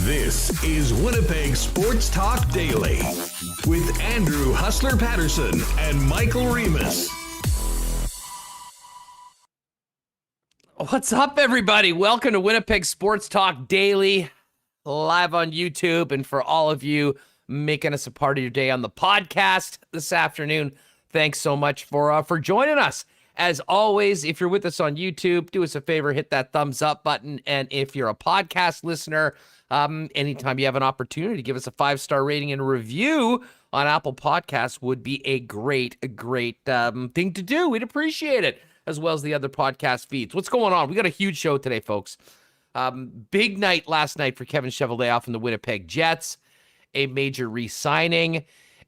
This is Winnipeg Sports Talk Daily with Andrew Hustler Paterson and Michael Remis. What's up, everybody? Welcome to Winnipeg Sports Talk Daily, live on YouTube. And for all of you making us a part of your day on the podcast this afternoon, thanks so much for joining us. As always, if you're with us on YouTube, do us a favor, hit that thumbs up button. And if you're a podcast listener, anytime you have an opportunity to give us a 5-star rating and review on Apple Podcasts would be a great thing to do. We'd appreciate it, as well as the other podcast feeds. What's going on? We got a huge show today, folks. Big night last night for Kevin Cheveldayoff from the Winnipeg Jets. A major re-signing,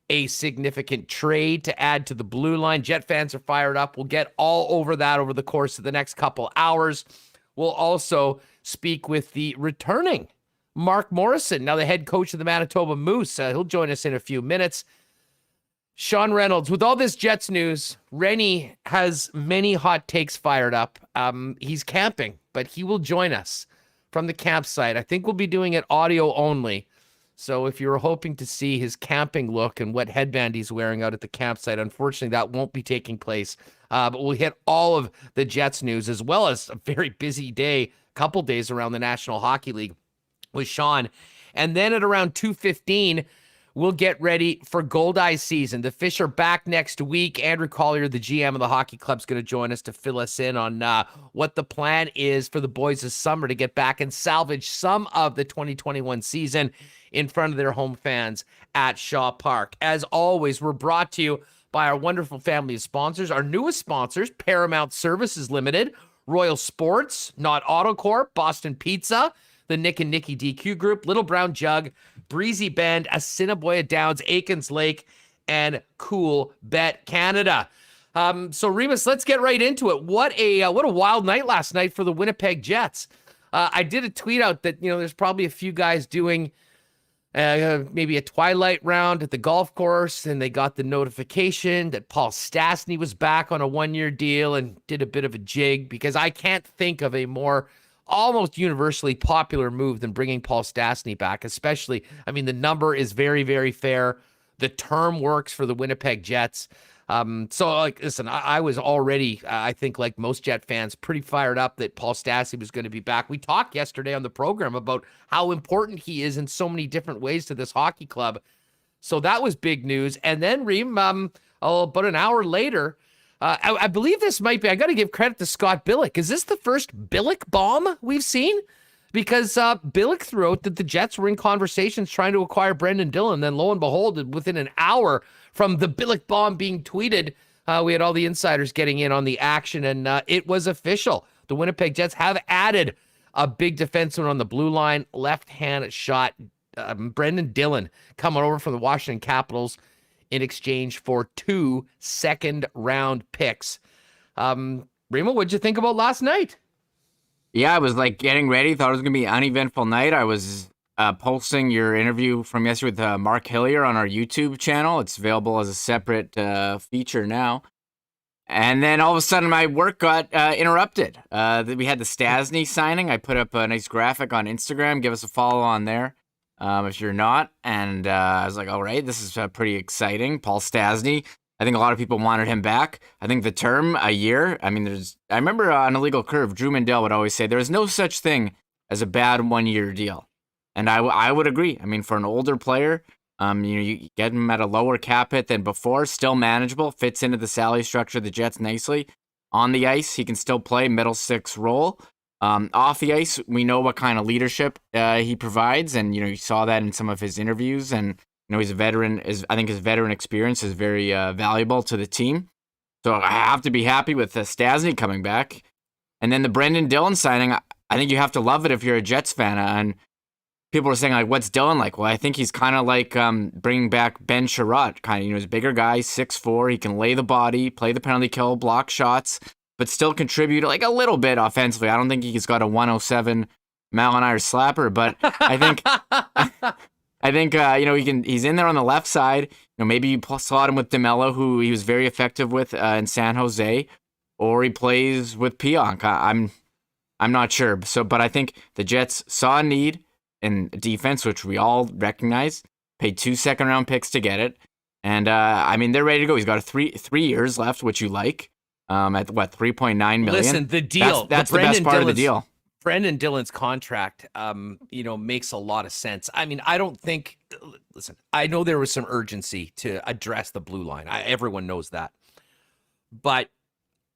a significant trade to add to the blue line. Jet fans are fired up. We'll get all over that over the course of the next couple hours. We'll also speak with the returning Mark Morrison, now the head coach of the Manitoba Moose. He'll join us in a few minutes. Sean Reynolds, with all this Jets news, Rennie has many hot takes fired up. He's camping, but he will join us from the campsite. I think we'll be doing it audio only. So if you were hoping to see his camping look and what headband he's wearing out at the campsite, unfortunately, that won't be taking place. But we'll hit all of the Jets news, as well as a very busy day, couple days around the National Hockey League with Sean. And then at around 2:15, we'll get ready for Goldeyes season. The Fish are back next week. Andrew Collier, the GM of the hockey club, is going to join us to fill us in on what the plan is for the boys this summer to get back and salvage some of the 2021 season in front of their home fans at Shaw Park. As always, we're brought to you by our wonderful family of sponsors. Our newest sponsors, Paramount Services Limited, Royal Sports, Not Autocorp, Boston Pizza, the Nick and Nicky DQ Group, Little Brown Jug, Breezy Bend, Assiniboia Downs, Aikens Lake, and Coolbet Canada. So Remis, let's get right into it. What a wild night last night for the Winnipeg Jets. I did a tweet out that, there's probably a few guys doing maybe a twilight round at the golf course, and they got the notification that Paul Stastny was back on a 1-year deal and did a bit of a jig, because I can't think of a more almost universally popular move than bringing Paul Stastny back, especially, the number is very, very fair. The term works for the Winnipeg Jets. Listen, I was already, I think like most Jet fans, pretty fired up that Paul Stastny was going to be back. We talked yesterday on the program about how important he is in so many different ways to this hockey club. So that was big news. And then, Reem, about an hour later, I believe this might be, I got to give credit to Scott Billeck. Is this the first Billeck bomb we've seen? Because Billeck threw out that the Jets were in conversations trying to acquire Brendan Dillon. Then lo and behold, within an hour from the Billeck bomb being tweeted, we had all the insiders getting in on the action, and it was official. The Winnipeg Jets have added a big defenseman on the blue line, left-hand shot, Brendan Dillon, coming over from the Washington Capitals in exchange for 2 second-round picks. Remo, what'd you think about last night? Yeah, I was getting ready. Thought it was going to be an uneventful night. I was posting your interview from yesterday with Mark Collier on our YouTube channel. It's available as a separate feature now. And then all of a sudden my work got interrupted. We had the Stastny signing. I put up a nice graphic on Instagram. Give us a follow on there if you're not. And I was like, all right, this is pretty exciting. Paul Stastny. I think a lot of people wanted him back. I think the term, a year, I remember on Illegal Curve, Drew Mandel would always say, there's no such thing as a bad 1-year deal. And I would agree. For an older player, you get him at a lower cap hit than before, still manageable, fits into the salary structure of the Jets nicely. On the ice, he can still play middle six role. Off the ice, we know what kind of leadership he provides. And, you saw that in some of his interviews. And, he's a veteran. I think his veteran experience is very valuable to the team. So I have to be happy with Stastny coming back. And then the Brendan Dillon signing, I think you have to love it if you're a Jets fan. And people were saying, what's Dillon like? Well, I think he's kind of like bringing back Ben Sherratt. He's a bigger guy, 6'4". He can lay the body, play the penalty kill, block shots, but still contribute a little bit offensively. I don't think he's got a 107 mile-an-hour slapper, but I think... I think he's in there on the left side. Maybe you slot him with DeMello, who he was very effective with in San Jose, or he plays with Pionk. I'm not sure. But I think the Jets saw a need. in defense, which we all recognize. Paid 2 second-round picks to get it. And, I mean, they're ready to go. He's got three years left, which you like, at, what, $3.9 million? Listen, the deal. That's the best part of the deal. Brendan Dillon's contract, makes a lot of sense. I mean, I don't think, listen, I know there was some urgency to address the blue line. Everyone knows that. But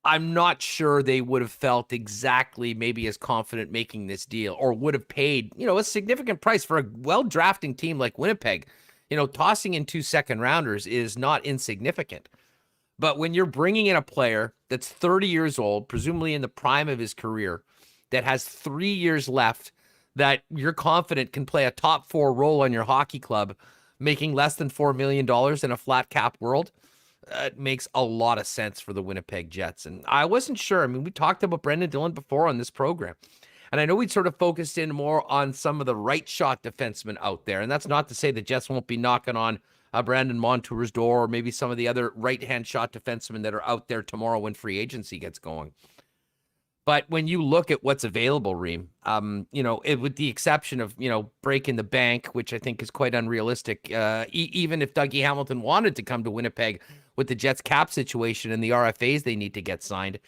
I'm not sure they would have felt exactly maybe as confident making this deal, or would have paid, a significant price for a well-drafting team like Winnipeg. Tossing in 2 second-rounders is not insignificant. But when you're bringing in a player that's 30 years old, presumably in the prime of his career, that has 3 years left, that you're confident can play a top 4 role on your hockey club, making less than $4 million in a flat cap world, it makes a lot of sense for the Winnipeg Jets. And I wasn't sure. I mean, we talked about Brendan Dillon before on this program. And I know we sort of focused in more on some of the right shot defensemen out there. And that's not to say the Jets won't be knocking on Brandon Montour's door, or maybe some of the other right-hand shot defensemen that are out there tomorrow when free agency gets going. But when you look at what's available, Reem, with the exception of, breaking the bank, which I think is quite unrealistic, even if Dougie Hamilton wanted to come to Winnipeg with the Jets cap situation and the RFAs they need to get signed,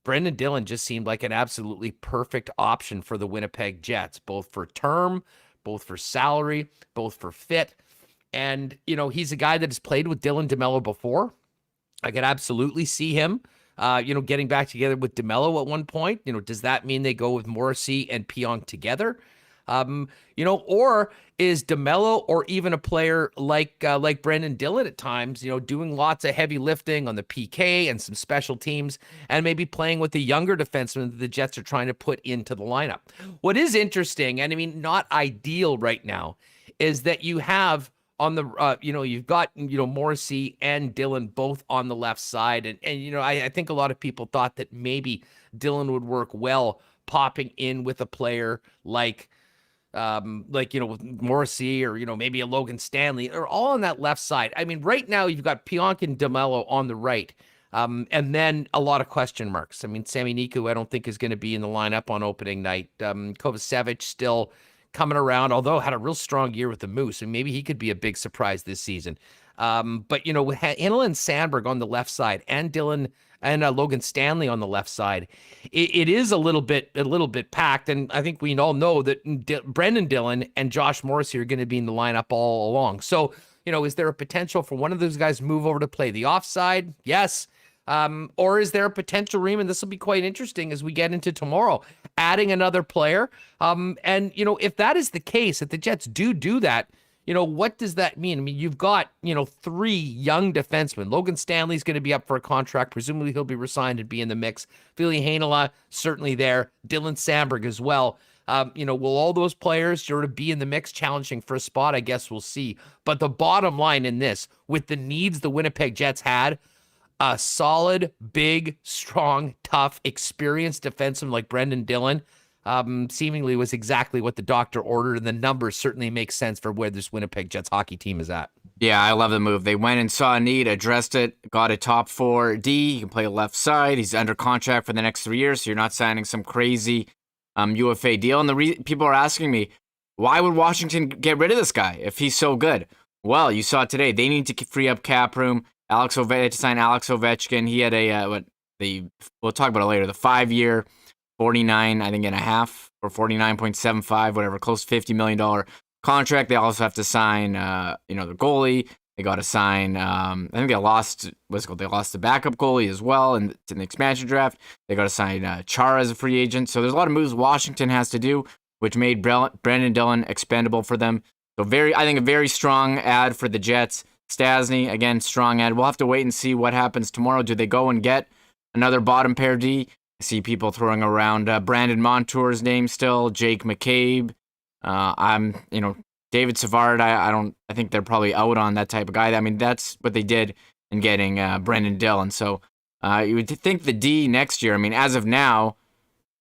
Brendan Dillon just seemed like an absolutely perfect option for the Winnipeg Jets, both for term, both for salary, both for fit. And, he's a guy that has played with Dylan DeMello before. I could absolutely see him getting back together with DeMello at one point. Does that mean they go with Morrissey and Pionk together? Or is DeMello, or even a player like Brendan Dillon at times, doing lots of heavy lifting on the PK and some special teams, and maybe playing with the younger defenseman that the Jets are trying to put into the lineup. What is interesting, and I mean, not ideal right now, is that you have on the, you've got, Morrissey and Dillon both on the left side. And I think a lot of people thought that maybe Dillon would work well popping in with a player like with Morrissey, or, maybe a Logan Stanley, or all on that left side. I mean, right now you've got Pionk and DeMello on the right. And then a lot of question marks. I mean, Sami Niku, I don't think is going to be in the lineup on opening night. Kovacevic still coming around, although had a real strong year with the Moose, and maybe he could be a big surprise this season. But with Hanel and Sandberg on the left side, and Dillon and Logan Stanley on the left side, it is a little bit packed. And I think we all know that Brendan Dillon and Josh Morrissey are going to be in the lineup all along. So, is there a potential for one of those guys to move over to play the offside? Yes. Or is there a potential, Reem, and this will be quite interesting as we get into tomorrow, adding another player? If that is the case, if the Jets do that, what does that mean? I mean, you've got, 3 young defensemen. Logan Stanley's going to be up for a contract. Presumably he'll be resigned and be in the mix. Ville Heinola, certainly there. Dylan Sandberg as well. Will all those players sort of be in the mix challenging for a spot? I guess we'll see. But the bottom line in this, with the needs the Winnipeg Jets had, a solid, big, strong, tough, experienced defenseman like Brendan Dillon seemingly was exactly what the doctor ordered, and the numbers certainly make sense for where this Winnipeg Jets hockey team is at. Yeah, I love the move. They went and saw a need, addressed it, got a top 4 D. He can play left side. He's under contract for the next 3 years, so you're not signing some crazy UFA deal. And people are asking me, why would Washington get rid of this guy if he's so good? Well, you saw today. They need to free up cap room. To sign Alex Ovechkin. He had we'll talk about it later, the 5-year, 49, I think, and a half, or 49.75, whatever, close to $50 million contract. They also have to sign, the goalie. They got to sign, I think they lost the backup goalie as well in the expansion draft. They got to sign Chara as a free agent. So there's a lot of moves Washington has to do, which made Brendan Dillon expendable for them. So I think a very strong ad for the Jets. Stastny, again, strong ad. We'll have to wait and see what happens tomorrow. Do they go and get another bottom pair D? I see people throwing around Brandon Montour's name still, Jake McCabe. David Savard. I think they're probably out on that type of guy. I mean, that's what they did in getting Brendan Dillon. So you would think the D next year. I mean, as of now,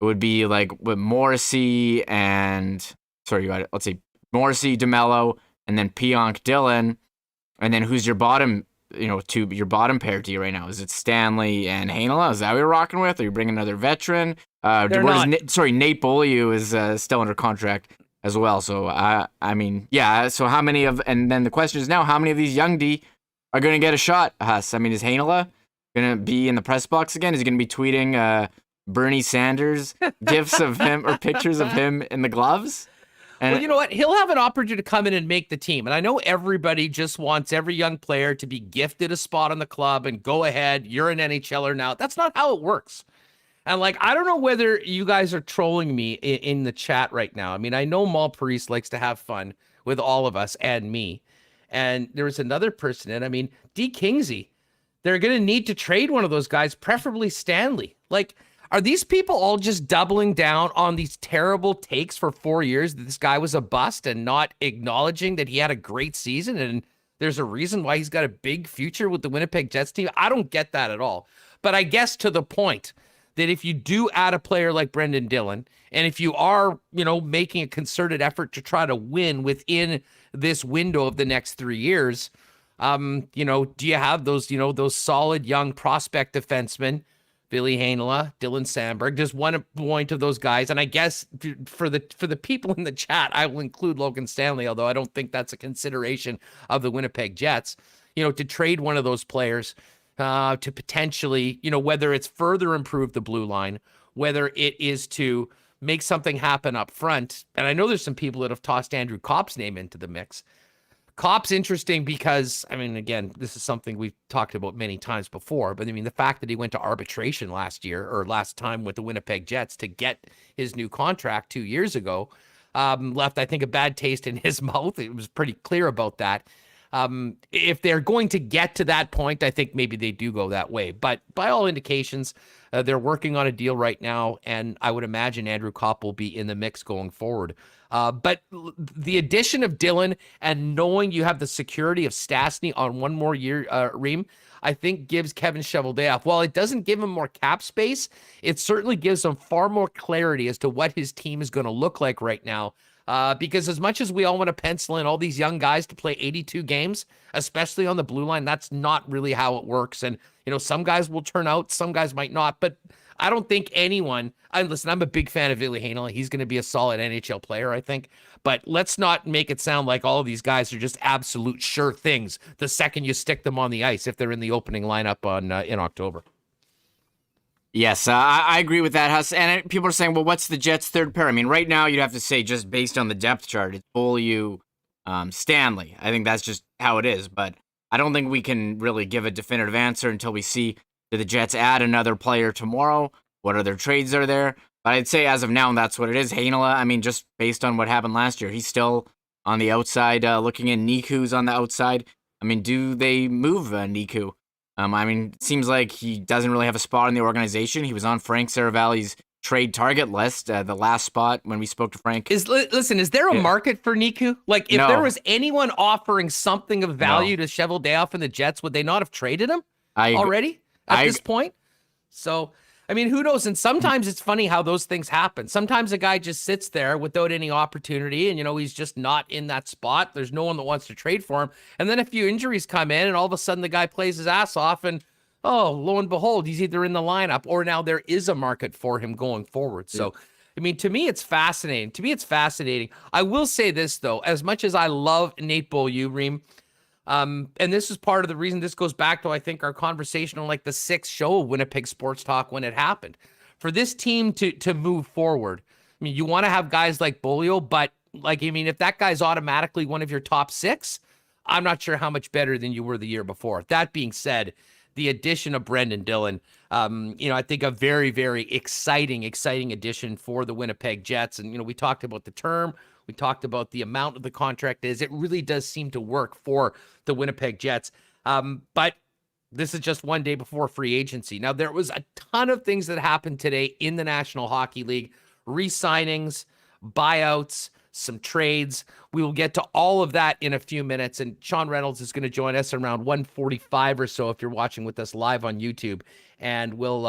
it would be like with Morrissey, DeMello, and then Pionk, Dillon. And then who's your bottom, your bottom pair D right now? Is it Stanley and Heinola? Is that what you're rocking with? Are you bringing another veteran? Nate Beaulieu is still under contract as well. So I mean, yeah. So how many of, and then the question is now, how many of these young D are going to get a shot? Huss. I mean, is Heinola going to be in the press box again? Is he going to be tweeting Bernie Sanders gifs of him or pictures of him in the gloves? And well, you know what? He'll have an opportunity to come in and make the team. And I know everybody just wants every young player to be gifted a spot on the club and go ahead. You're an NHLer now. That's not how it works. And like, I don't know whether you guys are trolling me in the chat right now. I mean, I know Mal Paris likes to have fun with all of us and me. And there was another person in, I mean, D. Kingsey. They're going to need to trade one of those guys, preferably Stanley. Like, are these people all just doubling down on these terrible takes for 4 years that this guy was a bust and not acknowledging that he had a great season and there's a reason why he's got a big future with the Winnipeg Jets team? I don't get that at all. But I guess to the point that if you do add a player like Brenden Dillon, and if you are, making a concerted effort to try to win within this window of the next 3 years, do you have those solid young prospect defensemen, Billy Heinola, Dylan Sandberg, just one point of those guys. And I guess for the people in the chat, I will include Logan Stanley, although I don't think that's a consideration of the Winnipeg Jets, to trade one of those players to potentially, whether it's further improve the blue line, whether it is to make something happen up front. And I know there's some people that have tossed Andrew Kopp's name into the mix. Kopp's interesting because, I mean, again, this is something we've talked about many times before, but I mean, the fact that he went to arbitration last time with the Winnipeg Jets to get his new contract 2 years ago, left, I think, a bad taste in his mouth. It was pretty clear about that. If they're going to get to that point, I think maybe they do go that way. But by all indications, they're working on a deal right now, and I would imagine Andrew Kopp will be in the mix going forward. But the addition of Dillon and knowing you have the security of Stastny on one more year, Reem, I think gives Kevin Cheveldayoff, while it doesn't give him more cap space, it certainly gives him far more clarity as to what his team is going to look like right now. Because as much as we all want to pencil in all these young guys to play 82 games, especially on the blue line, that's not really how it works. And, some guys will turn out, some guys might not, but I don't think anyone, listen, I'm a big fan of Ville Heinola. He's going to be a solid NHL player, I think, but let's not make it sound like all of these guys are just absolute sure things the second you stick them on the ice if they're in the opening lineup in October. Yes, I agree with that, Huss. And people are saying, well, what's the Jets' third pair? I mean, right now you'd have to say just based on the depth chart, it's Beaulieu, Stanley. I think that's just how it is. But I don't think we can really give a definitive answer until we see, do the Jets add another player tomorrow? What other trades are there? But I'd say as of now, that's what it is. Heinola, I mean, just based on what happened last year, he's still on the outside looking in. Niku's on the outside. I mean, do they move Niku? I mean, it seems like he doesn't really have a spot in the organization. He was on Frank Saravalli's trade target list, the last spot when we spoke to Frank. Is there a market for Niku? Like, if there was anyone offering something of value to Cheveldayoff and the Jets, would they not have traded him already at this point? So, I mean, who knows? And sometimes it's funny how those things happen. Sometimes a guy just sits there without any opportunity and, he's just not in that spot. There's no one that wants to trade for him. And then a few injuries come in and all of a sudden the guy plays his ass off and, oh, lo and behold, he's either in the lineup or now there is a market for him going forward. So, I mean, to me, it's fascinating. I will say this, though, as much as I love Nate Beaulieu, Reem, and this is part of the reason this goes back to, I think, our conversation on like the 6th show of Winnipeg Sports Talk when it happened. For this team to move forward, I mean, you want to have guys like Beaulieu, but if that guy's automatically one of your top 6, I'm not sure how much better than you were the year before. That being said, the addition of Brenden Dillon, I think a very, very exciting addition for the Winnipeg Jets. And, we talked about the term. We talked about the amount of the contract is. It really does seem to work for the Winnipeg Jets. But this is just one day before free agency. Now, there was a ton of things that happened today in the National Hockey League. Re-signings, buyouts, some trades. We will get to all of that in a few minutes. And Sean Reynolds is going to join us around 1:45 or so if you're watching with us live on YouTube. And we'll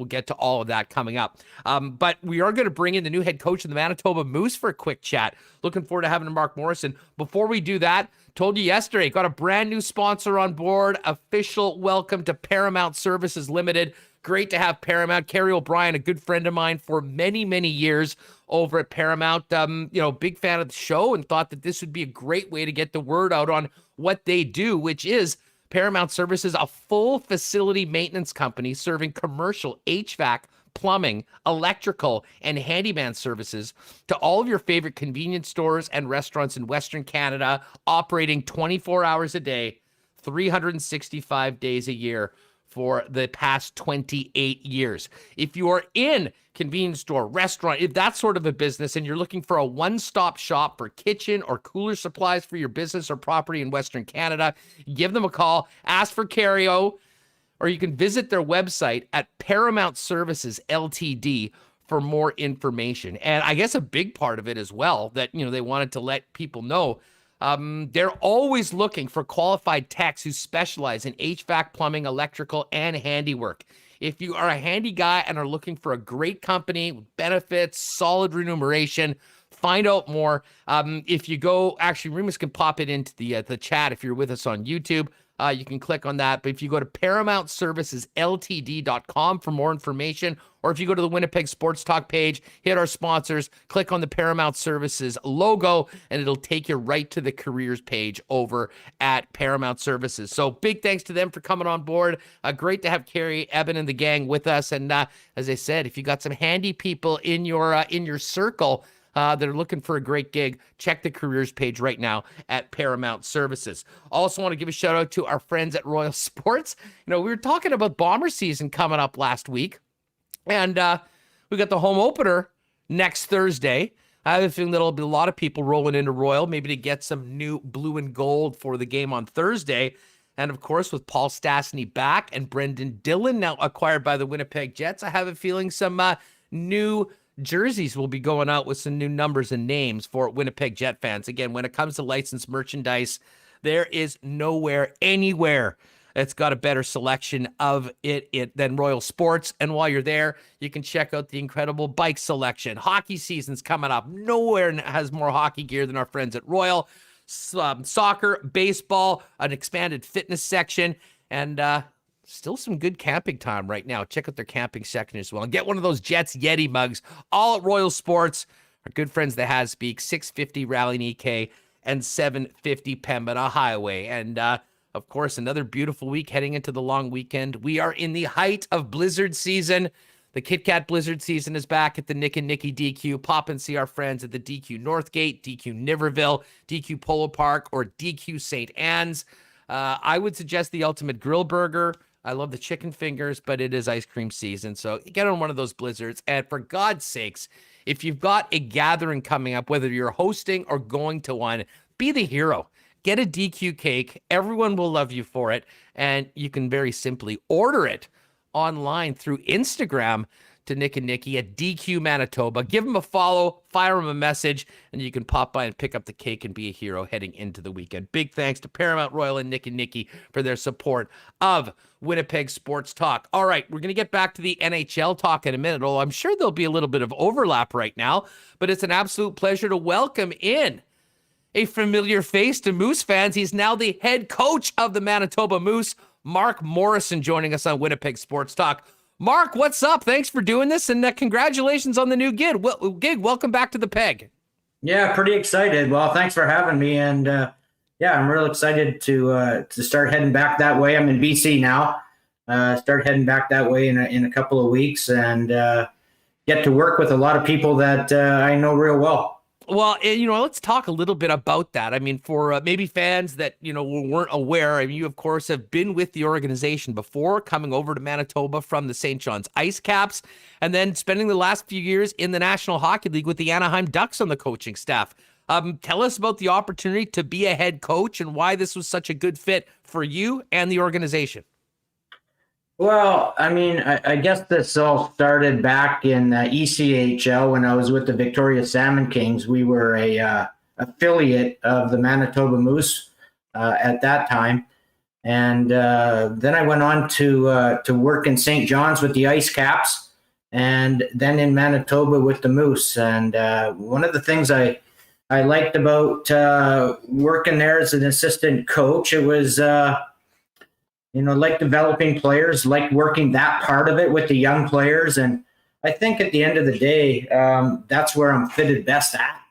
get to all of that coming up. But we are going to bring in the new head coach of the Manitoba Moose for a quick chat. Looking forward to having Mark Morrison. Before we do that, told you yesterday, got a brand new sponsor on board. Official welcome to Paramount Services Limited. great to have Paramount. Kerry O'Brien, a good friend of mine for many, many years over at Paramount. Big fan of the show and thought that this would be a great way to get the word out on what they do, which is Paramount Services, a full facility maintenance company serving commercial HVAC, plumbing, electrical, and handyman services to all of your favorite convenience stores and restaurants in Western Canada, operating 24 hours a day, 365 days a year for the past 28 years. If you are in convenience store, restaurant, if that's sort of a business and you're looking for a one-stop shop for kitchen or cooler supplies for your business or property in Western Canada, give them a call, ask for Kerry O, or you can visit their website at Paramount Services Ltd for more information. And I guess a big part of it as well that, they wanted to let people know, they're always looking for qualified techs who specialize in HVAC, plumbing, electrical, and handiwork. If you are a handy guy and are looking for a great company with benefits, solid remuneration, find out more. If you go, actually, Remis can pop it into the chat if you're with us on YouTube. You can click on that. But if you go to ParamountServicesLTD.com for more information, or if you go to the Winnipeg Sports Talk page, hit our sponsors, click on the Paramount Services logo, and it'll take you right to the careers page over at Paramount Services. So big thanks to them for coming on board. Great to have Kerry, Eben, and the gang with us. And as I said, if you got some handy people in your circle that are looking for a great gig, check the careers page right now at Paramount Services. Also want to give a shout out to our friends at Royal Sports. We were talking about Bomber season coming up last week, and we got the home opener next Thursday. I have a feeling there'll be a lot of people rolling into Royal, maybe to get some new blue and gold for the game on Thursday. And of course, with Paul Stastny back and Brenden Dillon now acquired by the Winnipeg Jets, I have a feeling some new jerseys will be going out with some new numbers and names for Winnipeg Jet fans. Again, when it comes to licensed merchandise, there is nowhere, anywhere that's got a better selection of it than Royal Sports. And while you're there, you can check out the incredible bike selection. Hockey season's coming up. Nowhere has more hockey gear than our friends at Royal. Soccer, baseball, an expanded fitness section, and still some good camping time right now. Check out their camping section as well. And get one of those Jets Yeti mugs, all at Royal Sports. Our good friends, the Haspeak, 650 Rally Nikkei and 750 Pembina Highway. And, of course, another beautiful week heading into the long weekend. We are in the height of blizzard season. The Kit Kat blizzard season is back at the Nick and Nicky DQ. Pop and see our friends at the DQ Northgate, DQ Niverville, DQ Polo Park, or DQ St. Anne's. I would suggest the Ultimate Grill Burger. I love the chicken fingers, but it is ice cream season, so get on one of those blizzards. And for God's sakes, if you've got a gathering coming up, whether you're hosting or going to one, be the hero. Get a DQ cake. Everyone will love you for it, and you can very simply order it online through Instagram to Nick and Nicky at DQ Manitoba. Give them a follow, fire them a message, and you can pop by and pick up the cake and be a hero heading into the weekend. Big thanks to Paramount, Royal, and Nick and Nicky for their support of Winnipeg Sports Talk. All right, we're going to get back to the NHL talk in a minute, although I'm sure there'll be a little bit of overlap right now, but it's an absolute pleasure to welcome in a familiar face to Moose fans. He's now the head coach of the Manitoba Moose, Mark Morrison, joining us on Winnipeg Sports Talk. Mark, what's up? Thanks for doing this, and congratulations on the new gig. Welcome back to the Peg. Yeah, pretty excited. Well, thanks for having me, and I'm real excited to start heading back that way. I'm in BC now. Start heading back that way in a couple of weeks, and get to work with a lot of people that I know real well. Well, let's talk a little bit about that. I mean, for maybe fans that, weren't aware, I mean, you, of course, have been with the organization before, coming over to Manitoba from the St. John's Ice Caps, and then spending the last few years in the National Hockey League with the Anaheim Ducks on the coaching staff. Tell us about the opportunity to be a head coach and why this was such a good fit for you and the organization. Well, I mean, I guess this all started back in ECHL when I was with the Victoria Salmon Kings. We were a affiliate of the Manitoba Moose at that time. And then I went on to work in St. John's with the Ice Caps, and then in Manitoba with the Moose. And one of the things I liked about working there as an assistant coach, it was like developing players, like working that part of it with the young players. And I think at the end of the day, that's where I'm fitted best at,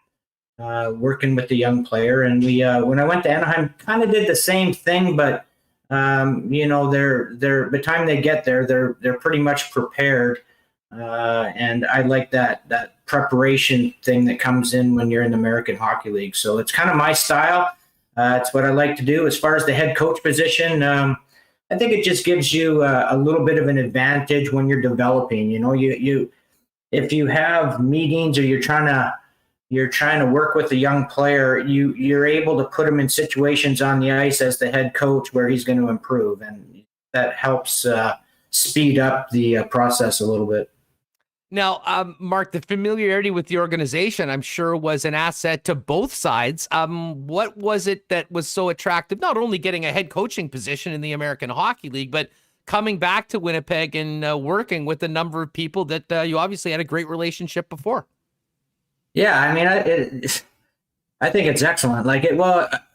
working with the young player. And we, when I went to Anaheim, kind of did the same thing, but they're by the time they get there, they're pretty much prepared. And I like that preparation thing that comes in when you're in the American Hockey League. So it's kind of my style. It's what I like to do. As far as the head coach position, I think it just gives you a little bit of an advantage when you're developing. You if you have meetings or you're trying to work with a young player, you're able to put him in situations on the ice as the head coach where he's going to improve, and that helps speed up the process a little bit. Now, Mark, the familiarity with the organization, I'm sure, was an asset to both sides. What was it that was so attractive, not only getting a head coaching position in the American Hockey League, but coming back to Winnipeg and working with a number of people that you obviously had a great relationship before? Yeah, I mean, I think it's excellent.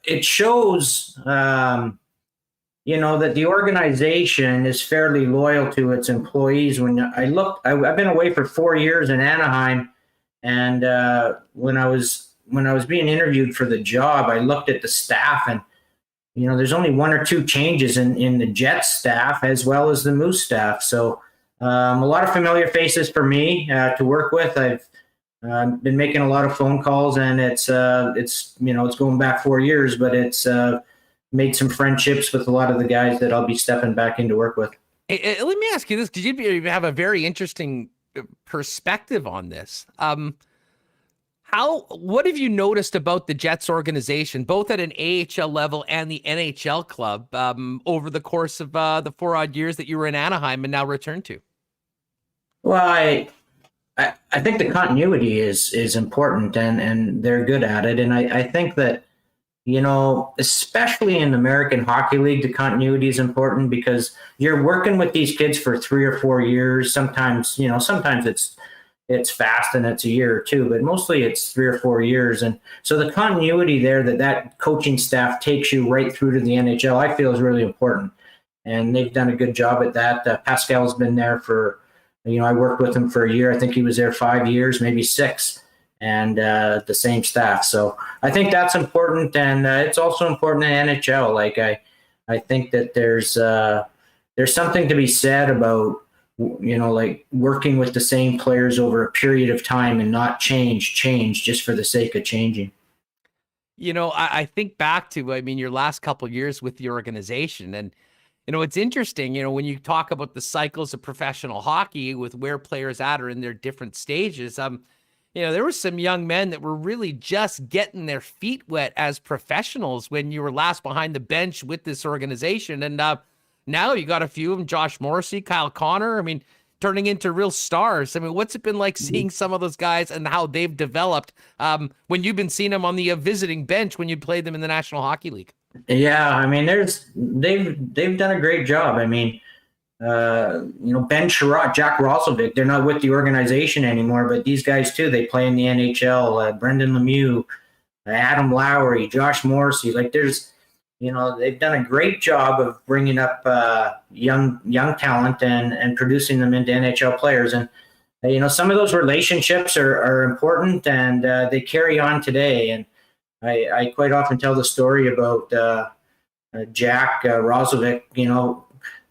It shows, that the organization is fairly loyal to its employees. When I've been away for 4 years in Anaheim, and when I was being interviewed for the job, I looked at the staff, and there's only one or two changes in the Jets staff as well as the Moose staff. So a lot of familiar faces for me to work with. I've been making a lot of phone calls, and it's going back 4 years, but it's made some friendships with a lot of the guys that I'll be stepping back in to work with. Hey, let me ask you this, because you have a very interesting perspective on this. What have you noticed about the Jets organization, both at an AHL level and the NHL club, over the course of the 4 odd years that you were in Anaheim and now returned to? Well, I think the continuity is important, and they're good at it. And I think that, especially in the American Hockey League, the continuity is important because you're working with these kids for 3 or 4 years. Sometimes it's fast and it's a year or two, but mostly it's 3 or 4 years. And so the continuity there that coaching staff takes you right through to the NHL, I feel is really important. And they've done a good job at that. Pascal's been there for, I worked with him for a year. I think he was there 5 years, maybe 6. And the same staff. So I think that's important, and it's also important in NHL. I think that there's something to be said about working with the same players over a period of time and not change just for the sake of changing. I think back to your last couple of years with the organization, and it's interesting. When you talk about the cycles of professional hockey with where players are in their different stages. There were some young men that were really just getting their feet wet as professionals when you were last behind the bench with this organization. And now you got a few of them, Josh Morrissey, Kyle Connor, turning into real stars. What's it been like seeing some of those guys and how they've developed when you've been seeing them on the visiting bench when you played them in the National Hockey League? Yeah, they've done a great job. Ben Sherratt, Jack Roslovic, they're not with the organization anymore, but these guys too, they play in the NHL. Brendan Lemieux, Adam Lowry, Josh Morrissey, they've done a great job of bringing up young talent and producing them into NHL players. And some of those relationships are important, and they carry on today. And I quite often tell the story about Jack Roslovic,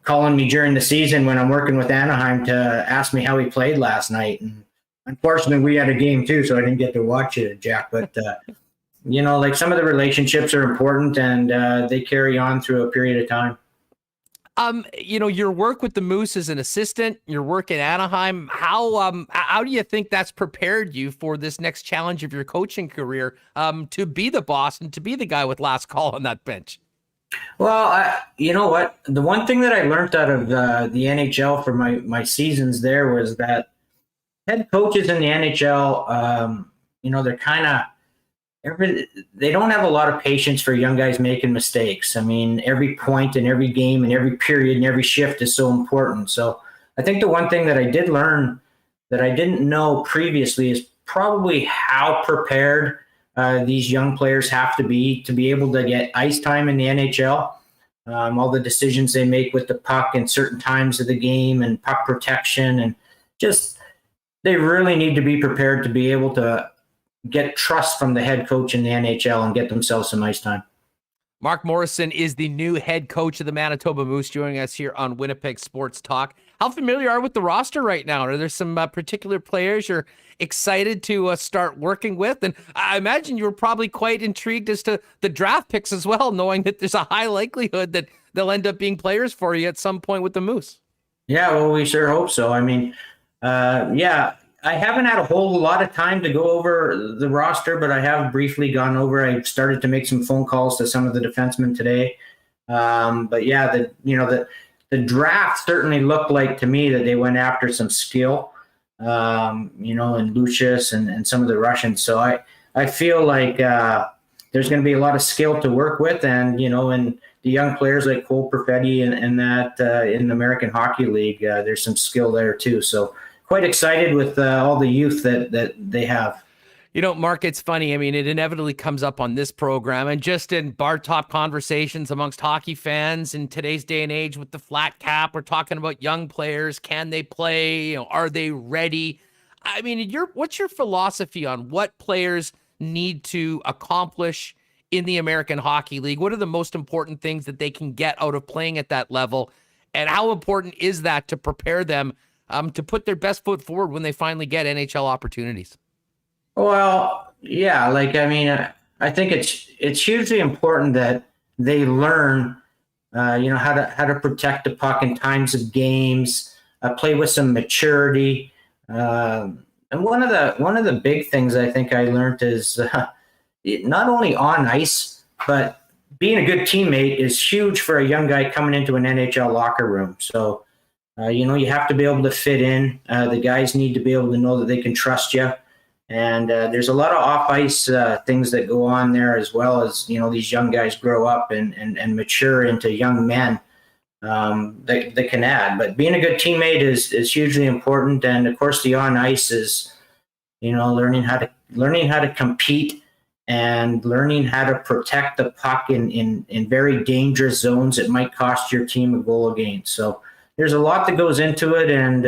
calling me during the season when I'm working with Anaheim to ask me how he played last night. And unfortunately, we had a game too, so I didn't get to watch it, Jack. But, some of the relationships are important, and they carry on through a period of time. Your work with the Moose as an assistant, your work in Anaheim, how do you think that's prepared you for this next challenge of your coaching career, to be the boss and to be the guy with last call on that bench? Well, you know what? The one thing that I learned out of the NHL for my seasons there was that head coaches in the NHL, they're kind of they don't have a lot of patience for young guys making mistakes. Every point in every game and every period and every shift is so important. So I think the one thing that I did learn that I didn't know previously is probably how prepared these young players have to be able to get ice time in the NHL. all the decisions they make with the puck in certain times of the game and puck protection, and just they really need to be prepared to be able to get trust from the head coach in the NHL and get themselves some ice time. Mark Morrison is the new head coach of the Manitoba Moose, joining us here on Winnipeg Sports Talk. How familiar are you with the roster right now? Are there some particular players you're excited to start working with? And I imagine you were probably quite intrigued as to the draft picks as well, knowing that there's a high likelihood that they'll end up being players for you at some point with the Moose. Yeah, well, we sure hope so. I mean, I haven't had a whole lot of time to go over the roster, but I have briefly gone over. I started to make some phone calls to some of the defensemen today. But yeah, the draft certainly looked like to me that they went after some skill, and Lucius and some of the Russians. So I feel like there's going to be a lot of skill to work with, and and the young players like Cole Perfetti and that in the American Hockey League, there's some skill there too. So quite excited with all the youth that they have. Mark, it's funny. I mean, it inevitably comes up on this program and just in bar top conversations amongst hockey fans in today's day and age with the flat cap. We're talking about young players. Can they play? Are they ready? I mean, what's your philosophy on what players need to accomplish in the American Hockey League? What are the most important things that they can get out of playing at that level? And how important is that to prepare them to put their best foot forward when they finally get NHL opportunities? Well, yeah, I think it's hugely important that they learn, how to protect the puck in times of games, play with some maturity. And one of the big things I think I learned is not only on ice, but being a good teammate is huge for a young guy coming into an NHL locker room. So, you have to be able to fit in. The guys need to be able to know that they can trust you. And there's a lot of off-ice things that go on there, as well as, these young guys grow up and mature into young men that can add. But being a good teammate is hugely important. And, of course, the on-ice is, learning how to compete and learning how to protect the puck in very dangerous zones that might cost your team a goal against. So there's a lot that goes into it, and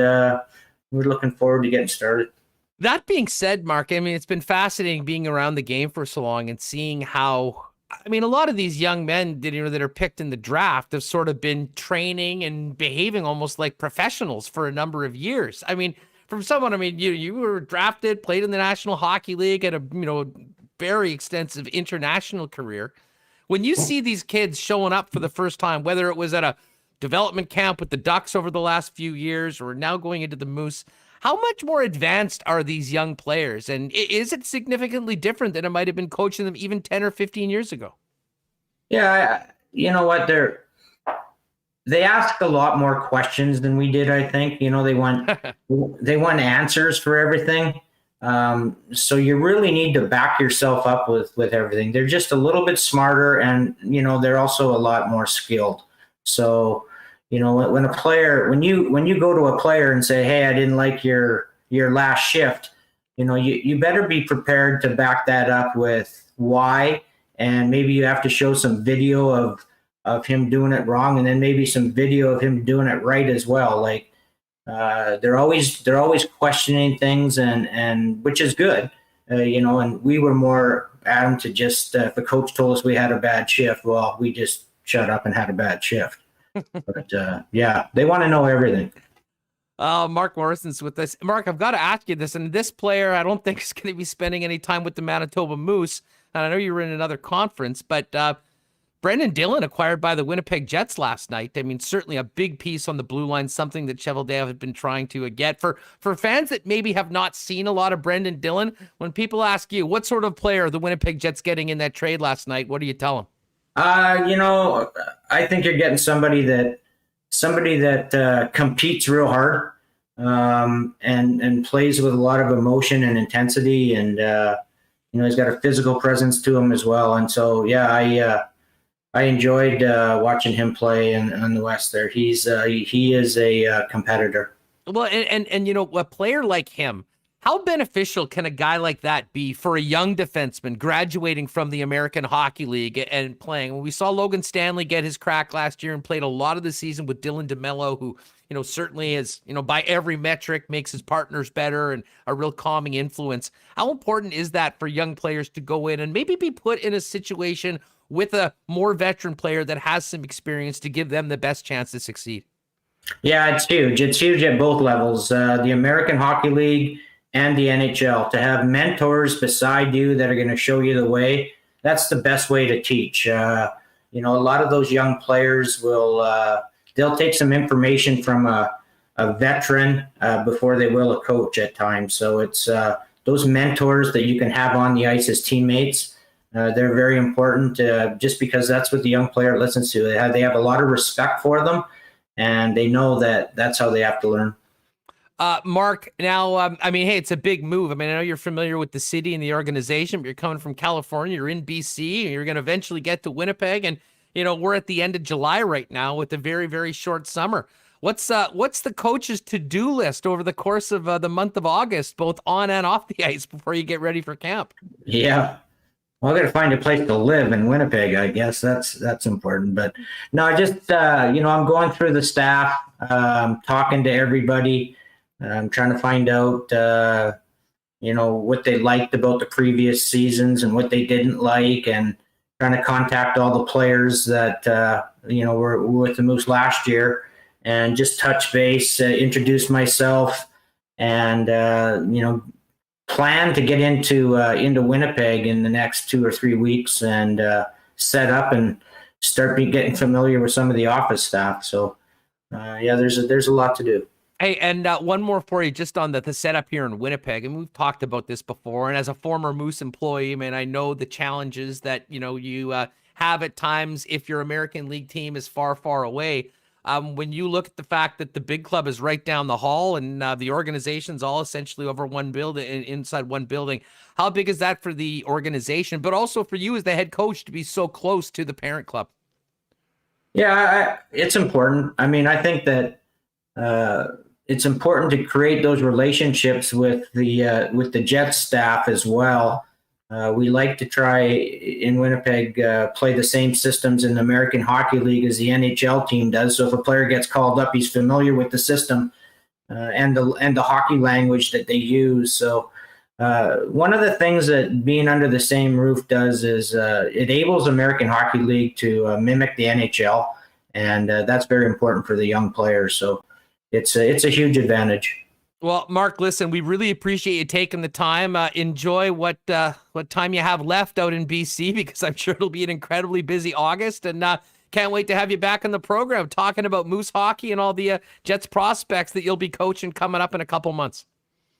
we're looking forward to getting started. That being said, Mark, I mean, it's been fascinating being around the game for so long and seeing how, a lot of these young men that are picked in the draft have sort of been training and behaving almost like professionals for a number of years. I mean, from someone, you were drafted, played in the National Hockey League, had a, very extensive international career. When you see these kids showing up for the first time, whether it was at a development camp with the Ducks over the last few years or now going into the Moose, how much more advanced are these young players? And is it significantly different than it might have been coaching them even 10 or 15 years ago? Yeah, you know what? They ask a lot more questions than we did, I think. They want answers for everything. So you really need to back yourself up with everything. They're just a little bit smarter, and, they're also a lot more skilled. So, when you go to a player and say, hey, I didn't like your last shift, you better be prepared to back that up with why. And maybe you have to show some video of him doing it wrong, and then maybe some video of him doing it right as well. Like, they're always questioning things, and which is good, and we were more adamant to just, if the coach told us we had a bad shift, well, we just shut up and had a bad shift. But yeah, they want to know everything. Mark Morrison's with us. Mark, I've got to ask you this, and this player I don't think is going to be spending any time with the Manitoba Moose. And I know you were in another conference, but Brendan Dillon acquired by the Winnipeg Jets last night. Certainly a big piece on the blue line, something that Cheveldae had been trying to get. For fans that maybe have not seen a lot of Brendan Dillon, when people ask you, what sort of player are the Winnipeg Jets getting in that trade last night, what do you tell them? I think you're getting somebody that competes real hard and plays with a lot of emotion and intensity, and he's got a physical presence to him as well. And so, yeah, I enjoyed watching him play in the West there. He is a competitor. Well, and a player like him How beneficial can a guy like that be for a young defenseman graduating from the American Hockey League and playing? We saw Logan Stanley get his crack last year and played a lot of the season with Dylan DeMello, who, certainly is, by every metric makes his partners better and a real calming influence. How important is that for young players to go in and maybe be put in a situation with a more veteran player that has some experience to give them the best chance to succeed? Yeah, it's huge. It's huge at both levels. The American Hockey League and the NHL, to have mentors beside you that are going to show you the way. That's the best way to teach. A lot of those young players they'll take some information from a veteran before they will a coach at times. So it's those mentors that you can have on the ice as teammates. They're very important just because that's what the young player listens to. They have a lot of respect for them, and they know that that's how they have to learn. Mark, now, hey, it's a big move. I know you're familiar with the city and the organization, but you're coming from California, you're in BC, and you're going to eventually get to Winnipeg. And, we're at the end of July right now with a very, very short summer. What's the coach's to-do list over the course of the month of August, both on and off the ice, before you get ready for camp? Yeah. Well, I got to find a place to live in Winnipeg, I guess. That's important. But no, I'm going through the staff, talking to everybody. I'm trying to find out, what they liked about the previous seasons and what they didn't like, and trying to contact all the players that, were with the Moose last year, and just touch base, introduce myself, and, plan to get into Winnipeg in the next 2 or 3 weeks and set up and start getting familiar with some of the office staff. So, there's a lot to do. Hey, and one more for you, just on the setup here in Winnipeg. And we've talked about this before. And as a former Moose employee, I know the challenges that, you have at times if your American League team is far, far away. When you look at the fact that the big club is right down the hall and the organization's all essentially over one building, inside one building, how big is that for the organization, but also for you as the head coach to be so close to the parent club? Yeah, it's important. I think that it's important to create those relationships with the Jets staff as well. We like to try in Winnipeg play the same systems in the American Hockey League as the NHL team does. So if a player gets called up, he's familiar with the system and the hockey language that they use. So one of the things that being under the same roof does is it enables American Hockey League to mimic the NHL, and that's very important for the young players. So it's a huge advantage. Well, Mark, listen, we really appreciate you taking the time. Enjoy what time you have left out in BC, because I'm sure it'll be an incredibly busy August, and can't wait to have you back on the program talking about Moose hockey and all the Jets prospects that you'll be coaching coming up in a couple months.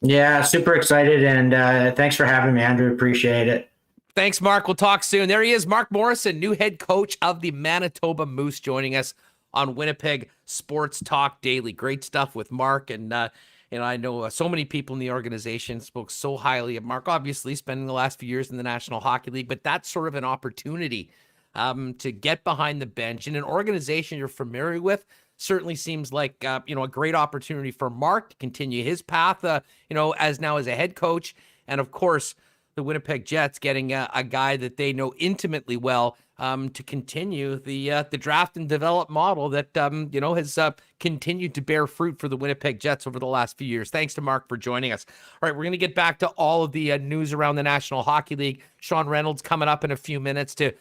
Yeah, super excited, and thanks for having me, Andrew. Appreciate it. Thanks, Mark. We'll talk soon. There he is, Mark Morrison, new head coach of the Manitoba Moose, joining us on Winnipeg Sports Talk Daily. Great stuff with Mark, and I know so many people in the organization spoke so highly of Mark, obviously spending the last few years in the National Hockey League, but that's sort of an opportunity to get behind the bench in an organization you're familiar with. Certainly seems like, a great opportunity for Mark to continue his path, as a head coach. And of course, the Winnipeg Jets getting a guy that they know intimately well, to continue the draft and develop model that, has continued to bear fruit for the Winnipeg Jets over the last few years. Thanks to Mark for joining us. All right, we're going to get back to all of the news around the National Hockey League. Sean Reynolds coming up in a few minutes to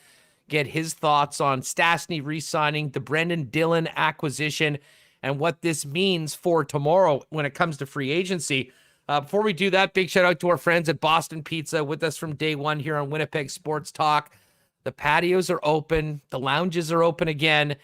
get his thoughts on Stastny re-signing, the Brenden Dillon acquisition, and what this means for tomorrow when it comes to free agency. Before we do that, big shout out to our friends at Boston Pizza with us from day one here on Winnipeg Sports Talk. The patios are open. The lounges are open again.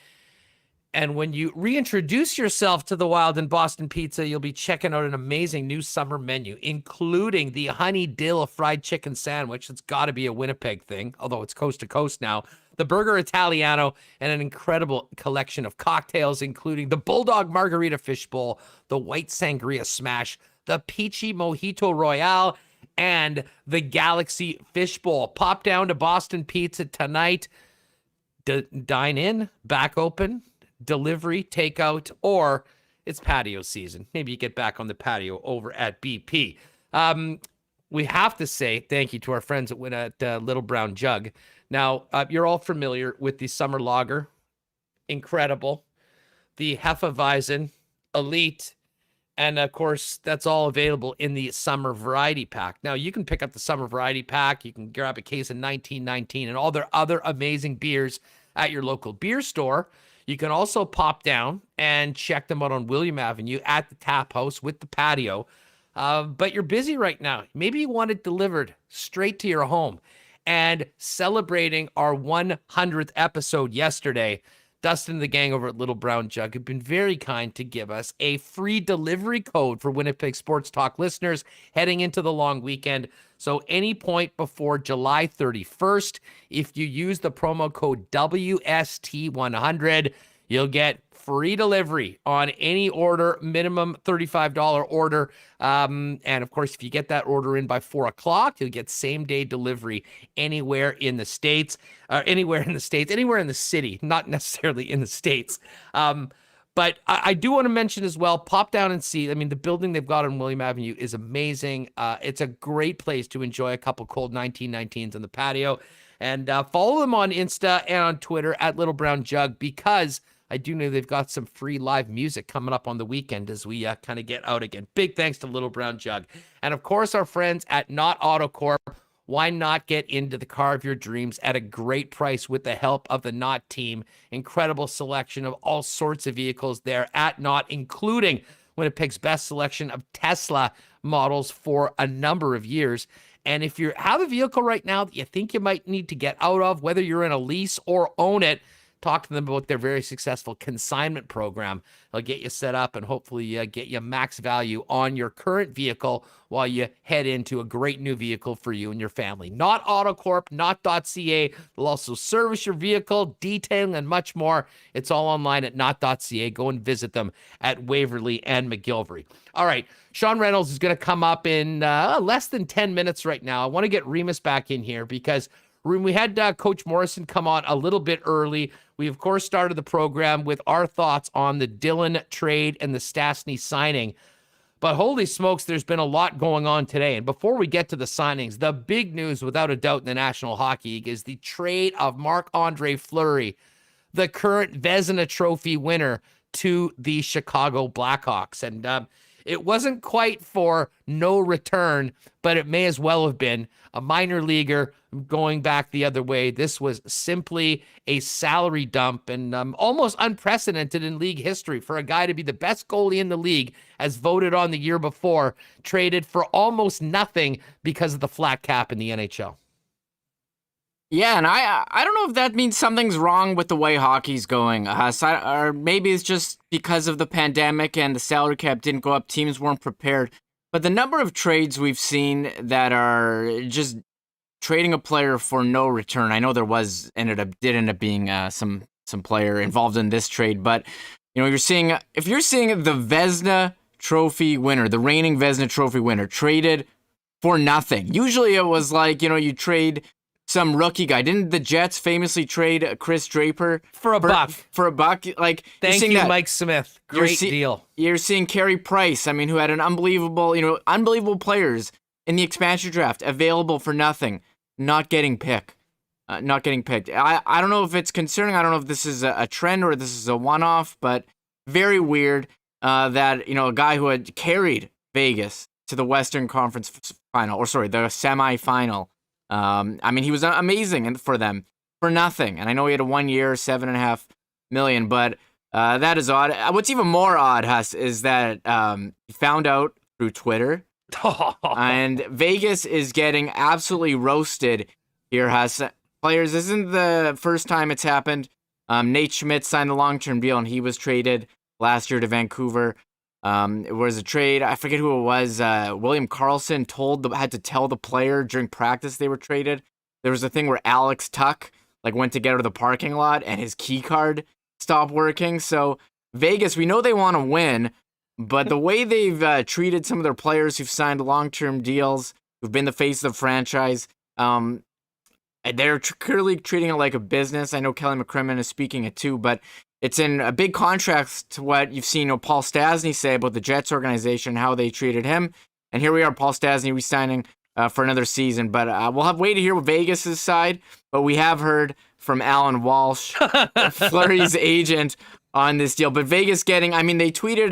And when you reintroduce yourself to the Wild and Boston Pizza, you'll be checking out an amazing new summer menu, including the honey dill fried chicken sandwich. It's got to be a Winnipeg thing, although it's coast to coast now. The Burger Italiano, and an incredible collection of cocktails, including the Bulldog Margarita Fish Bowl, the White Sangria Smash, the Peachy Mojito Royale, and the Galaxy Fish Bowl. Pop down to Boston Pizza tonight. Dine in, back open, delivery, takeout, or it's patio season. Maybe you get back on the patio over at BP. We have to say thank you to our friends at Little Brown Jug. Now, you're all familiar with the Summer Lager. Incredible. The Hefeweizen, Elite, and of course, that's all available in the Summer Variety Pack. Now, you can pick up the Summer Variety Pack. You can grab a case of 1919 and all their other amazing beers at your local beer store. You can also pop down and check them out on William Avenue at the Tap House with the patio. But you're busy right now. Maybe you want it delivered straight to your home. And celebrating our 100th episode yesterday, Dustin and the gang over at Little Brown Jug have been very kind to give us a free delivery code for Winnipeg Sports Talk listeners heading into the long weekend. So any point before July 31st, if you use the promo code WST100, you'll get free delivery on any order, minimum $35 order. And of course, if you get that order in by 4 o'clock, you'll get same day delivery anywhere in the States, anywhere in the city, not necessarily in the States. But I do want to mention as well, pop down and see. I mean, the building they've got on William Avenue is amazing. It's a great place to enjoy a couple cold 1919s on the patio. And follow them on Insta and on Twitter at Little Brown Jug, because I do know they've got some free live music coming up on the weekend as we kind of get out again. Big thanks to Little Brown Jug. And of course, our friends at Not Auto Corp. Why not get into the car of your dreams at a great price with the help of the Not team? Incredible selection of all sorts of vehicles there at Not, including Winnipeg's best selection of Tesla models for a number of years. And if you have a vehicle right now that you think you might need to get out of, whether you're in a lease or own it, talk to them about their very successful consignment program. They'll get you set up and hopefully get you max value on your current vehicle while you head into a great new vehicle for you and your family. Not AutoCorp, not.ca. They'll also service your vehicle, detailing, and much more. It's all online at not.ca. Go and visit them at Waverly and McGilvery. All right, Sean Reynolds is going to come up in less than 10 minutes right now. I want to get Remis back in here because we had Coach Morrison come on a little bit early. We, of course, started the program with our thoughts on the Dillon trade and the Stastny signing. But holy smokes, there's been a lot going on today. And before we get to the signings, the big news, without a doubt, in the National Hockey League is the trade of Marc-Andre Fleury, the current Vezina Trophy winner, to the Chicago Blackhawks. And it wasn't quite for no return, but it may as well have been. A minor leaguer going back the other way. This was simply a salary dump and almost unprecedented in league history for a guy to be the best goalie in the league, as voted on the year before, traded for almost nothing because of the flat cap in the NHL. Yeah, and I don't know if that means something's wrong with the way hockey's going, or maybe it's just because of the pandemic and the salary cap didn't go up, teams weren't prepared. But the number of trades we've seen that are just trading a player for no return. I know there did end up being some player involved in this trade, but if you're seeing the Vezina Trophy winner, the reigning Vezina Trophy winner, traded for nothing. Usually it was like, you trade some rookie guy. Didn't the Jets famously trade Chris Draper for a buck? For a buck, like thank you, Mike Smith. Great deal. You're seeing Carey Price. I mean, who had an unbelievable players in the expansion draft available for nothing, not getting picked. I don't know if it's concerning. I don't know if this is a trend or this is a one-off, but very weird that a guy who had carried Vegas to the Western Conference final, the semifinal. I mean, he was amazing for them for nothing. And I know he had a 1 year, $7.5 million, but that is odd. What's even more odd, Huss, is that he found out through Twitter, and Vegas is getting absolutely roasted here, Huss. Players, this isn't the first time it's happened. Nate Schmidt signed a long-term deal, and he was traded last year to Vancouver. It was a trade. I forget who it was. William Karlsson had to tell the player during practice they were traded. There was a thing where Alex Tuck went to get out of the parking lot and his key card stopped working. So Vegas, we know they want to win, but the way they've treated some of their players who've signed long-term deals, who've been the face of the franchise, they're clearly treating it like a business. I know Kelly McCrimmon is speaking it too, but it's in a big contrast to what you've seen Paul Stastny say about the Jets organization, how they treated him. And here we are, Paul Stastny re-signing for another season. But we'll have wait to hear what Vegas' side. But we have heard from Alan Walsh, Fleury's agent, on this deal. But Vegas getting, I mean, they tweeted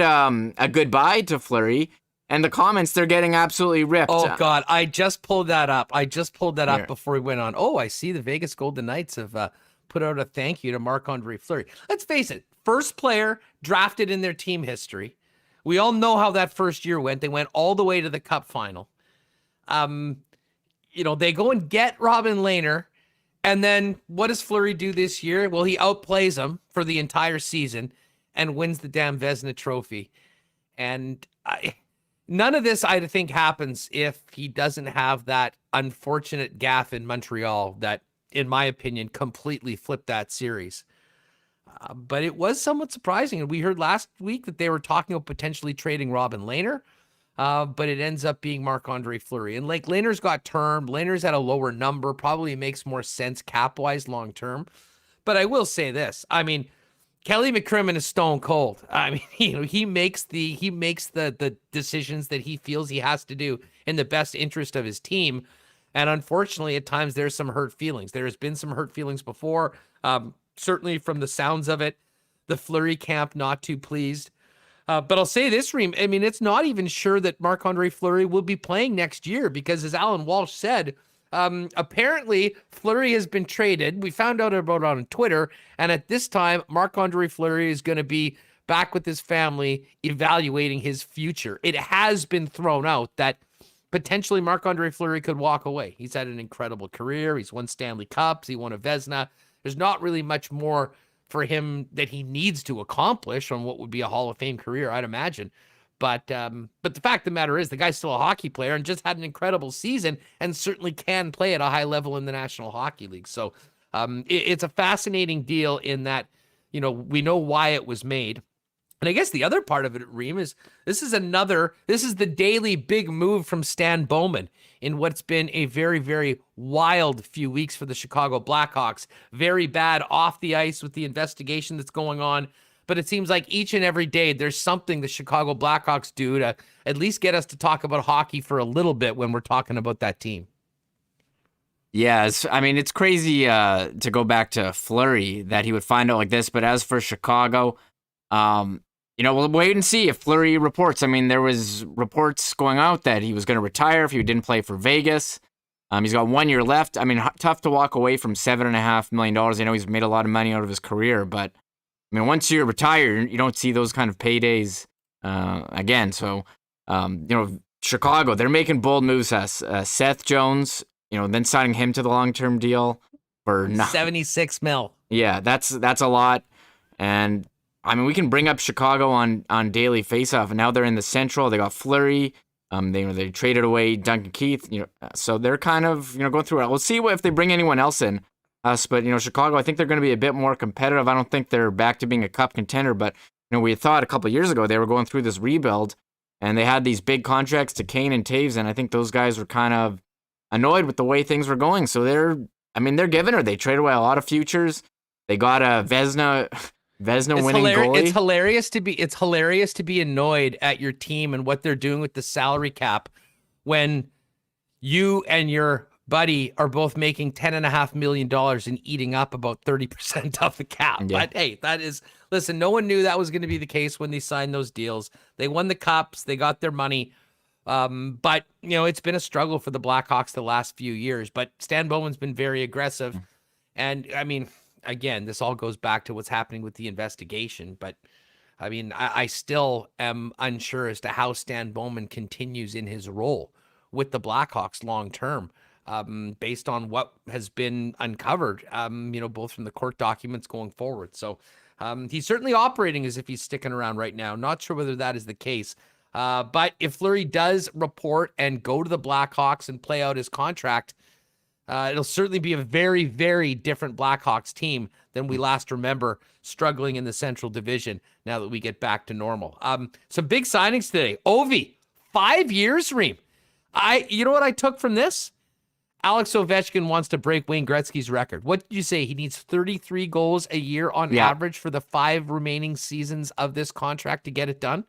a goodbye to Fleury. And the comments, they're getting absolutely ripped. Oh, God, I just pulled that up. Here. Here. Before we went on. Oh, I see the Vegas Golden Knights have put out a thank you to Marc-Andre Fleury. Let's face it, first player drafted in their team history. We all know how that first year went. They went all the way to the Cup final. They go and get Robin Lehner. And then what does Fleury do this year? Well, he outplays him for the entire season and wins the damn Vezina trophy. And none of this, I think, happens if he doesn't have that unfortunate gaffe in Montreal that, in my opinion, completely flipped that series. But it was somewhat surprising. And we heard last week that they were talking about potentially trading Robin Lehner, but it ends up being Marc-Andre Fleury. And like Lehner's got term. Lehner's at a lower number. Probably makes more sense cap-wise long-term. But I will say this. I mean, Kelly McCrimmon is stone cold. I mean, he makes the decisions that he feels he has to do in the best interest of his team. And unfortunately, at times there's some hurt feelings. There has been some hurt feelings before. Certainly from the sounds of it, the Fleury camp not too pleased. But I'll say this, Reem. I mean, it's not even sure that Marc-Andre Fleury will be playing next year because, as Alan Walsh said, apparently Fleury has been traded. We found out about it on Twitter, and at this time, Marc-Andre Fleury is going to be back with his family evaluating his future. It has been thrown out that potentially Marc-Andre Fleury could walk away. He's had an incredible career. He's won Stanley Cups. He won a Vezina. There's not really much more for him that he needs to accomplish on what would be a Hall of Fame career, I'd imagine. But the fact of the matter is the guy's still a hockey player and just had an incredible season and certainly can play at a high level in the National Hockey League. So it's a fascinating deal in that, we know why it was made. And I guess the other part of it, Reem, is this is the daily big move from Stan Bowman in what's been a very, very wild few weeks for the Chicago Blackhawks. Very bad off the ice with the investigation that's going on. But it seems like each and every day there's something the Chicago Blackhawks do to at least get us to talk about hockey for a little bit when we're talking about that team. Yes, I mean, it's crazy to go back to Fleury that he would find out like this. But as for Chicago, we'll wait and see if Fleury reports. I mean, there was reports going out that he was going to retire if he didn't play for Vegas. He's got 1 year left. I mean, tough to walk away from $7.5 million. I know he's made a lot of money out of his career, but I mean, once you're retired, you don't see those kind of paydays again. So, Chicago, they're making bold moves. Seth Jones, then signing him to the long-term deal for $76 million. Yeah, that's a lot. And I mean, we can bring up Chicago on Daily Faceoff, and now they're in the Central. They got Fleury. They traded away Duncan Keith. So they're kind of going through it. We'll see if they bring anyone else in. But Chicago, I think they're going to be a bit more competitive. I don't think they're back to being a cup contender, but we thought a couple of years ago they were going through this rebuild, and they had these big contracts to Kane and Taves, and I think those guys were kind of annoyed with the way things were going. So they're giving her. They traded away a lot of futures. They got a Vezina winning goalie. It's hilarious to be annoyed at your team and what they're doing with the salary cap when you and your buddy are both making $10.5 million and eating up about 30% of the cap. Yeah. But hey, listen, no one knew that was going to be the case when they signed those deals. They won the cups, they got their money. But it's been a struggle for the Blackhawks the last few years, but Stan Bowman's been very aggressive. And I mean, again, this all goes back to what's happening with the investigation, but I mean, I still am unsure as to how Stan Bowman continues in his role with the Blackhawks long-term. Based on what has been uncovered, both from the court documents going forward. So he's certainly operating as if he's sticking around right now. Not sure whether that is the case. But if Fleury does report and go to the Blackhawks and play out his contract, it'll certainly be a very, very different Blackhawks team than we last remember struggling in the Central Division now that we get back to normal. Some big signings today. Ovi, 5 years, Reem. You know what I took from this? Alex Ovechkin wants to break Wayne Gretzky's record. What did you say? He needs 33 goals a year on average for the 5 remaining seasons of this contract to get it done?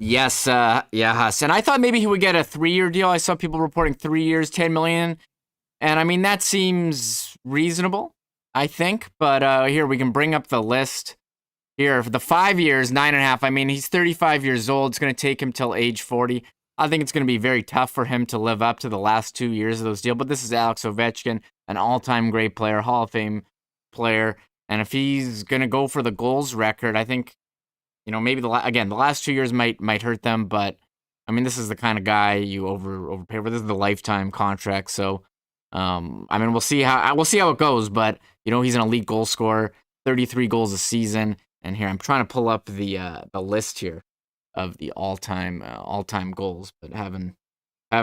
Yes, yeah, Huss. And I thought maybe he would get a 3-year deal. I saw people reporting 3 years, $10 million. And I mean, that seems reasonable, I think. But here, we can bring up the list. Here, for the 5 years, 9.5. I mean, he's 35 years old. It's going to take him till age 40. I think it's going to be very tough for him to live up to the last 2 years of those deals. But this is Alex Ovechkin, an all-time great player, Hall of Fame player. And if he's going to go for the goals record, I think, maybe the last 2 years might hurt them. But I mean, this is the kind of guy you overpay for. This is the lifetime contract. So, I mean, we'll see how it goes. But he's an elite goal scorer, 33 goals a season. And here, I'm trying to pull up the list here of the all-time goals, but having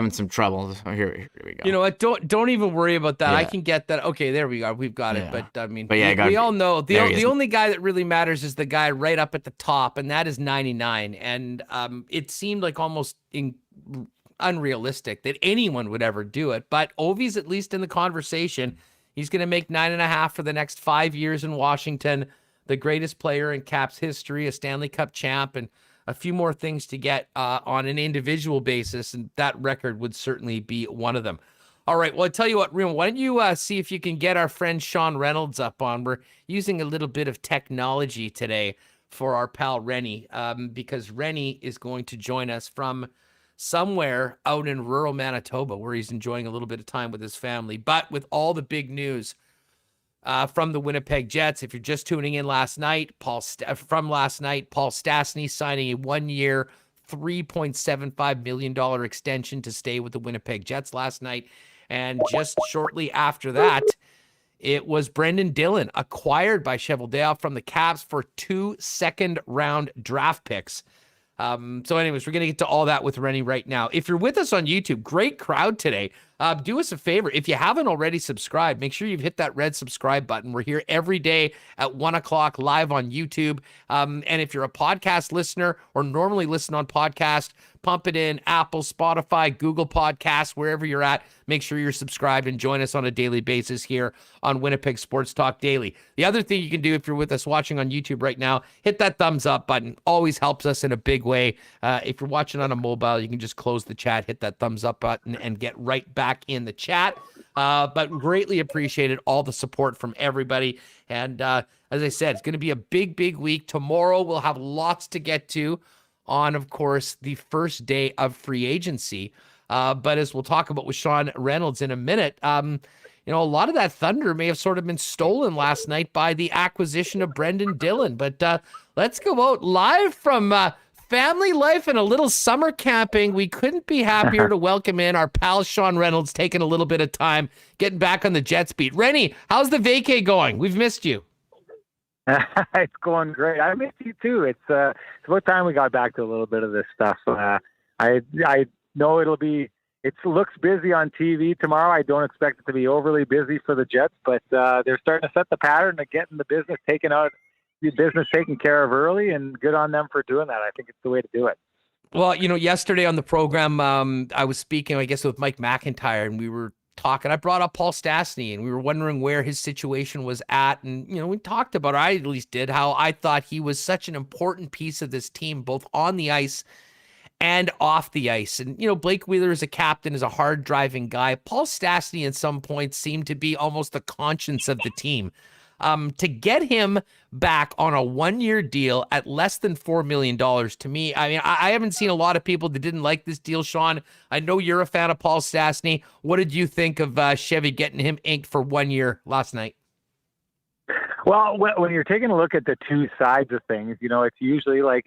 some trouble. So here we go. You know what? Don't even worry about that. Yeah. I can get that. Okay, there we go. We've got it. Yeah. But I mean, yeah, we all know the only guy that really matters is the guy right up at the top, and that is 99. And it seemed like almost unrealistic that anyone would ever do it. But Ovi's at least in the conversation. He's going to make 9.5 for the next 5 years in Washington. The greatest player in Caps history, a Stanley Cup champ, and a few more things to get on an individual basis, and that record would certainly be one of them. All right, well, I tell you what, Rima, why don't you see if you can get our friend Sean Reynolds up on? We're using a little bit of technology today for our pal Rennie, because Rennie is going to join us from somewhere out in rural Manitoba, where he's enjoying a little bit of time with his family. But with all the big news from the Winnipeg Jets, if you're just tuning in last night, Paul Stastny signing a 1-year, $3.75 million extension to stay with the Winnipeg Jets last night. And just shortly after that, it was Brendan Dillon acquired by Cheveldayoff from the Caps for 2 second-round draft picks. So anyways, we're going to get to all that with Rennie right now. If you're with us on YouTube, great crowd today. Do us a favor. If you haven't already subscribed, make sure you've hit that red subscribe button. We're here every day at 1 o'clock live on YouTube. And if you're a podcast listener or normally listen on podcast, pump it in Apple, Spotify, Google Podcasts, wherever you're at. Make sure you're subscribed and join us on a daily basis here on Winnipeg Sports Talk Daily. The other thing you can do if you're with us watching on YouTube right now, hit that thumbs up button. Always helps us in a big way. If you're watching on a mobile, you can just close the chat, hit that thumbs up button, and get right back in the chat. But greatly appreciated all the support from everybody. And as I said, it's going to be a big week. Tomorrow we'll have lots to get to on, of course, the first day of free agency. But as we'll talk about with Sean Reynolds in a minute, a lot of that thunder may have sort of been stolen last night by the acquisition of Brenden Dillon. But let's go out live from family life and a little summer camping. We couldn't be happier to welcome in our pal Sean Reynolds, taking a little bit of time, getting back on the Jets beat. Rennie, how's the vacay going? We've missed you. It's going great. I missed you too. It's about time we got back to a little bit of this stuff. I know it looks busy on TV tomorrow. I don't expect it to be overly busy for the Jets, but they're starting to set the pattern of getting the business taken care of early, and good on them for doing that. I think it's the way to do it. Well, yesterday on the program, I was speaking, I guess, with Mike McIntyre, and we were talking. I brought up Paul Stastny, and we were wondering where his situation was at. And, we talked about, or I at least did, how I thought he was such an important piece of this team, both on the ice and off the ice. And, Blake Wheeler as a captain is a hard driving guy. Paul Stastny at some point seemed to be almost the conscience of the team. To get him back on a 1-year deal at less than $4 million, to me, I mean, I haven't seen a lot of people that didn't like this deal, Sean. I know you're a fan of Paul Stastny. What did you think of Chevy getting him inked for 1 year last night? Well, when you're taking a look at the two sides of things, it's usually like,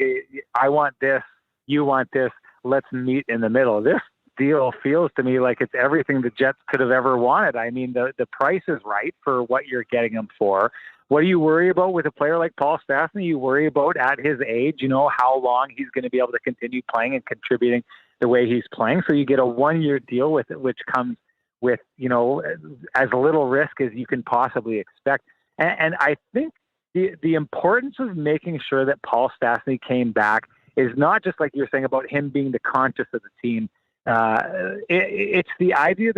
I want this, you want this, let's meet in the middle. This deal feels to me like it's everything the Jets could have ever wanted. I mean, the price is right for what you're getting him for. What do you worry about with a player like Paul Stastny? You worry about at his age, how long he's going to be able to continue playing and contributing the way he's playing. So you get a 1-year deal with it, which comes with, as little risk as you can possibly expect. And I think the importance of making sure that Paul Stastny came back is not just like you're saying about him being the conscience of the team. It's the idea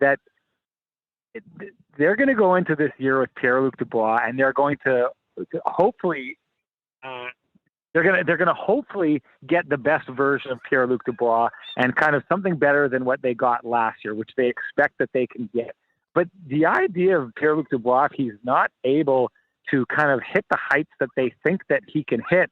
that they're going to go into this year with Pierre-Luc Dubois, and they're going to hopefully They're gonna hopefully get the best version of Pierre-Luc Dubois and kind of something better than what they got last year, which they expect that they can get. But the idea of Pierre-Luc Dubois, if he's not able to kind of hit the heights that they think that he can hit,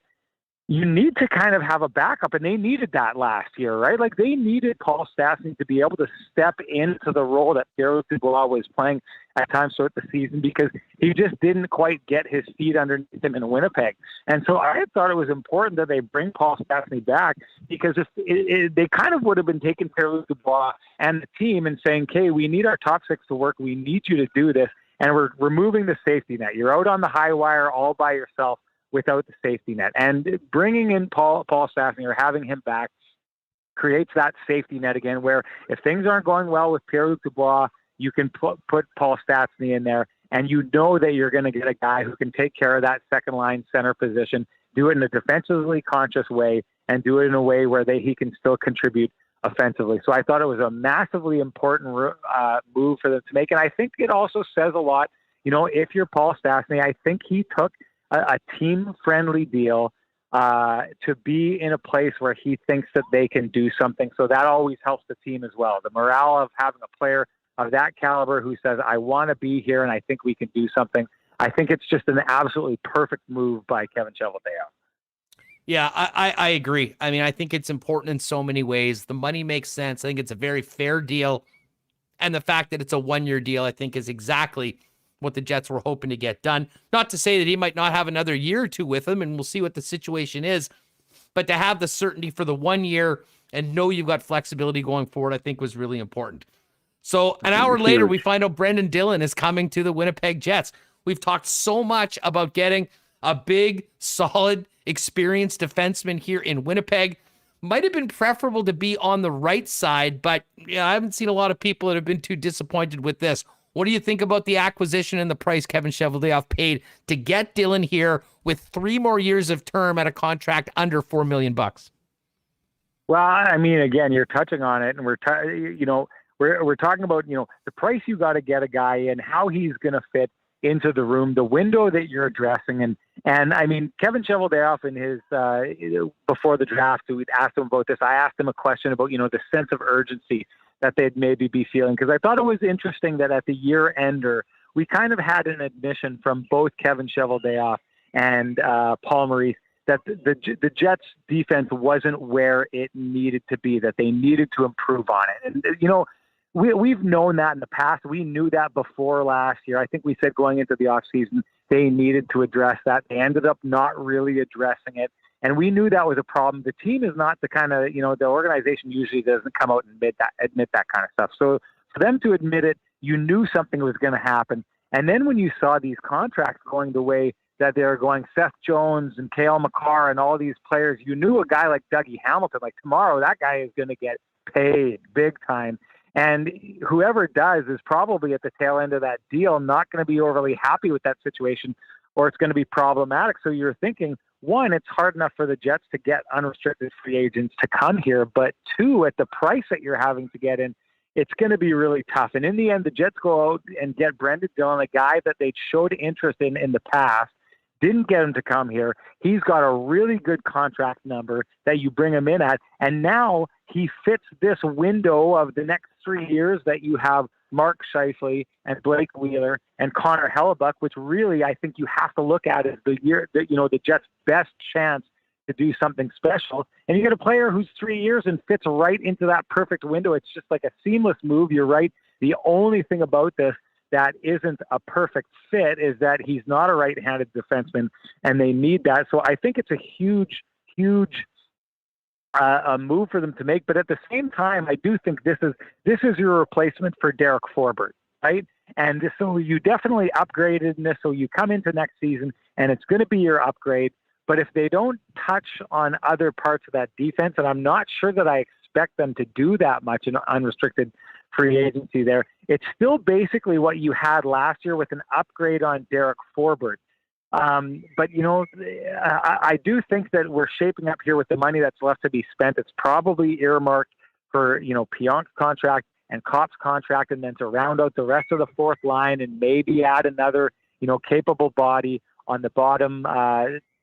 you need to kind of have a backup, and they needed that last year, right? Like they needed Paul Stastny to be able to step into the role that Pierre-Luc Dubois was playing at times throughout the season because he just didn't quite get his feet underneath him in Winnipeg. And so I thought it was important that they bring Paul Stastny back because if they kind of would have been taking Pierre-Luc Dubois and the team and saying, okay, we need our top six to work. We need you to do this. And we're removing the safety net. You're out on the high wire all by yourself without the safety net. And bringing in Paul Stastny or having him back creates that safety net again, where if things aren't going well with Pierre-Luc Dubois, you can put Paul Stastny in there, and you know that you're going to get a guy who can take care of that second-line center position, do it in a defensively conscious way, and do it in a way where he can still contribute offensively. So I thought it was a massively important move for them to make, and I think it also says a lot. You know, if you're Paul Stastny, I think he took a team-friendly deal to be in a place where he thinks that they can do something. So that always helps the team as well. The morale of having a player of that caliber who says, I want to be here and I think we can do something. I think it's just an absolutely perfect move by Kevin Cheveldayoff. Yeah, I agree. I mean, I think it's important in so many ways. The money makes sense. I think it's a very fair deal. And the fact that it's a one-year deal, I think, is exactly what the Jets were hoping to get done. Not to say that he might not have another year or two with him, and we'll see what the situation is. But to have the certainty for the 1 year and know you've got flexibility going forward, I think was really important. So an hour later, we find out Brendan Dillon is coming to the Winnipeg Jets. We've talked so much about getting a big, solid, experienced defenseman here in Winnipeg. Might have been preferable to be on the right side, but I haven't seen a lot of people that have been too disappointed with this. What do you think about the acquisition and the price Kevin Cheveldayoff paid to get Dillon here with 3 more years of term at a contract under $4 million? Well, I mean, again, you're touching on it, and we're talking about, the price you got to get a guy in, how he's going to fit into the room, the window that you're addressing. And I mean, Kevin Cheveldayoff in his, before the draft, we'd asked him about this. I asked him a question about, the sense of urgency that they'd maybe be feeling. Because I thought it was interesting that at the year ender, we kind of had an admission from both Kevin Cheveldayoff and Paul Maurice that the Jets defense wasn't where it needed to be, that they needed to improve on it. And, we've known that in the past. We knew that before last year. I think we said going into the offseason, they needed to address that. They ended up not really addressing it. And we knew that was a problem. The team is not the kind of, the organization usually doesn't come out and admit that kind of stuff. So for them to admit it, you knew something was going to happen. And then when you saw these contracts going the way that they were going, Seth Jones and Cale Makar and all these players, you knew a guy like Dougie Hamilton, like tomorrow, that guy is going to get paid big time. And whoever does is probably at the tail end of that deal not going to be overly happy with that situation, or it's going to be problematic. So you're thinking, one, it's hard enough for the Jets to get unrestricted free agents to come here, but two, at the price that you're having to get in, it's going to be really tough. And in the end, the Jets go out and get Brenden Dillon, a guy that they showed interest in the past, didn't get him to come here. He's got a really good contract number that you bring him in at. And now he fits this window of the next 3 years that you have Mark Scheifele and Blake Wheeler and Connor Hellebuck, which really I think you have to look at as the year that, the Jets' best chance to do something special. And you get a player who's 3 years and fits right into that perfect window. It's just like a seamless move. You're right. The only thing about this that isn't a perfect fit is that he's not a right-handed defenseman, and they need that. So I think it's a huge a move for them to make. But at the same time, I do think this is your replacement for Derek Forbort, right? And so you definitely upgraded in this. So you come into next season, and it's going to be your upgrade. But if they don't touch on other parts of that defense, and I'm not sure that I expect them to do that much in unrestricted free agency there, it's still basically what you had last year with an upgrade on Derek Forbort. But, I do think that we're shaping up here with the money that's left to be spent. It's probably earmarked for, Pionk's contract and Kopp's contract, and then to round out the rest of the fourth line and maybe add another, capable body on the bottom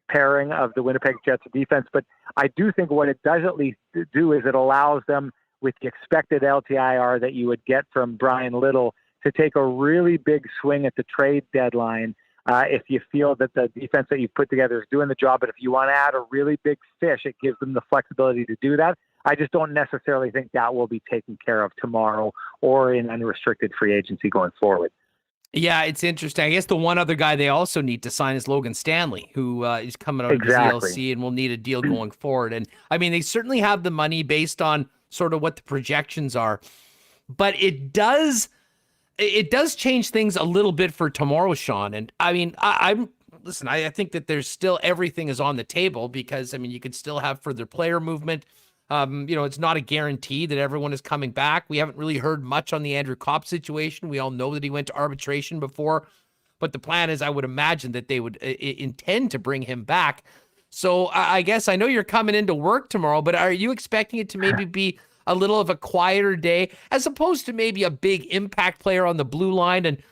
pairing of the Winnipeg Jets defense. But I do think what it does at least do is it allows them, with the expected LTIR that you would get from Brian Little, to take a really big swing at the trade deadline if you feel that the defense that you've put together is doing the job. But if you want to add a really big fish, it gives them the flexibility to do that. I just don't necessarily think that will be taken care of tomorrow or in unrestricted free agency going forward. Yeah, it's interesting. I guess the one other guy they also need to sign is Logan Stanley, who is coming out of the ZLC and will need a deal going forward. And I mean, they certainly have the money based on sort of what the projections are, but it does change things a little bit for tomorrow, Sean. And I mean, I think that there's still, everything is on the table, because I mean, you could still have further player movement. It's not a guarantee that everyone is coming back. We haven't really heard much on the Andrew Kopp situation. We all know that he went to arbitration before, but the plan is, I would imagine, that they would intend to bring him back. So I guess, I know you're coming into work tomorrow, but are you expecting it to maybe be a little of a quieter day, as opposed to maybe a big impact player on the blue line? And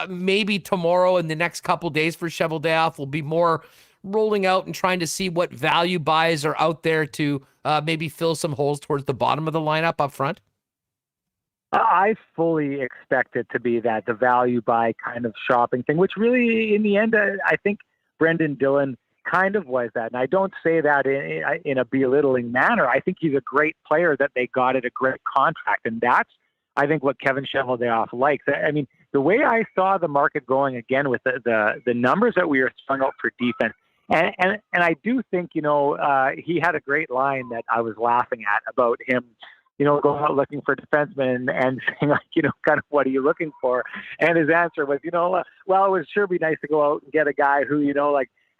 maybe tomorrow and the next couple days for Cheveldayoff will be more rolling out and trying to see what value buys are out there to maybe fill some holes towards the bottom of the lineup up front? I fully expect it to be the value buy kind of shopping thing, which really, in the end, I think Brendan Dillon kind of was that. And I don't say that in a belittling manner. I think he's a great player that they got at a great contract. And that's, I think, what Kevin Cheveldayoff likes. I mean, the way I saw the market going, again, with the numbers that we were throwing out for defense, and I do think, he had a great line that I was laughing at about him, going out looking for defensemen and saying, like, kind of, what are you looking for? And his answer was, well, it would sure be nice to go out and get a guy who,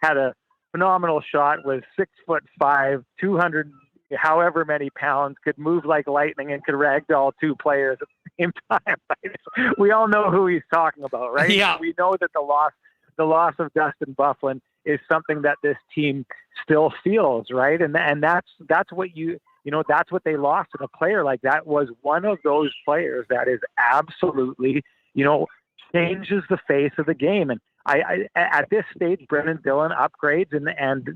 had a phenomenal shot, was 6'5", 200 however many pounds, could move like lightning, and could ragdoll two players at the same time. Right? We all know who he's talking about, right? Yeah. We know that the loss of Dustin Byfuglien is something that this team still feels, right? And that's what that's what they lost in a player like that. Was one of those players that is absolutely, changes the face of the game. And I at this stage, Brendan Dillon upgrades, and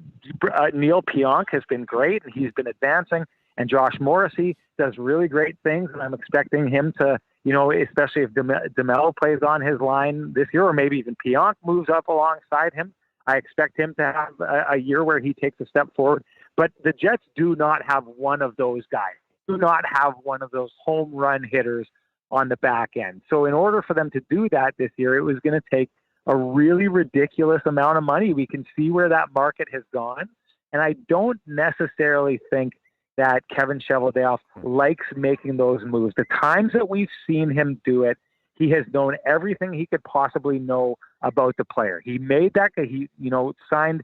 Neil Pionk has been great, and he's been advancing. And Josh Morrissey does really great things, and I'm expecting him to, especially if DeMello plays on his line this year, or maybe even Pionk moves up alongside him, I expect him to have a year where he takes a step forward. But the Jets do not have one of those guys, do not have one of those home run hitters on the back end. So in order for them to do that this year, it was going to take a really ridiculous amount of money. We can see where that market has gone. And I don't necessarily think that Kevin Cheveldayoff likes making those moves. The times that we've seen him do it, he has known everything he could possibly know about the player. He made that, signed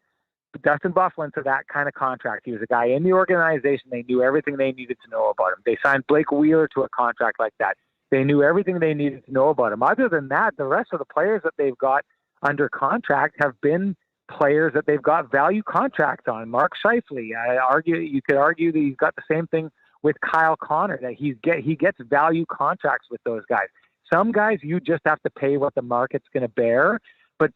Dustin Byfuglien to that kind of contract. He was a guy in the organization. They knew everything they needed to know about him. They signed Blake Wheeler to a contract like that. They knew everything they needed to know about him. Other than that, the rest of the players that they've got under contract have been players that they've got value contracts on. Mark Scheifele, you could argue that he's got the same thing with Kyle Connor, that he gets value contracts with those guys. Some guys, you just have to pay what the market's going to bear. But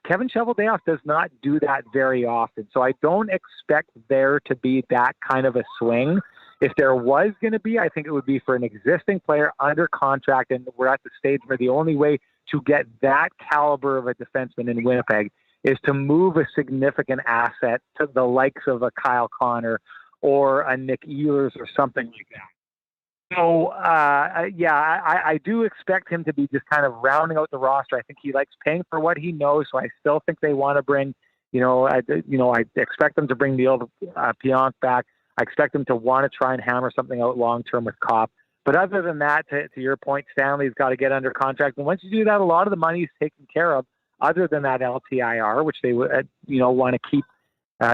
Kevin Cheveldayoff does not do that very often. So I don't expect there to be that kind of a swing. If there was going to be, I think it would be for an existing player under contract. And we're at the stage where the only way to get that caliber of a defenseman in Winnipeg is to move a significant asset to the likes of a Kyle Connor or a Nick Ehlers or something like that. So, I do expect him to be just kind of rounding out the roster. I think he likes paying for what he knows, so I still think they want to bring, I expect them to bring Neil Pionk back. I expect them to want to try and hammer something out long-term with Kopp. But other than that, to your point, Stanley's got to get under contract. And once you do that, a lot of the money is taken care of, other than that LTIR, which they want to keep.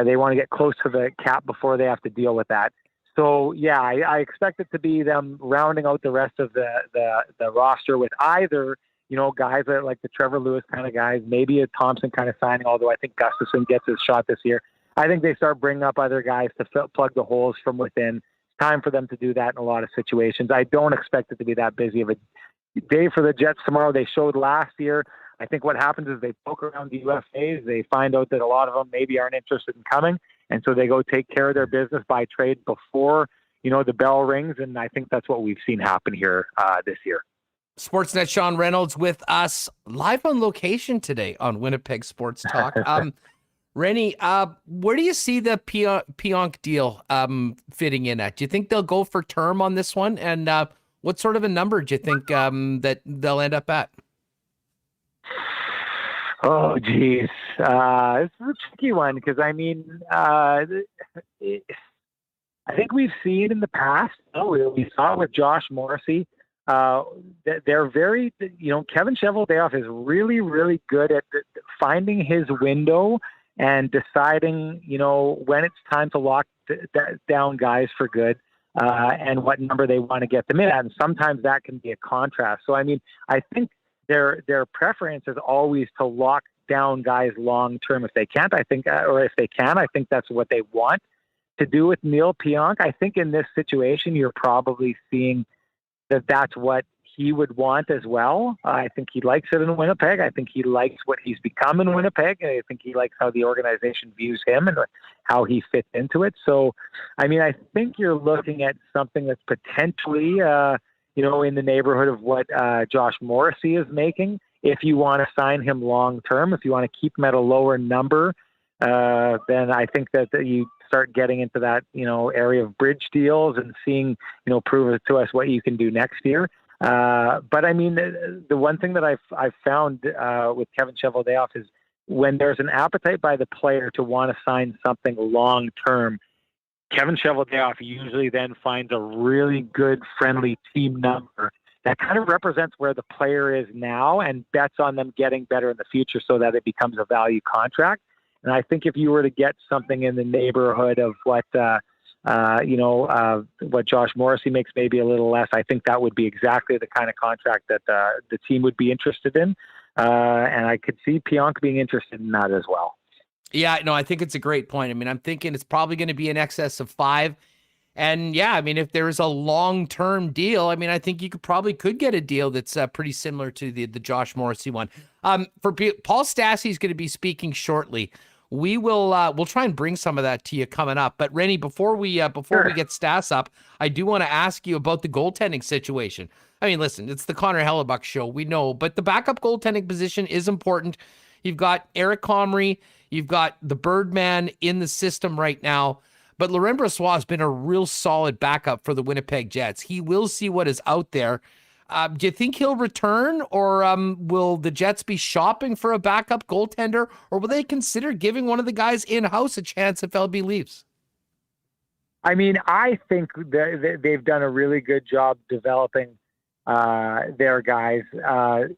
They want to get close to the cap before they have to deal with that. So, yeah, I expect it to be them rounding out the rest of the roster with either, guys that like the Trevor Lewis kind of guys, maybe a Thompson kind of signing, although I think Gustafson gets his shot this year. I think they start bringing up other guys to plug the holes from within. It's time for them to do that in a lot of situations. I don't expect it to be that busy of a day for the Jets tomorrow. They showed last year I think what happens is they poke around the UFAs. They find out that a lot of them maybe aren't interested in coming. And so they go take care of their business by trade before, the bell rings. And I think that's what we've seen happen here this year. Sportsnet Sean Reynolds with us live on location today on Winnipeg Sports Talk. Rennie, where do you see the Pionk deal fitting in at? Do you think they'll go for term on this one? And what sort of a number do you think that they'll end up at? Oh, geez. This is a tricky one because, I think we've seen in the past, we saw it with Josh Morrissey, they're very, Kevin Cheveldayoff is really, really good at finding his window and deciding, when it's time to lock down guys for good and what number they want to get them in at. And sometimes that can be a contrast. So, I think their preference is always to lock down guys long-term if they can't. I think, or if they can, I think that's what they want to do with Neil Pionk. I think in this situation, you're probably seeing that that's what he would want as well. I think he likes it in Winnipeg. I think he likes what he's become in Winnipeg. And I think he likes how the organization views him and how he fits into it. So, I think you're looking at something that's potentially, in the neighborhood of what Josh Morrissey is making. If you want to sign him long-term, if you want to keep him at a lower number, then I think that you start getting into that, area of bridge deals and seeing, prove to us what you can do next year. But the one thing that I've found with Kevin Cheveldayoff is when there's an appetite by the player to want to sign something long-term, Kevin Cheveldayoff usually then finds a really good, friendly team number that kind of represents where the player is now and bets on them getting better in the future so that it becomes a value contract. And I think if you were to get something in the neighborhood of what Josh Morrissey makes, maybe a little less, I think that would be exactly the kind of contract that the team would be interested in. And I could see Pionk being interested in that as well. Yeah, no, I think it's a great point. I'm thinking it's probably going to be in excess of 5. And yeah, if there's a long-term deal, I think you could get a deal that's pretty similar to the Josh Morrissey one. Paul Stastny is going to be speaking shortly. We'll try and bring some of that to you coming up. But Rennie, before we get Stas up, I do want to ask you about the goaltending situation. Listen, it's the Connor Hellebuck show, we know, but the backup goaltending position is important. You've got Eric Comrie, you've got the Birdman in the system right now, but Laurent Brossoit has been a real solid backup for the Winnipeg Jets. He will see what is out there. Do you think he'll return, or will the Jets be shopping for a backup goaltender, or will they consider giving one of the guys in-house a chance if LB leaves? I think they've done a really good job developing their guys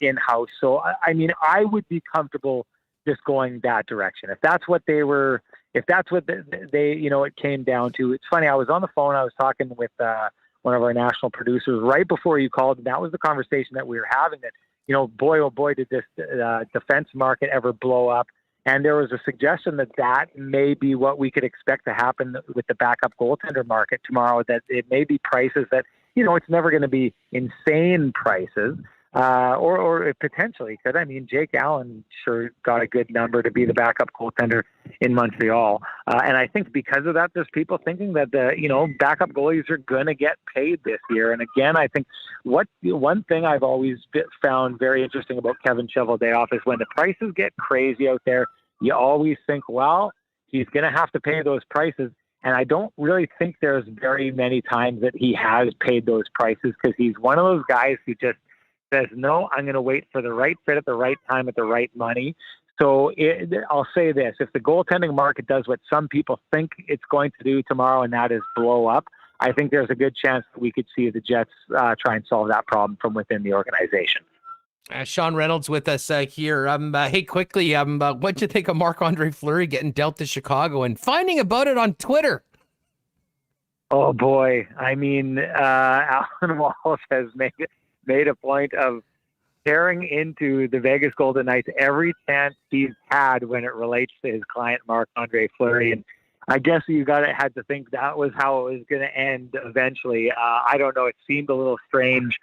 in-house. So, I would be comfortable just going that direction. If that's what they it came down to. It's funny, I was on the phone, I was talking with one of our national producers right before you called, and that was the conversation that we were having, that, boy, oh boy, did this defense market ever blow up. And there was a suggestion that may be what we could expect to happen with the backup goaltender market tomorrow, that it may be prices that, it's never going to be insane prices, or it potentially could. Jake Allen sure got a good number to be the backup goaltender in Montreal. And I think because of that, there's people thinking that backup goalies are going to get paid this year. And again, I think one thing I've always found very interesting about Kevin Cheveldayoff is when the prices get crazy out there, you always think, well, he's going to have to pay those prices. And I don't really think there's very many times that he has paid those prices, because he's one of those guys who just says, no, I'm going to wait for the right fit at the right time at the right money. So I'll say this, if the goaltending market does what some people think it's going to do tomorrow, and that is blow up, I think there's a good chance that we could see the Jets try and solve that problem from within the organization. Sean Reynolds with us here. Hey, quickly, what'd you think of Marc-Andre Fleury getting dealt to Chicago and finding about it on Twitter? Oh boy. Alan Wallace has made a point of tearing into the Vegas Golden Knights every chance he's had when it relates to his client, Marc-Andre Fleury. And I guess you had to think that was how it was going to end eventually. I don't know. It seemed a little strange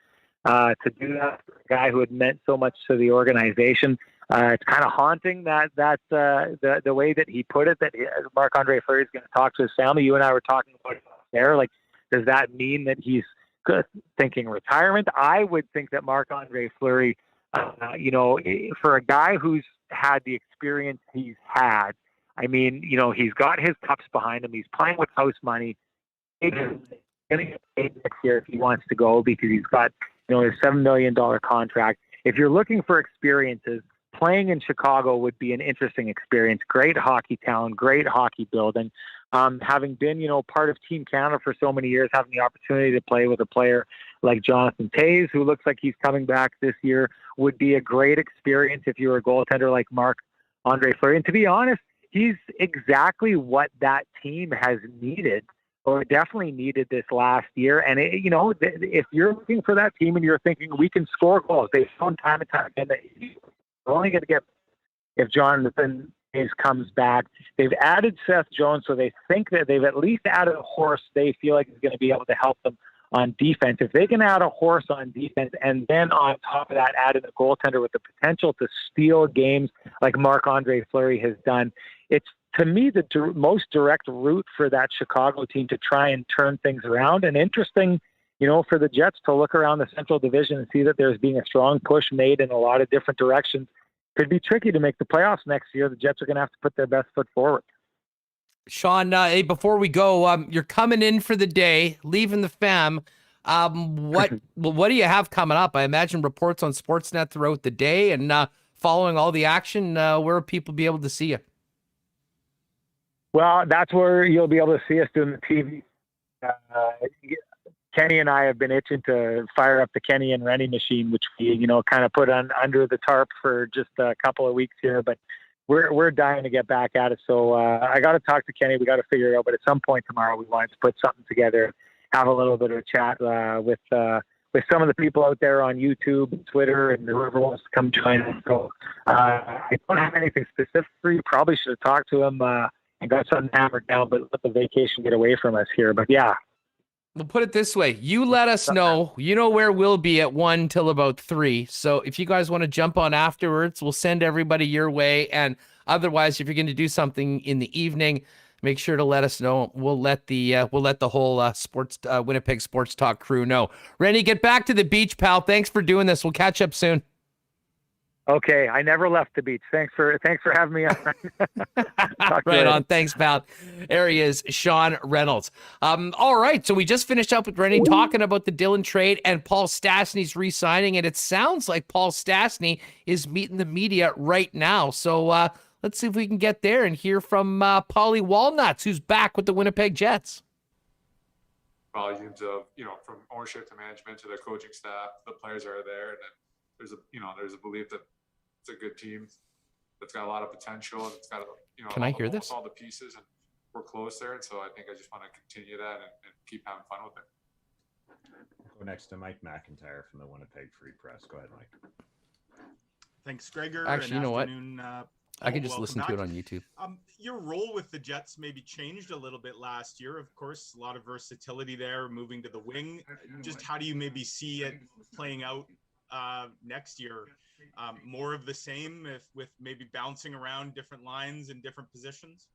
to do that for a guy who had meant so much to the organization. It's kind of haunting that the way that he put it, that Marc-Andre Fleury is going to talk to his family. You and I were talking about it there. Like, does that mean that he's thinking retirement? I would think that Marc-Andre Fleury, for a guy who's had the experience he's had, I mean, he's got his cups behind him. He's playing with house money. He's going to get paid next year if he wants to go, because he's got, his $7 million contract. If you're looking for experiences, playing in Chicago would be an interesting experience. Great hockey town, great hockey building. Having been, part of Team Canada for so many years, having the opportunity to play with a player like Jonathan Toews, who looks like he's coming back this year, would be a great experience if you're a goaltender like Marc-Andre Fleury. And to be honest, he's exactly what that team has needed, or definitely needed this last year. And, if you're looking for that team and you're thinking we can score goals, they've shown time and time again that we're only going to get if Jonathan Toews comes back. They've added Seth Jones, so they think that they've at least added a horse they feel like is going to be able to help them on defense. If they can add a horse on defense and then on top of that add in a goaltender with the potential to steal games like Marc-Andre Fleury has done, it's, to me, the most direct route for that Chicago team to try and turn things around. And interesting, for the Jets to look around the Central Division and see that there's being a strong push made in a lot of different directions. Could be tricky to make the playoffs next year. The Jets are going to have to put their best foot forward. Sean, hey, before we go, you're coming in for the day, leaving the fam. What do you have coming up? I imagine reports on Sportsnet throughout the day, and following all the action. Where will people be able to see you? Well, that's where you'll be able to see us doing the TV. Kenny and I have been itching to fire up the Kenny and Rennie machine, which we, kind of put on under the tarp for just a couple of weeks here, but we're dying to get back at it. So I got to talk to Kenny. We got to figure it out, but at some point tomorrow, we want to put something together, have a little bit of a chat with some of the people out there on YouTube, Twitter, and whoever wants to come join us. So I don't have anything specific for you. Probably should have talked to him and got something hammered down, but let the vacation get away from us here. But yeah. We'll put it this way. You let us know. You know where we'll be at 1 till about 3. So if you guys want to jump on afterwards, we'll send everybody your way. And otherwise, if you're going to do something in the evening, make sure to let us know. We'll let the whole Winnipeg Sports Talk crew know. Rennie, get back to the beach, pal. Thanks for doing this. We'll catch up soon. Okay, I never left the beach. Thanks for having me on. Right on. Thanks, pal. There he is, Sean Reynolds. All right, so we just finished up with Rennie talking about the Dillon trade and Paul Stastny's re-signing, and it sounds like Paul Stastny is meeting the media right now. So let's see if we can get there and hear from Paulie Walnuts, who's back with the Winnipeg Jets. Volumes of, from ownership to management to their coaching staff, the players are there, and then there's a belief that it's a good team that's got a lot of potential, and it's got Can I hear this? All the pieces, and we're close there. And so I think I just want to continue that and keep having fun with it. Go next to Mike McIntyre from the Winnipeg Free Press. Go ahead, Mike. Thanks, Gregor. Actually, you know what? I can just welcome listen back. to it on YouTube. Your role with the Jets maybe changed a little bit last year. Of course, a lot of versatility there, moving to the wing. Just how do you maybe see it playing out next year? More of the same, with maybe bouncing around different lines and different positions?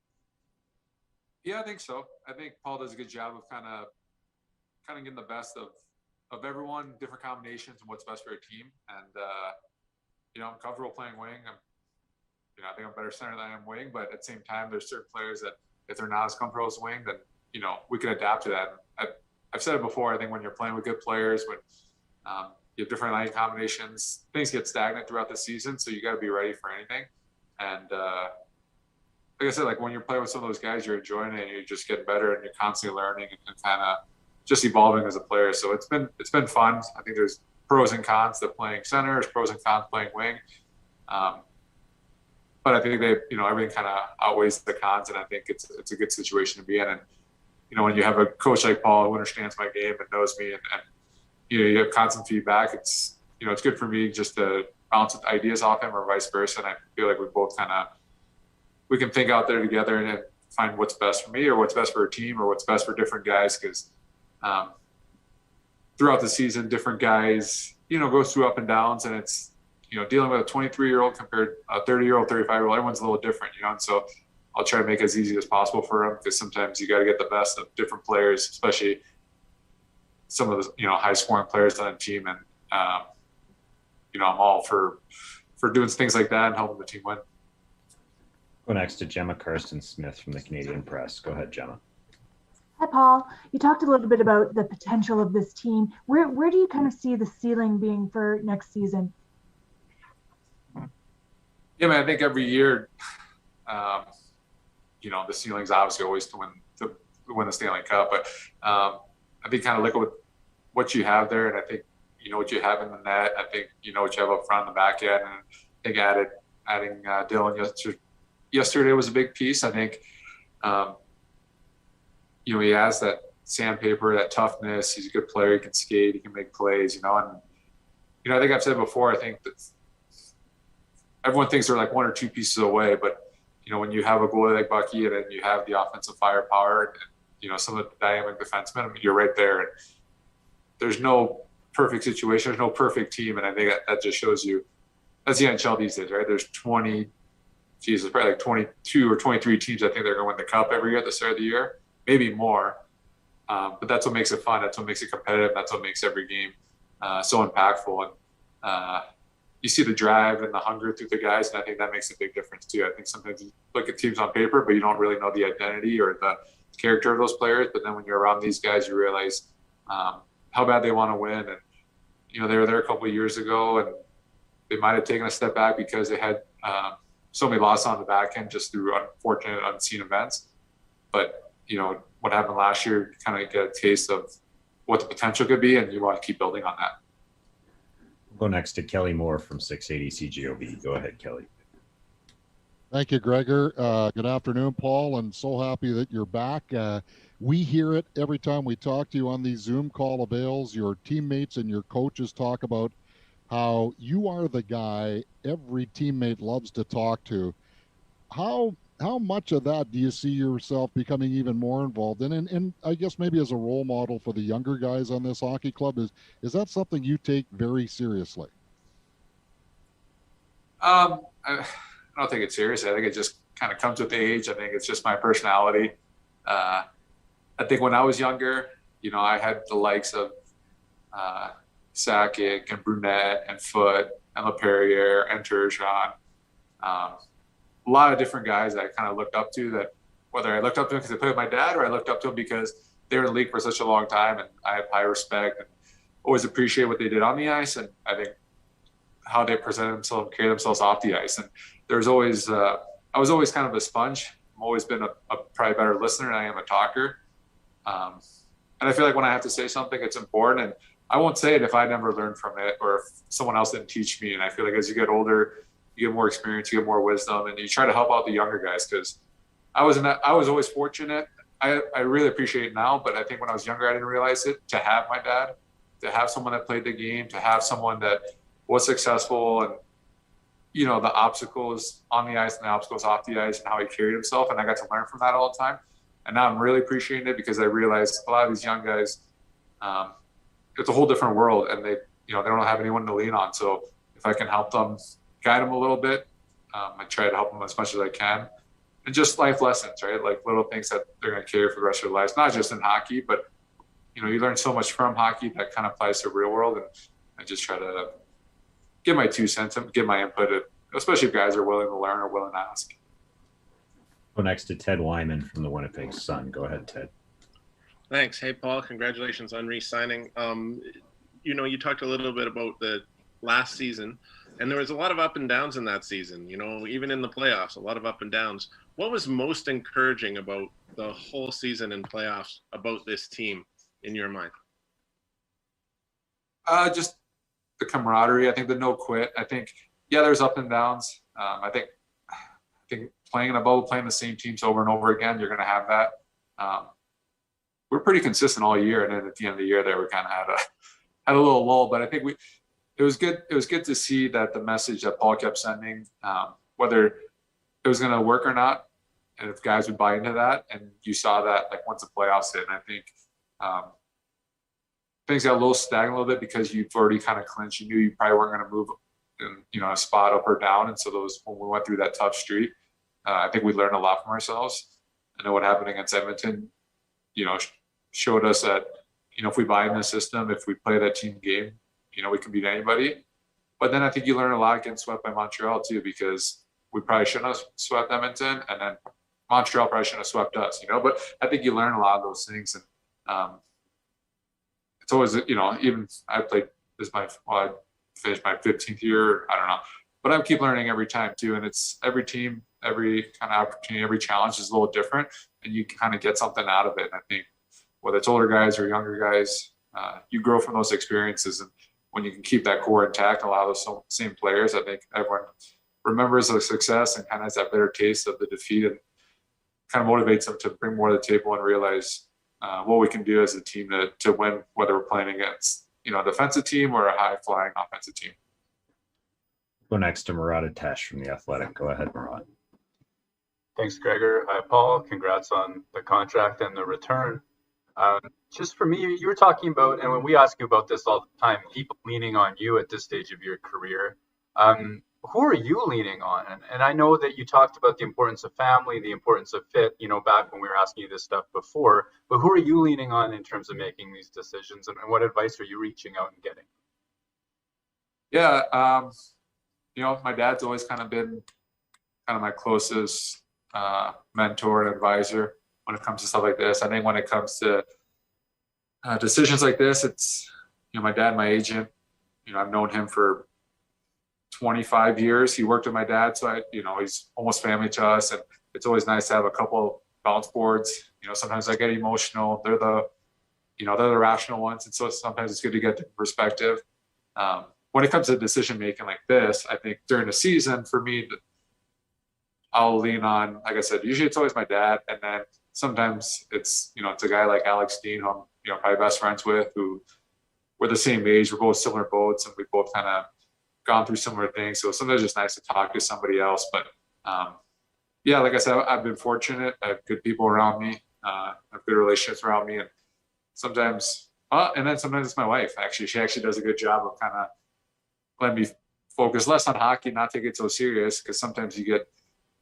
Yeah, I think so. I think Paul does a good job of kind of getting the best of everyone, different combinations, and what's best for a team. And I'm comfortable playing wing. I think I'm better center than I am wing, but at the same time, there's certain players that if they're not as comfortable as wing, then we can adapt to that. I've said it before. I think when you're playing with good players, when you have different line combinations, things get stagnant throughout the season, so you got to be ready for anything. And like I said, like when you're playing with some of those guys, you're enjoying it and you're just getting better and you're constantly learning and kind of just evolving as a player. So it's been fun. I think there's pros and cons to playing center, there's pros and cons playing wing. But I think everything kind of outweighs the cons, and I think it's a good situation to be in. And when you have a coach like Paul who understands my game and knows me, and you have constant feedback, it's good for me just to bounce ideas off him or vice versa. And I feel like we both we can think out there together and find what's best for me or what's best for a team or what's best for different guys. Because throughout the season, different guys goes through up and downs, and it's, dealing with a 23-year-old compared a 30-year-old, 35-year-old, everyone's a little different, and so I'll try to make it as easy as possible for them, because sometimes you got to get the best of different players, especially some of the, high scoring players on the team. And, I'm all for doing things like that and helping the team win. Go next to Gemma Karsten-Smith from the Canadian Press. Go ahead, Gemma. Hi, Paul. You talked a little bit about the potential of this team. Where do you kind of see the ceiling being for next season? Yeah, man, I think every year, the ceiling's obviously always to win the Stanley Cup. But I think kind of look at what you have there, and I think what you have in the net. I think what you have up front and the back end, and I think adding Dillon yesterday was a big piece. I think he has that sandpaper, that toughness. He's a good player. He can skate. He can make plays. And I think I've said before, I think that everyone thinks they're like one or two pieces away, but when you have a goalie like Bucky, and then you have the offensive firepower, and some of the dynamic defensemen, I mean, you're right there. And there's no perfect situation. There's no perfect team. And I think that just shows you that's the NHL these days, right? There's probably like 22 or 23 teams. I think they're going to win the cup every year at the start of the year, maybe more. But that's what makes it fun. That's what makes it competitive. That's what makes every game so impactful. And you see the drive and the hunger through the guys, and I think that makes a big difference too. I think sometimes you look at teams on paper, but you don't really know the identity or the character of those players. But then when you're around these guys, you realize how bad they want to win. And they were there a couple of years ago, and they might have taken a step back because they had so many losses on the back end just through unfortunate, unseen events. But what happened last year, you kind of get a taste of what the potential could be, and you want to keep building on that. We'll go next to Kelly Moore from 680 CGOB. Go ahead, Kelly. Thank you, Gregor. Good afternoon, Paul, and so happy that you're back. We hear it every time we talk to you on these Zoom call avails. Your teammates and your coaches talk about how you are the guy every teammate loves to talk to. How much of that do you see yourself becoming even more involved in? And I guess maybe as a role model for the younger guys on this hockey club, is that something you take very seriously? I don't take it seriously. I think it just kind of comes with age. I think it's just my personality. I think when I was younger, I had the likes of Sakic and Brunette and Foote and LaPerriere and Turgeon. A lot of different guys that I kind of looked up to, that whether I looked up to them because they played with my dad, or I looked up to them because they were in the league for such a long time, and I have high respect and always appreciate what they did on the ice. And I think how they present themselves, carry themselves off the ice. And there's always, I was always kind of a sponge. I've always been a probably better listener than I am a talker. And I feel like when I have to say something, it's important. And I won't say it if I never learned from it, or if someone else didn't teach me. And I feel like as you get older, you get more experience, you get more wisdom, and you try to help out the younger guys. Because I was always fortunate. I really appreciate it now, but I think when I was younger, I didn't realize it. To have my dad, to have someone that played the game, to have someone that was successful, and the obstacles on the ice and the obstacles off the ice, and how he carried himself, and I got to learn from that all the time. And now I'm really appreciating it, because I realized a lot of these young guys, it's a whole different world, and they don't have anyone to lean on. So if I can help them, guide them a little bit, I try to help them as much as I can. And just life lessons, right? Like little things that they're going to carry for the rest of their lives, not just in hockey, but you learn so much from hockey that kind of applies to the real world. And I just try to give my 2 cents and give my input, especially if guys are willing to learn or willing to ask. Go next to Ted Wyman from the Winnipeg Sun. Go ahead, Ted. Thanks. Hey, Paul, congratulations on re-signing. You talked a little bit about the last season, and there was a lot of up and downs in that season, even in the playoffs, a lot of up and downs. What was most encouraging about the whole season and playoffs about this team in your mind? Just the camaraderie. I think the no quit. I think, there's up and downs. I think playing in a bubble, playing the same teams over and over again, you're going to have that. We're pretty consistent all year, and then at the end of the year, there we kind of had a little lull. But I think it was good. It was good to see that the message that Paul kept sending, whether it was going to work or not, and if guys would buy into that, and you saw that like once the playoffs hit. And I think things got a little stagnant a little bit because you've already kind of clinched. You knew you probably weren't going to move in, a spot up or down. And so when we went through that tough streak, I think we learned a lot from ourselves. I know what happened against Edmonton, showed us that, if we buy in the system, if we play that team game, we can beat anybody. But then I think you learn a lot getting swept by Montreal too, because we probably shouldn't have swept Edmonton, and then Montreal probably shouldn't have swept us, But I think you learn a lot of those things. And it's always, even I played I finished my 15th year, I don't know. But I keep learning every time too. And it's every team, every kind of opportunity, every challenge is a little different, and you kind of get something out of it. And I think whether it's older guys or younger guys, you grow from those experiences. And when you can keep that core intact, a lot of those same players, I think everyone remembers the success and kind of has that bitter taste of the defeat, and kind of motivates them to bring more to the table and realize what we can do as a team to win, whether we're playing against, a defensive team or a high-flying offensive team. Go next to Murat Atesh from The Athletic. Go ahead, Murat. Thanks, Gregor. Hi, Paul. Congrats on the contract and the return. Just for me, you were talking about, and when we ask you about this all the time, people leaning on you at this stage of your career. Who are you leaning on? And I know that you talked about the importance of family, the importance of fit, back when we were asking you this stuff before, but who are you leaning on in terms of making these decisions, and what advice are you reaching out and getting? Yeah. My dad's always kind of been my closest mentor and advisor when it comes to stuff like this. I think when it comes to decisions like this, it's, my dad, my agent, I've known him for 25 years. He worked with my dad, so he's almost family to us, and it's always nice to have a couple bounce boards. Sometimes I get emotional. They're the rational ones, and so sometimes it's good to get the perspective. When it comes to decision making like this, I think during the season, for me, I'll lean on, like I said, usually it's always my dad, and then sometimes it's it's a guy like Alex Dean, who I'm probably best friends with, who we're the same age, we're both similar boats, and we both kind of gone through similar things. So sometimes it's just nice to talk to somebody else. But yeah, like I said, I've been fortunate. I have good people around me. I have good relationships around me, and sometimes it's my wife. Actually, she actually does a good job of kind of letting me focus less on hockey, not take it so serious, because sometimes you get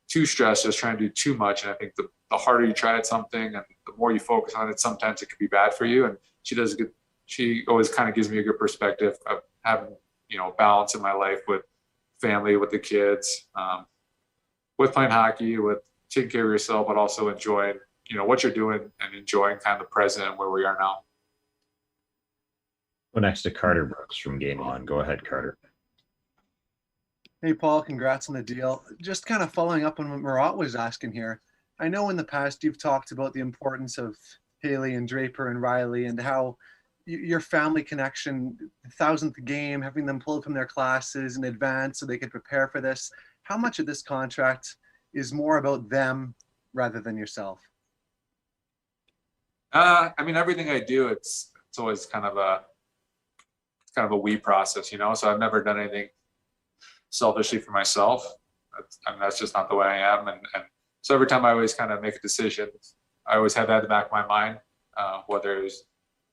too stressed just trying to do too much. And I think the harder you try at something and the more you focus on it, sometimes it can be bad for you. And she always kind of gives me a good perspective of having, balance in my life with family, with the kids, with playing hockey, with taking care of yourself, but also enjoying, what you're doing and enjoying kind of the present and where we are now. Go next to Carter Brooks from Game On. Go ahead, Carter. Hey, Paul, congrats on the deal. Just kind of following up on what Murat was asking here. I know in the past you've talked about the importance of Haley and Draper and Riley, and how your family connection, the 1,000th game, having them pulled from their classes in advance so they could prepare for this. How much of this contract is more about them rather than yourself? Everything I do, it's always kind of a we process, so I've never done anything selfishly for myself. That's just not the way I am. And so every time I always kind of make a decision, I always have that in the back of my mind, whether it was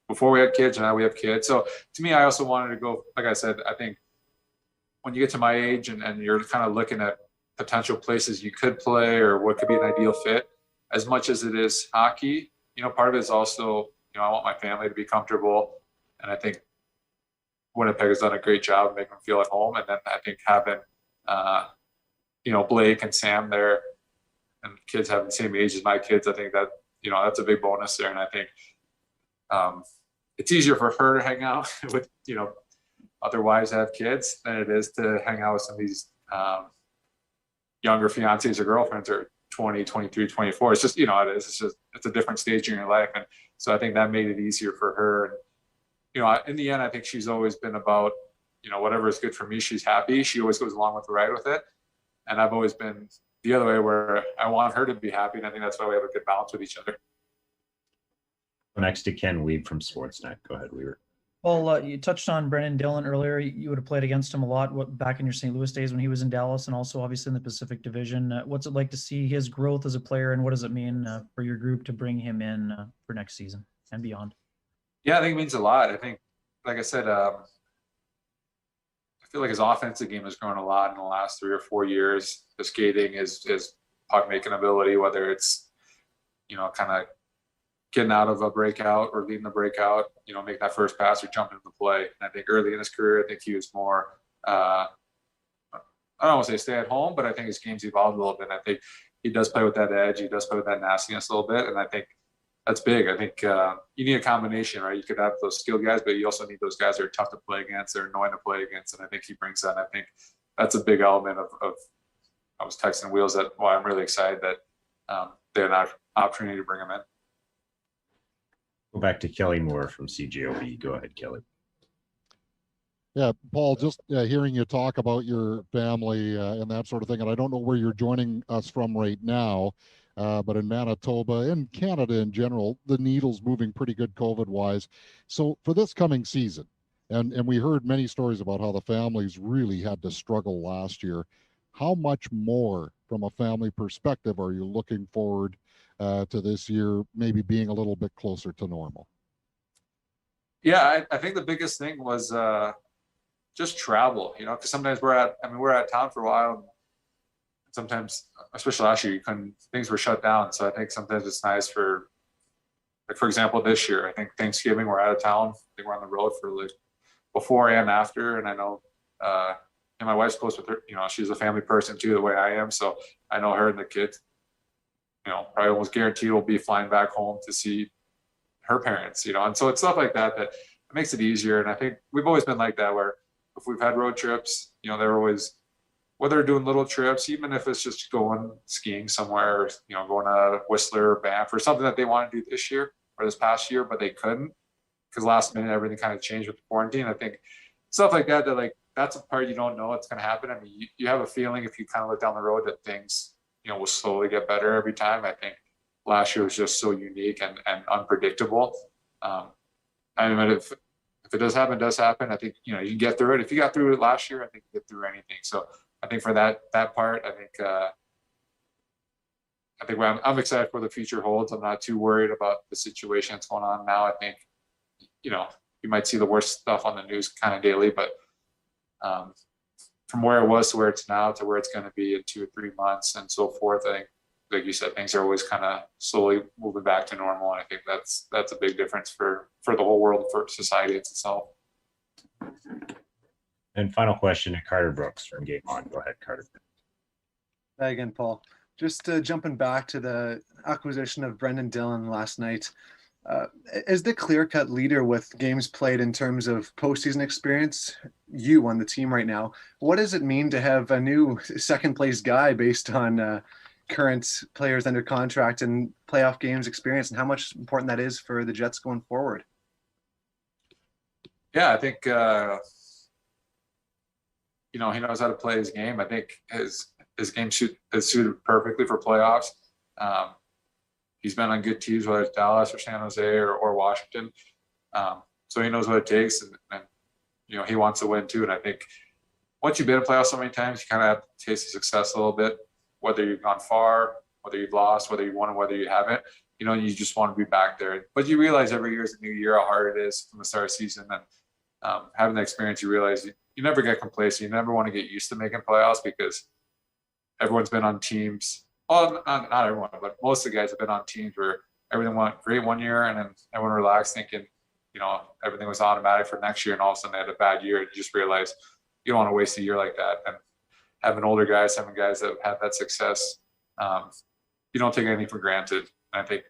before we had kids or now we have kids. So to me, I also wanted to go, like I said, I think when you get to my age and you're kind of looking at potential places you could play or what could be an ideal fit, as much as it is hockey, part of it is also, I want my family to be comfortable. And I think Winnipeg has done a great job of making them feel at home. And then I think having, Blake and Sam there, and kids having the same age as my kids, I think that, that's a big bonus there. And I think it's easier for her to hang out with, other wives that have kids than it is to hang out with some of these younger fiancés or girlfriends or 20, 23, 24. It's just, it's a different stage in your life. And so I think that made it easier for her. And, in the end, I think she's always been about, whatever is good for me, she's happy. She always goes along with the ride with it. And I've always been the other way, where I want her to be happy. And I think that's why we have a good balance with each other. Next to Ken Weeb from Sportsnet. Go ahead, Weaver. Well, you touched on Brendan Dillon earlier. You would have played against him a lot back in your St. Louis days when he was in Dallas, and also obviously in the Pacific Division. What's it like to see his growth as a player, and what does it mean for your group to bring him in for next season and beyond? Yeah, I think it means a lot. I think, like I said, I feel like his offensive game has grown a lot in the last 3 or 4 years. The skating, his puck making ability, whether it's, kind of getting out of a breakout or leading the breakout, make that first pass or jumping into the play. And I think early in his career, I think he was more, I don't want to say stay at home, but I think his game's evolved a little bit. And I think he does play with that edge. He does play with that nastiness a little bit. And I think that's big. I think you need a combination, right? You could have those skilled guys, but you also need those guys that are tough to play against, they're annoying to play against. And I think he brings that. And I think that's a big element of I was texting Wheels that why I'm really excited that they had an opportunity to bring him in. Go back to Kelly Moore from CJOB. Go ahead, Kelly. Yeah, Paul, just hearing you talk about your family and that sort of thing, and I don't know where you're joining us from right now, but in Manitoba and Canada in general, the needle's moving pretty good COVID-wise. So for this coming season, and we heard many stories about how the families really had to struggle last year, how much more from a family perspective are you looking forward to this year, maybe being a little bit closer to normal? Yeah, I think the biggest thing was just travel, because sometimes we're out of town for a while. And sometimes, especially last year, things were shut down. So I think sometimes it's nice for example, this year, I think Thanksgiving, we're out of town. I think we're on the road for before and after. And I know, and my wife's close with her, she's a family person too, the way I am. So I know her and the kids, probably almost guaranteed will be flying back home to see her parents, and so it's stuff like that it makes it easier. And I think we've always been like that, where if we've had road trips, they're always, whether they're doing little trips, even if it's just going skiing somewhere, or, going to Whistler or Banff or something that they want to do this year or this past year, but they couldn't because last minute everything kind of changed with the quarantine. I think stuff like that, that's a part you don't know what's going to happen. I mean, you have a feeling if you kind of look down the road that things, will slowly get better every time. I think last year was just so unique and unpredictable. I mean, if it does happen, I think, you can get through it. If you got through it last year, I think you get through anything. So I think for that part, I think I'm excited for the future holds. I'm not too worried about the situation that's going on now. I think, you might see the worst stuff on the news kind of daily, but from where it was to where it's now to where it's going to be in 2 or 3 months and so forth, I think, like you said, things are always kind of slowly moving back to normal. And I think that's a big difference for the whole world, for society itself. And final question to Carter Brooks from Game On. Go ahead, Carter. Hi again, Paul. Just jumping back to the acquisition of Brenden Dillon last night. As the clear-cut leader with games played in terms of postseason experience, you on the team right now, what does it mean to have a new second-place guy based on current players under contract and playoff games experience, and how much important that is for the Jets going forward? Yeah, I think, he knows how to play his game. I think his game is suited perfectly for playoffs. He's been on good teams, whether it's Dallas or San Jose or Washington. So he knows what it takes, and he wants to win too. And I think once you've been in playoffs so many times, you kind of have to taste the success a little bit, whether you've gone far, whether you've lost, whether you won, or whether you haven't. You just want to be back there. But you realize every year is a new year, how hard it is from the start of the season. And having the experience, you realize you never get complacent. You never want to get used to making playoffs because everyone's been on teams. Well, not everyone, but most of the guys have been on teams where everything went great one year and then everyone relaxed thinking, everything was automatic for next year, and all of a sudden they had a bad year, and you just realize you don't want to waste a year like that. And having older guys, having guys that have had that success, you don't take anything for granted. And I think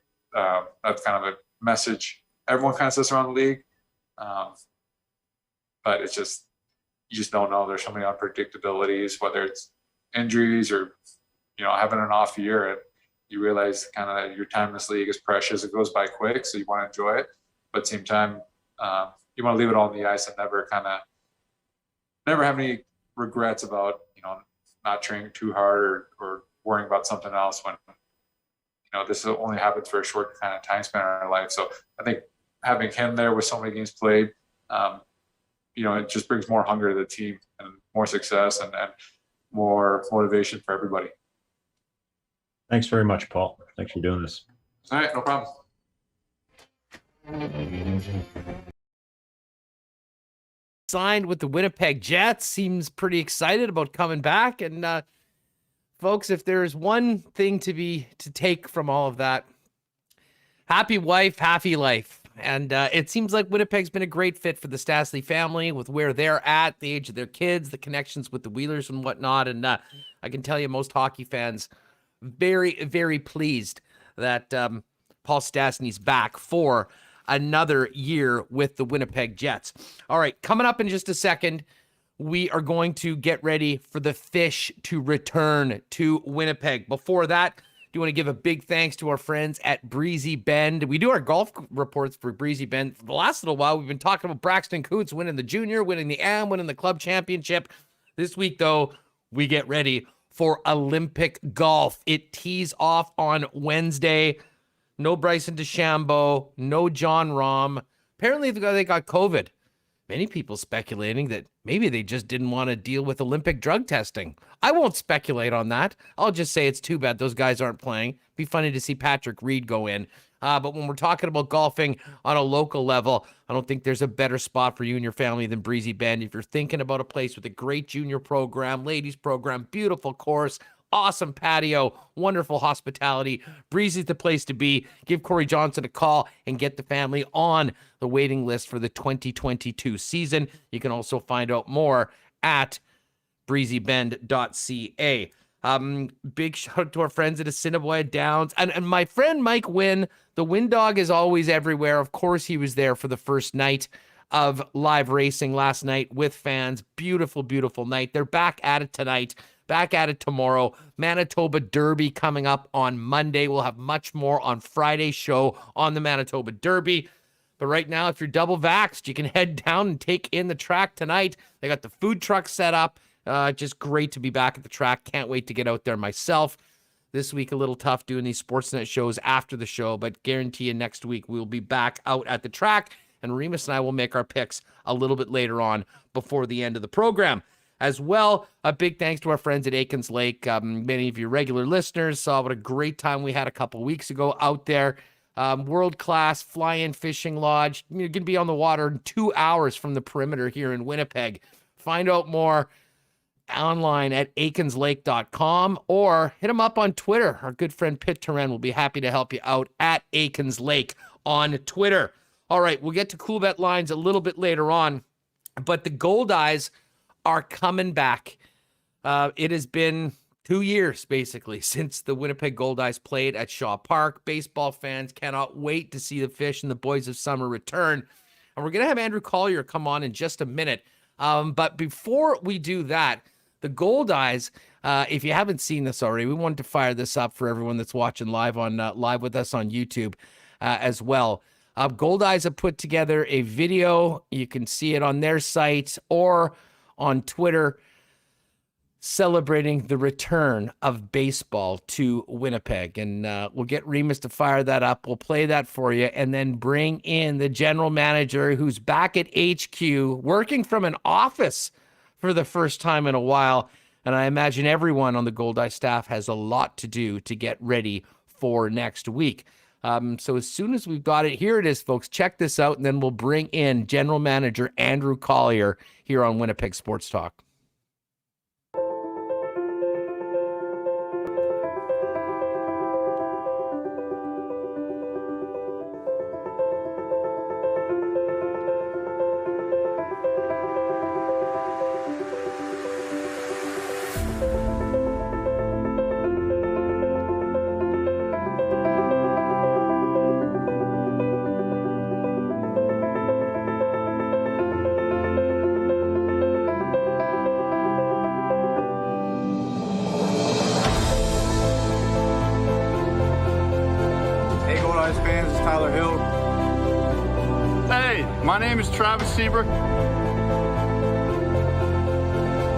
that's kind of a message everyone kind of says around the league. But it's just, you just don't know. There's so many unpredictabilities, whether it's injuries or, having an off year, and you realize kind of your time in this league is precious. It goes by quick, so you want to enjoy it. But at the same time, you want to leave it all on the ice and never have any regrets about, not training too hard or worrying about something else when, this only happens for a short kind of time span in our life. So I think having him there with so many games played, it just brings more hunger to the team and more success and more motivation for everybody. Thanks very much, Paul. Thanks for doing this. All right, no problem. Signed with the Winnipeg Jets, seems pretty excited about coming back. And folks, if there's one thing to take from all of that, happy wife, happy life. And it seems like Winnipeg's been a great fit for the Stastny family with where they're at, the age of their kids, the connections with the Wheelers and whatnot. And I can tell you, most hockey fans very, very pleased that Paul Stastny's back for another year with the Winnipeg Jets. All right, coming up in just a second, we are going to get ready for the Fish to return to Winnipeg. Before that, do want to give a big thanks to our friends at Breezy Bend. We do our golf reports for Breezy Bend. For the last little while, we've been talking about Braxton Coots winning the junior, winning the AM, winning the club championship. This week, though, we get ready for Olympic golf. It tees off on Wednesday. No Bryson DeChambeau, no John Rahm. Apparently, they got COVID. Many people speculating that maybe they just didn't want to deal with Olympic drug testing. I won't speculate on that. I'll just say it's too bad those guys aren't playing. Be funny to see Patrick Reed go in. But when we're talking about golfing on a local level, I don't think there's a better spot for you and your family than Breezy Bend. If you're thinking about a place with a great junior program, ladies program, beautiful course, awesome patio, wonderful hospitality, Breezy's the place to be. Give Corey Johnson a call and get the family on the waiting list for the 2022 season. You can also find out more at breezybend.ca. Big shout out to our friends at Assiniboia Downs. And my friend Mike Wynn, the Wynn Dog is always everywhere. Of course, he was there for the first night of live racing last night with fans. Beautiful, beautiful night. They're back at it tonight. Back at it tomorrow. Manitoba Derby coming up on Monday. We'll have much more on Friday's show on the Manitoba Derby. But right now, if you're double vaxxed, you can head down and take in the track tonight. They got the food truck set up. Just great to be back at the track. Can't wait to get out there myself. This week, a little tough doing these Sportsnet shows after the show, but guarantee you next week we'll be back out at the track, and Remis and I will make our picks a little bit later on before the end of the program. As well, a big thanks to our friends at Aikens Lake. Many of you regular listeners saw what a great time we had a couple weeks ago out there. World-class fly-in fishing lodge. You're going to be on the water in 2 hours from the perimeter here in Winnipeg. Find out more online at aikenslake.com or hit them up on Twitter. Our good friend Pitt Turen will be happy to help you out at Aikens Lake on Twitter. All right, we'll get to Coolbet lines a little bit later on, but the Goldeyes are coming back. It has been 2 years, basically, since the Winnipeg Goldeyes played at Shaw Park. Baseball fans cannot wait to see the Fish and the Boys of Summer return. And we're going to have Andrew Collier come on in just a minute. But before we do that, the Goldeyes, if you haven't seen this already, we wanted to fire this up for everyone that's watching live with us on YouTube as well. Goldeyes have put together a video. You can see it on their site or on Twitter, celebrating the return of baseball to Winnipeg. And we'll get Remis to fire that up. We'll play that for you and then bring in the general manager who's back at HQ, working from an office for the first time in a while. And I imagine everyone on the Goldeyes staff has a lot to do to get ready for next week. So as soon as we've got it, here it is, folks. Check this out, and then we'll bring in general manager Andrew Collier here on Winnipeg Sports Talk. My name is Travis Seabrook.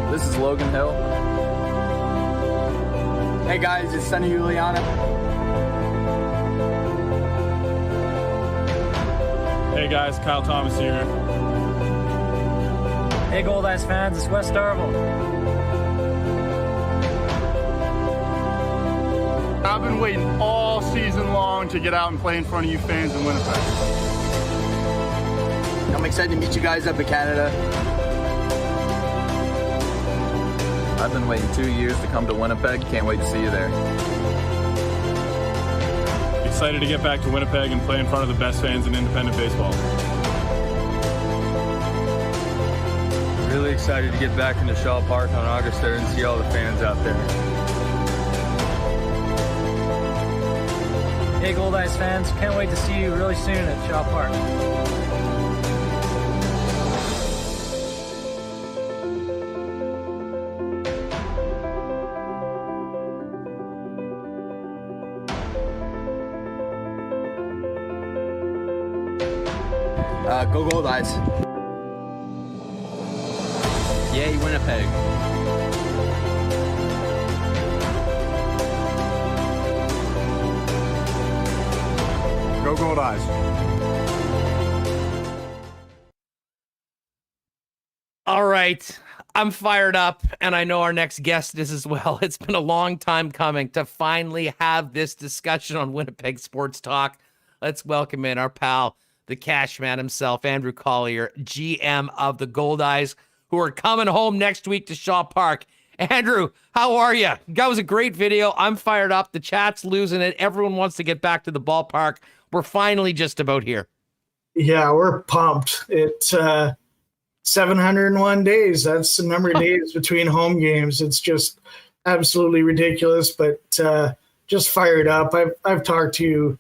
This is Logan Hill. Hey guys, it's Sonny Juliana. Hey guys, Kyle Thomas here. Hey Goldeyes fans, it's Wes Darville. I've been waiting all season long to get out and play in front of you fans in Winnipeg. I'm excited to meet you guys up in Canada. I've been waiting 2 years to come to Winnipeg. Can't wait to see you there. Excited to get back to Winnipeg and play in front of the best fans in independent baseball. Really excited to get back into Shaw Park on August 3rd and see all the fans out there. Hey, Goldeyes fans. Can't wait to see you really soon at Shaw Park. Go Goldeyes. Yay, Winnipeg. Go Goldeyes. All right. I'm fired up, and I know our next guest is as well. It's been a long time coming to finally have this discussion on Winnipeg Sports Talk. Let's welcome in our pal, the cash man himself, Andrew Collier, GM of the Goldeyes, who are coming home next week to Shaw Park. Andrew, how are you? That was a great video. I'm fired up. The chat's losing it. Everyone wants to get back to the ballpark. We're finally just about here. Yeah, we're pumped. It's 701 days. That's the number of days between home games. It's just absolutely ridiculous, but just fired up. I've talked to you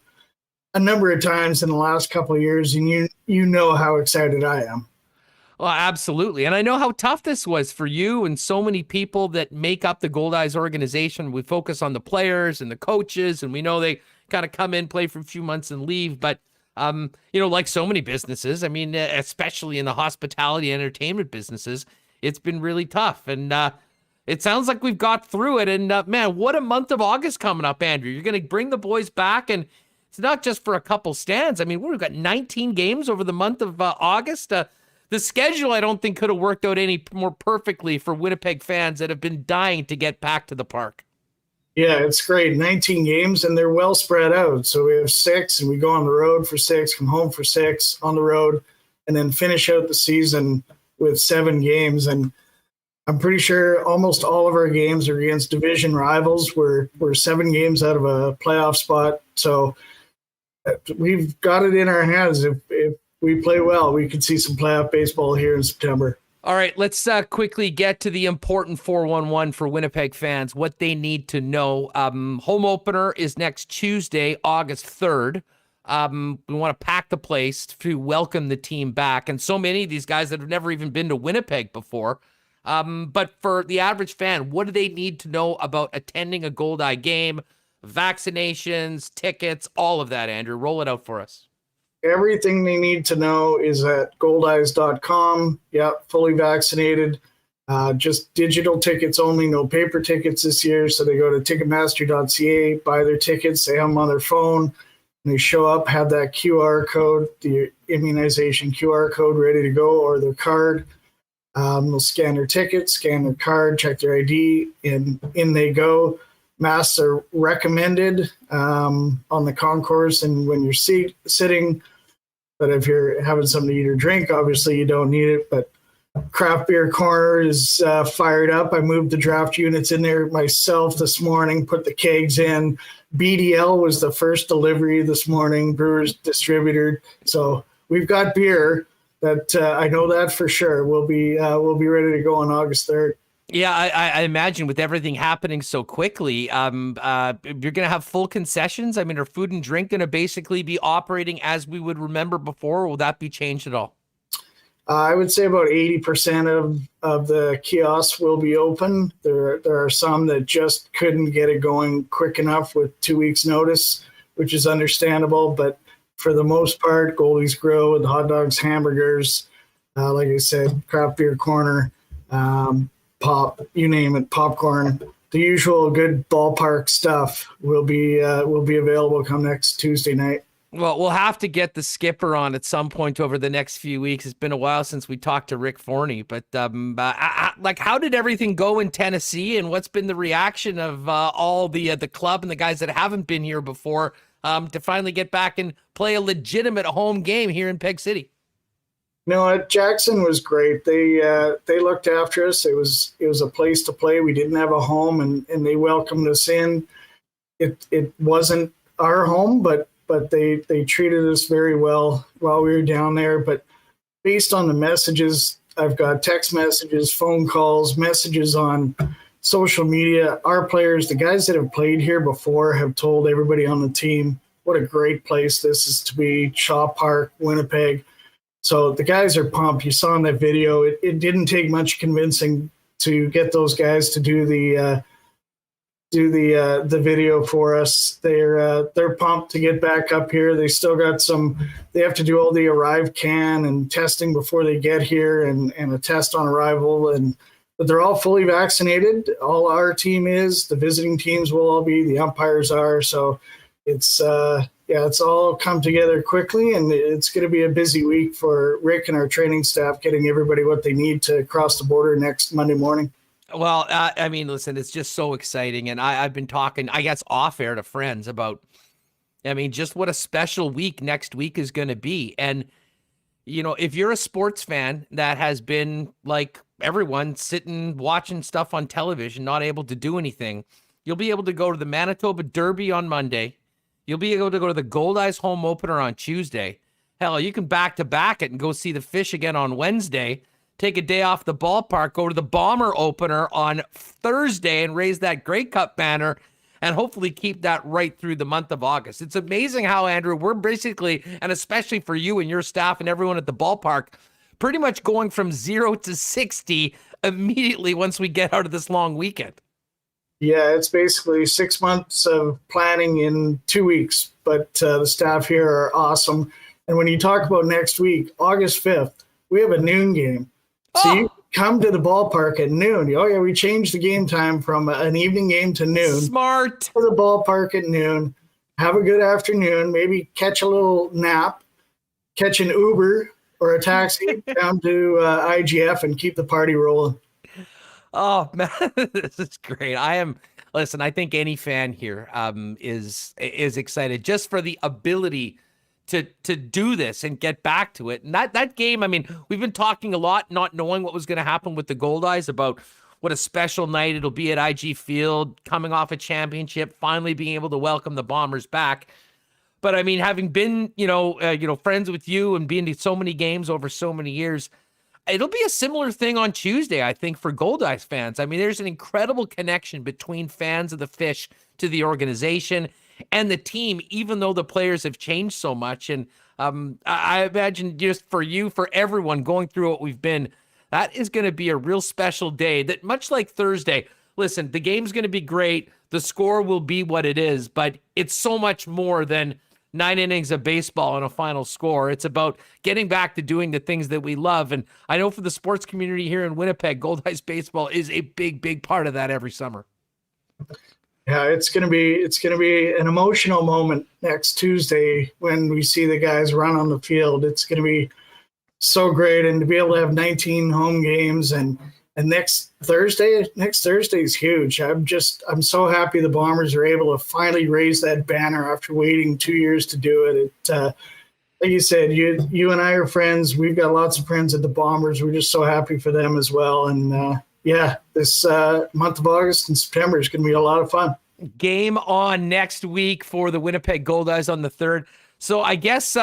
a number of times in the last couple of years, and you know how excited I am. Well, absolutely. And I know how tough this was for you and so many people that make up the Goldeyes organization. We focus on the players and the coaches, and we know they kind of come in, play for a few months and leave. But, like so many businesses, I mean, especially in the hospitality and entertainment businesses, it's been really tough. And it sounds like we've got through it. And, man, what a month of August coming up, Andrew. You're going to bring the boys back, and it's not just for a couple stands. I mean, we've got 19 games over the month of August. The schedule, I don't think, could have worked out any more perfectly for Winnipeg fans that have been dying to get back to the park. Yeah, it's great. 19 games, and they're well spread out. So we have 6, and we go on the road for 6, come home for 6, on the road, and then finish out the season with 7 games. And I'm pretty sure almost all of our games are against division rivals. We're 7 games out of a playoff spot. So we've got it in our hands. If we play well, we could see some playoff baseball here in September. All right, let's quickly get to the important 411 for Winnipeg fans, what they need to know. Home opener is next Tuesday, August 3rd. We want to pack the place to welcome the team back. And so many of these guys that have never even been to Winnipeg before. But for the average fan, what do they need to know about attending a Goldeye game, vaccinations, tickets, all of that, Andrew? Roll it out for us. Everything they need to know is at goldeyes.com. Yeah, fully vaccinated. Just digital tickets only, no paper tickets this year. So they go to ticketmaster.ca, buy their tickets, they have them on their phone, and they show up, have that QR code, the immunization QR code ready to go, or their card. They'll scan their ticket, scan their card, check their ID, and in they go. Masks are recommended on the concourse and when you're sitting. But if you're having something to eat or drink, obviously you don't need it. But craft beer corner is fired up. I moved the draft units in there myself this morning, put the kegs in. BDL was the first delivery this morning, Brewers distributor. So we've got beer that I know that for sure. We'll be ready to go on August 3rd. Yeah, I imagine with everything happening so quickly, you're going to have full concessions. I mean, are food and drink going to basically be operating as we would remember before? Or will that be changed at all? I would say about 80% of the kiosks will be open. There are some that just couldn't get it going quick enough with 2 weeks notice, which is understandable. But for the most part, Goldeyes Grill with hot dogs, hamburgers, like I said, craft beer corner, pop, you name it, popcorn, the usual good ballpark stuff will be available come next Tuesday night. Well, we'll have to get the skipper on at some point over the next few weeks. It's been a while since we talked to Rick Forney, but how did everything go in Tennessee, and what's been the reaction of all the club and the guys that haven't been here before to finally get back and play a legitimate home game here in Peg City? No, Jackson was great. They looked after us. It was a place to play. We didn't have a home, and they welcomed us in. It wasn't our home, but they treated us very well while we were down there. But based on the messages, I've got text messages, phone calls, messages on social media. Our players, the guys that have played here before, have told everybody on the team what a great place this is to be. Shaw Park, Winnipeg. So the guys are pumped. You saw in that video, it didn't take much convincing to get those guys to do the video for us. They're pumped to get back up here. They still got they have to do all the arrive can and testing before they get here and a test on arrival. But they're all fully vaccinated. All our team is. The visiting teams will all be. The umpires are. So it's all come together quickly, and it's going to be a busy week for Rick and our training staff getting everybody what they need to cross the border next Monday morning. Well, I mean, listen, it's just so exciting. And I've been talking, I guess, off air to friends about, I mean, just what a special week next week is going to be. And, you know, if you're a sports fan that has been like everyone sitting, watching stuff on television, not able to do anything, you'll be able to go to the Manitoba Derby on Monday. You'll be able to go to the Goldeyes home opener on Tuesday. Hell, you can back-to-back it and go see the Fish again on Wednesday. Take a day off the ballpark, go to the Bomber opener on Thursday and raise that Grey Cup banner and hopefully keep that right through the month of August. It's amazing how, Andrew, we're basically, and especially for you and your staff and everyone at the ballpark, pretty much going from 0 to 60 immediately once we get out of this long weekend. Yeah, it's basically 6 months of planning in 2 weeks, but the staff here are awesome. And when you talk about next week, August 5th, we have a noon game. So you come to the ballpark at noon. Oh, yeah, we changed the game time from an evening game to noon. Smart. To the ballpark at noon. Have a good afternoon. Maybe catch a little nap. Catch an Uber or a taxi down to IGF and keep the party rolling. Oh, man, this is great. Listen, I think any fan here is excited just for the ability to do this and get back to it. And that game, I mean, we've been talking a lot, not knowing what was going to happen with the Goldeyes, about what a special night it'll be at IG Field, coming off a championship, finally being able to welcome the Bombers back. But I mean, having been, friends with you and being to so many games over so many years, it'll be a similar thing on Tuesday, I think, for Goldeyes fans. I mean, there's an incredible connection between fans of the Fish to the organization and the team, even though the players have changed so much. And I imagine just for you, for everyone going through what we've been, that is going to be a real special day that, much like Thursday, listen, the game's going to be great. The score will be what it is, but it's so much more than 9 innings of baseball and a final score. It's about getting back to doing the things that we love. And I know for the sports community here in Winnipeg, Goldeyes baseball is a big, big part of that every summer. Yeah, it's gonna be an emotional moment next Tuesday when we see the guys run on the field. It's gonna be so great, and to be able to have 19 home games and next Thursday is huge. I'm so happy the Bombers are able to finally raise that banner after waiting 2 years to do it. Like you said, you and I are friends. We've got lots of friends at the Bombers. We're just so happy for them as well. And this month of August and September is going to be a lot of fun. Game on next week for the Winnipeg Goldeyes on the 3rd. So I guess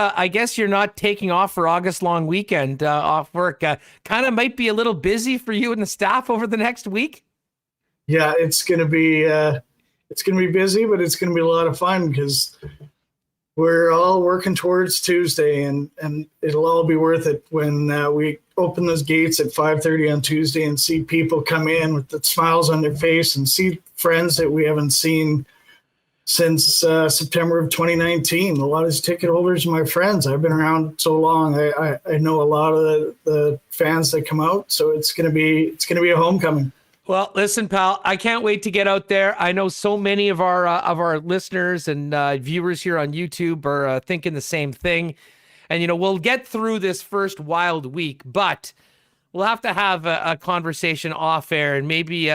you're not taking off for August long weekend off work. Kind of might be a little busy for you and the staff over the next week. Yeah, it's gonna be busy, but it's gonna be a lot of fun because we're all working towards Tuesday, and it'll all be worth it when we open those gates at 5:30 on Tuesday and see people come in with the smiles on their face and see friends that we haven't seen since September of 2019. A lot of these ticket holders are my friends. I've been around so long. I know a lot of the fans that come out, so it's gonna be a homecoming. Well, listen, pal, I can't wait to get out there. I know so many of our listeners and viewers here on YouTube are thinking the same thing. And, we'll get through this first wild week, but we'll have to have a conversation off air and maybe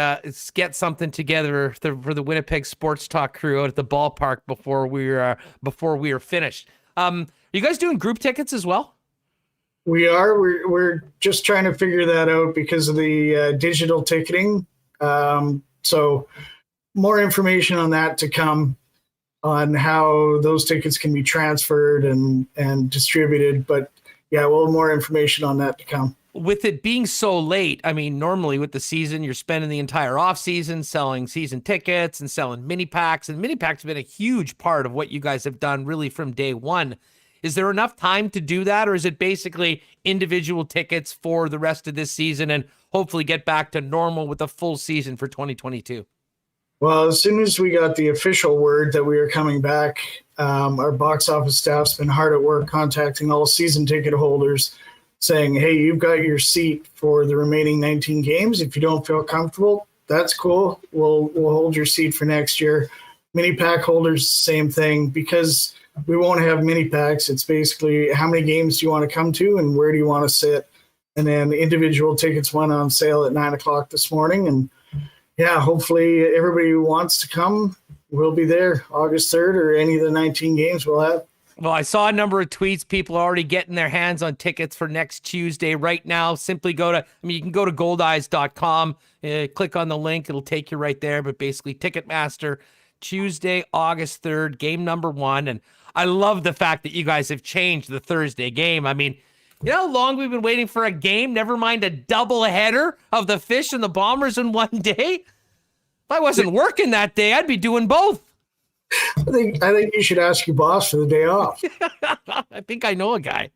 get something together for the Winnipeg Sports Talk crew out at the ballpark before we are finished. Are you guys doing group tickets as well? We are. We're just trying to figure that out because of the digital ticketing. So more information on that to come on how those tickets can be transferred and distributed. But yeah, we'll have more information on that to come. With it being so late, I mean, normally with the season, you're spending the entire off season selling season tickets and selling mini packs. And mini packs have been a huge part of what you guys have done really from day one. Is there enough time to do that, or is it basically individual tickets for the rest of this season and hopefully get back to normal with a full season for 2022? Well, as soon as we got the official word that we were coming back, our box office staff's been hard at work contacting all season ticket holders saying, hey, you've got your seat for the remaining 19 games. If you don't feel comfortable, that's cool. We'll hold your seat for next year. Mini pack holders, same thing, because we won't have mini packs. It's basically how many games do you want to come to and where do you want to sit? And then individual tickets went on sale at 9:00 this morning. And yeah, hopefully everybody who wants to come will be there August 3rd or any of the 19 games we'll have. Well, I saw a number of tweets. People are already getting their hands on tickets for next Tuesday. Right now, simply go to, you can go to Goldeyes.com, click on the link. It'll take you right there. But basically, Ticketmaster, Tuesday, August 3rd, game number 1. And I love the fact that you guys have changed the Thursday game. I mean, you know how long we've been waiting for a game, never mind a double header of the Fish and the Bombers in one day? If I wasn't working that day, I'd be doing both. I think you should ask your boss for the day off. I think I know a guy.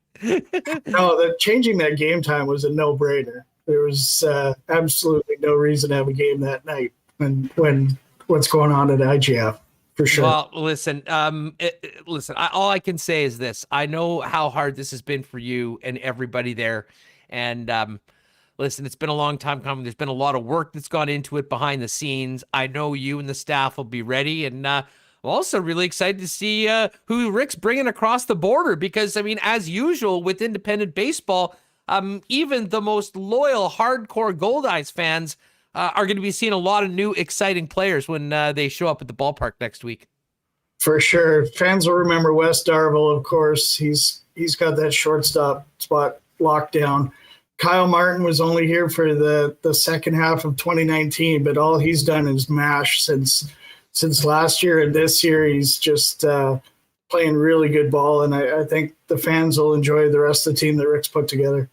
No, changing that game time was a no-brainer. There was absolutely no reason to have a game that night when what's going on at IGF, for sure. Well, listen, all I can say is this. I know how hard this has been for you and everybody there. And listen, it's been a long time coming. There's been a lot of work that's gone into it behind the scenes. I know you and the staff will be ready. And I'm also really excited to see who Rick's bringing across the border because, I mean, as usual with independent baseball, even the most loyal, hardcore Goldeyes fans are going to be seeing a lot of new, exciting players when they show up at the ballpark next week. For sure. Fans will remember Wes Darville, of course. He's got that shortstop spot locked down. Kyle Martin was only here for the second half of 2019, but all he's done is mash since last year, and this year he's just playing really good ball, and I think the fans will enjoy the rest of the team that Rick's put together.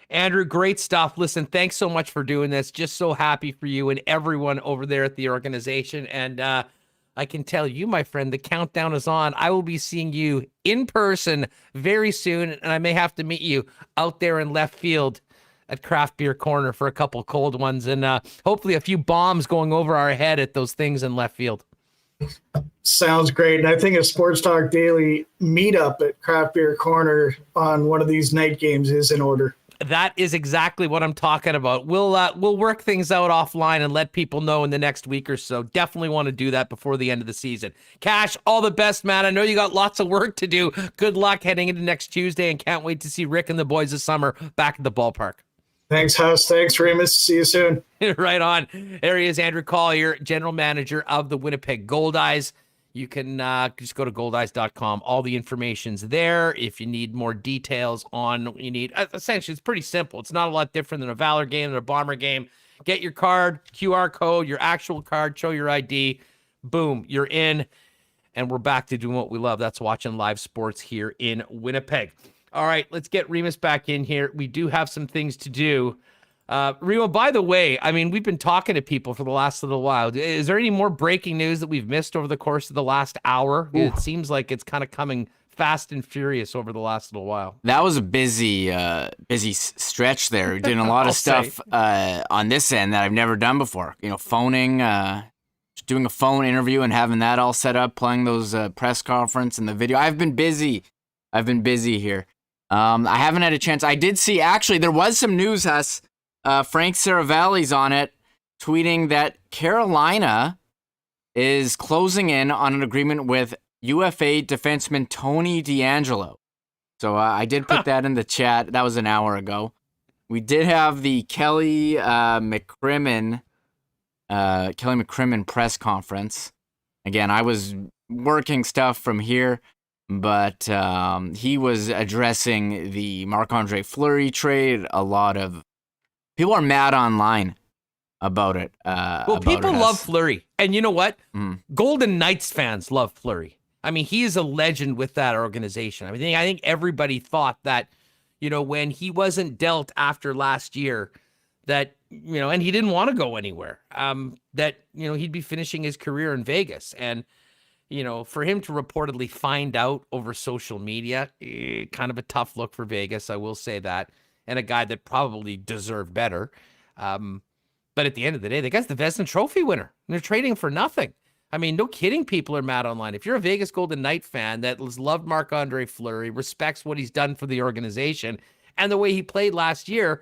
Andrew, great stuff. Listen, thanks so much for doing this. Just so happy for you and everyone over there at the organization. And I can tell you, my friend, the countdown is on. I will be seeing you in person very soon, and I may have to meet you out there in left field at Craft Beer Corner for a couple cold ones and hopefully a few bombs going over our head at those things in left field. Sounds great. And I think a Sports Talk Daily meetup at Craft Beer Corner on one of these night games is in order. That is exactly what I'm talking about. We'll work things out offline and let people know in the next week or so. Definitely want to do that before the end of the season. Cash, all the best, man. I know you got lots of work to do. Good luck heading into next Tuesday and can't wait to see Rick and the boys this summer back at the ballpark. Thanks, Huss. Thanks, Remis. See you soon. Right on. There he is, Andrew Collier, general manager of the Winnipeg Goldeyes. You can just go to Goldeyes.com. All the information's there. If you need more details on what you need, essentially, it's pretty simple. It's not a lot different than a Valor game, than a Bomber game. Get your card, QR code, your actual card, show your ID. Boom, you're in. And we're back to doing what we love. That's watching live sports here in Winnipeg. All right, let's get Remis back in here. We do have some things to do. Remo, by the way, I mean, we've been talking to people for the last little while. Is there any more breaking news that we've missed over the course of the last hour? Ooh. It seems like it's kind of coming fast and furious over the last little while. That was a busy stretch there. We're doing a lot of stuff on this end that I've never done before. You know, phoning, doing a phone interview and having that all set up, playing those press conference and the video. I've been busy here. I haven't had a chance. I did see, actually, there was some news, Huss. Frank Saravalli's on it, tweeting that Carolina is closing in on an agreement with UFA defenseman Tony DeAngelo. So I did put that in the chat. That was an hour ago. We did have the Kelly McCrimmon press conference. Again, I was working stuff from here. but he was addressing the Marc-Andre Fleury trade. A lot of people are mad online about it. Well, people love Fleury. And you know what? Golden Knights fans love Fleury. I mean, he is a legend with that organization. I think everybody thought that, when he wasn't dealt after last year, that, and he didn't want to go anywhere, that, he'd be finishing his career in Vegas. And, for him to reportedly find out over social media, kind of a tough look for Vegas, I will say that, and a guy that probably deserved better. But at the end of the day, the guy's the Vezina Trophy winner, and they're trading for nothing. I mean, no kidding, people are mad online. If you're a Vegas Golden Knight fan that has loved Marc-Andre Fleury, respects what he's done for the organization, and the way he played last year,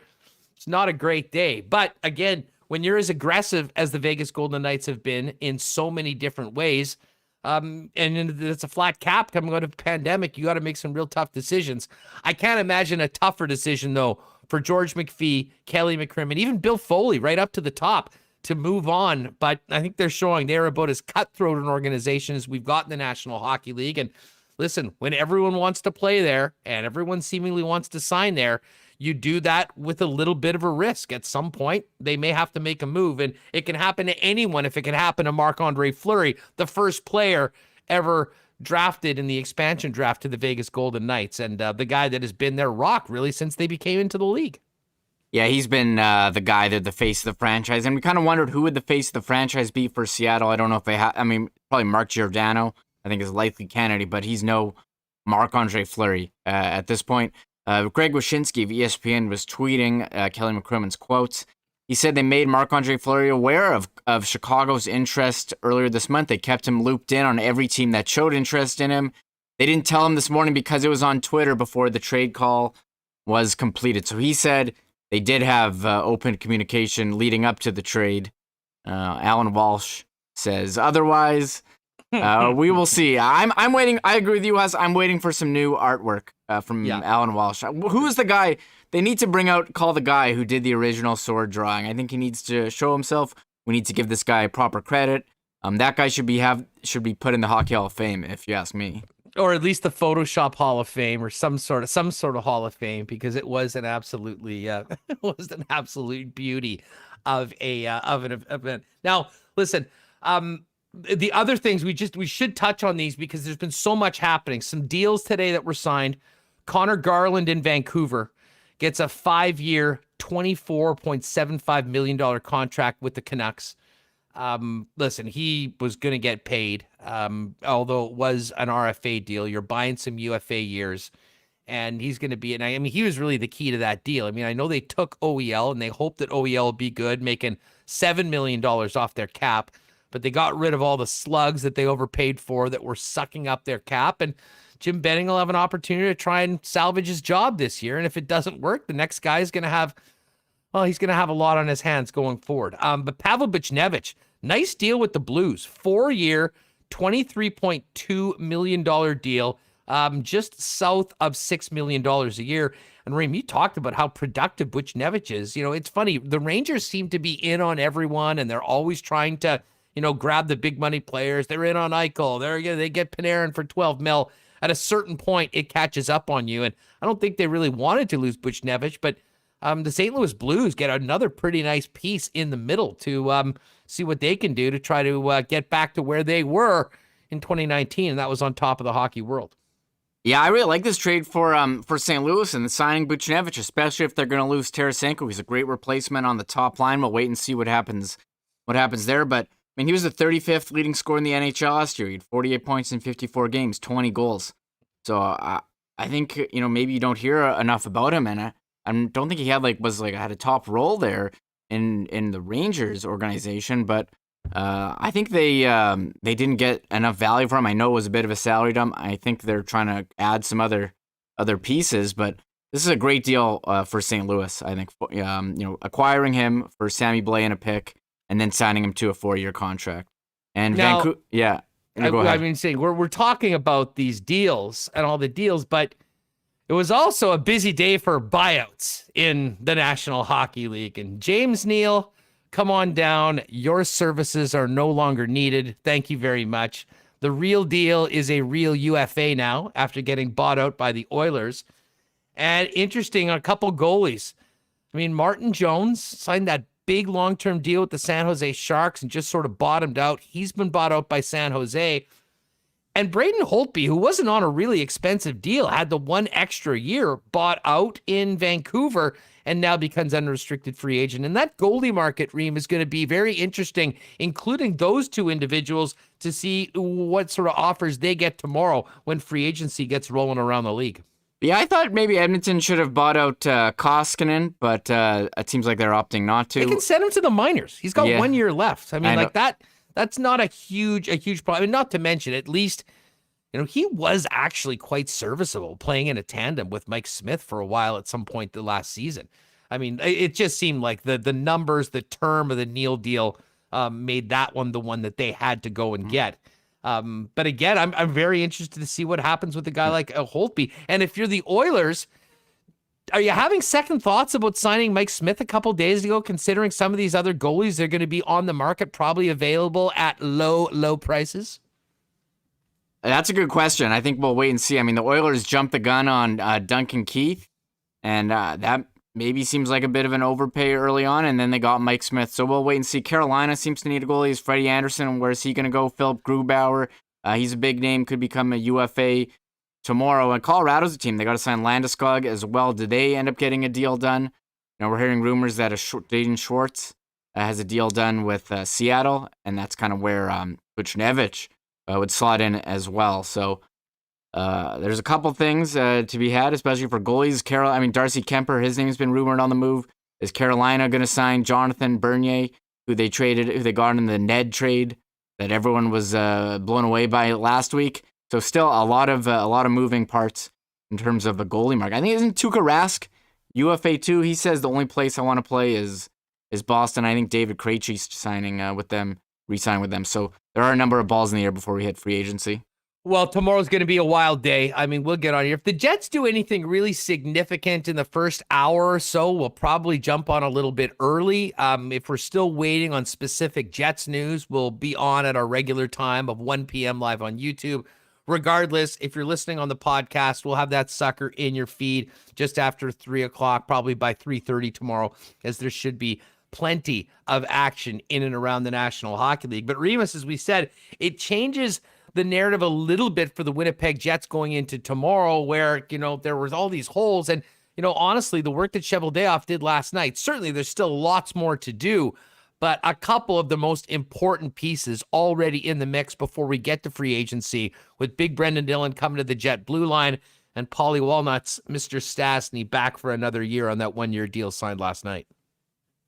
it's not a great day. But again, when you're as aggressive as the Vegas Golden Knights have been in so many different ways, and it's a flat cap coming out of a pandemic, you got to make some real tough decisions. I can't imagine a tougher decision, though, for George McPhee, Kelly McCrimmon, even Bill Foley right up to the top to move on. But I think they're showing they're about as cutthroat an organization as we've got in the National Hockey League. And listen, when everyone wants to play there and everyone seemingly wants to sign there, you do that with a little bit of a risk. At some point, they may have to make a move, and it can happen to anyone. If it can happen to Marc-Andre Fleury, the first player ever drafted in the expansion draft to the Vegas Golden Knights, and the guy that has been their rock really since they became into the league. Yeah, he's been the guy that the face of the franchise, and we kind of wondered who would the face of the franchise be for Seattle. I don't know if they have. I mean, probably Mark Giordano, I think, is a likely candidate, but he's no Marc-Andre Fleury at this point. Greg Wyshynski of ESPN was tweeting Kelly McCrimmon's quotes. He said they made Marc-Andre Fleury aware of Chicago's interest earlier this month. They kept him looped in on every team that showed interest in him. They didn't tell him this morning because it was on Twitter before the trade call was completed. So he said they did have open communication leading up to the trade. Alan Walsh says otherwise. We will see. I'm waiting. I agree with you, Wes. I'm waiting for some new artwork from Alan Walsh. Who is the guy? They need to call the guy who did the original sword drawing. I think he needs to show himself. We need to give this guy proper credit. That guy should be put in the Hockey Hall of Fame, if you ask me. Or at least the Photoshop Hall of Fame, or some sort of Hall of Fame, because it was an absolutely absolute beauty of an event. Now, listen, the other things we should touch on these because there's been so much happening. Some deals today that were signed. Connor Garland in Vancouver gets a 5-year, $24.75 million contract with the Canucks. Listen, he was going to get paid, although it was an RFA deal. You're buying some UFA years, and he's going to be, and I mean, he was really the key to that deal. I mean, I know they took OEL, and they hope that OEL will be good, making $7 million off their cap, but they got rid of all the slugs that they overpaid for that were sucking up their cap, and Jim Benning will have an opportunity to try and salvage his job this year, and if it doesn't work, the next guy is going to have, well, he's going to have a lot on his hands going forward. But Pavel Buchnevich, nice deal with the Blues. 4-year, $23.2 million deal, just south of $6 million a year. And Reem, you talked about how productive Buchnevich is. You know, it's funny. The Rangers seem to be in on everyone, and they're always trying to, grab the big money players. They're in on Eichel. They get Panarin for $12 million. At a certain point, it catches up on you. And I don't think they really wanted to lose Buchnevich, but the St. Louis Blues get another pretty nice piece in the middle to see what they can do to try to get back to where they were in 2019, and that was on top of the hockey world. Yeah, I really like this trade for St. Louis and signing Buchnevich, especially if they're going to lose Tarasenko. He's a great replacement on the top line. We'll wait and see what happens there. But I mean, he was the 35th leading scorer in the NHL last year. He had 48 points in 54 games, 20 goals. So I think maybe you don't hear enough about him, and I don't think he had had a top role there in the Rangers organization, but I think they didn't get enough value for him. I know it was a bit of a salary dump. I think they're trying to add some other pieces, but this is a great deal for St. Louis. I think acquiring him for Sammy Blais and a pick, and then signing him to a 4-year contract. And now, Vancouver, yeah. I mean, saying we're talking about these deals and all the deals, but it was also a busy day for buyouts in the National Hockey League. And James Neal, come on down. Your services are no longer needed. Thank you very much. The real deal is a real UFA now after getting bought out by the Oilers. And interesting, a couple goalies. I mean, Martin Jones signed that big long-term deal with the San Jose Sharks and just sort of bottomed out. He's been bought out by San Jose. And Braden Holtby, who wasn't on a really expensive deal, had the one extra year, bought out in Vancouver and now becomes unrestricted free agent. And that goalie market, Reem, is going to be very interesting, including those two individuals, to see what sort of offers they get tomorrow when free agency gets rolling around the league. Yeah, I thought maybe Edmonton should have bought out Koskinen, but it seems like they're opting not to. They can send him to the minors. He's got 1 year left. I mean, I know. That's not a huge problem. I mean, not to mention, at least, he was actually quite serviceable playing in a tandem with Mike Smith for a while at some point the last season. I mean, it just seemed like the numbers, the term of the Neal deal made that one the one that they had to go and get. But again, I'm very interested to see what happens with a guy like Holtby. And if you're the Oilers, are you having second thoughts about signing Mike Smith a couple days ago, considering some of these other goalies are going to be on the market, probably available at low prices? That's a good question. I think we'll wait and see. I mean, the Oilers jumped the gun on Duncan Keith, and that maybe seems like a bit of an overpay early on, and then they got Mike Smith. So we'll wait and see. Carolina seems to need a goalie. Is Freddie Anderson? Where's he going to go? Philip Grubauer. He's a big name, could become a UFA tomorrow. And Colorado's a team. They got to sign Landeskog as well. Did they end up getting a deal done? We're hearing rumors that Jaden Schwartz has a deal done with Seattle, and that's kind of where Buchnevich would slot in as well. So there's a couple things to be had, especially for goalies. Darcy Kemper, his name's been rumored on the move. Is Carolina going to sign Jonathan Bernier, who they got in the Ned trade that everyone was blown away by last week? So still a lot of moving parts in terms of the goalie market. I think isn't Tuukka Rask UFA too? He says the only place I want to play is Boston. I think David Krejci's signing with them, re-signing with them. So there are a number of balls in the air before we hit free agency. Well, tomorrow's going to be a wild day. I mean, we'll get on here. If the Jets do anything really significant in the first hour or so, we'll probably jump on a little bit early. If we're still waiting on specific Jets news, we'll be on at our regular time of 1 p.m. live on YouTube. Regardless, if you're listening on the podcast, we'll have that sucker in your feed just after 3 o'clock, probably by 3:30 tomorrow, as there should be plenty of action in and around the National Hockey League. But Remis, as we said, it changes the narrative a little bit for the Winnipeg Jets going into tomorrow, where, there was all these holes. And, honestly, the work that Cheveldayoff did last night, certainly there's still lots more to do, but a couple of the most important pieces already in the mix before we get to free agency, with big Brenden Dillon coming to the Jet blue line and Paulie Walnuts, Mr. Stastny, back for another year on that 1 year deal signed last night.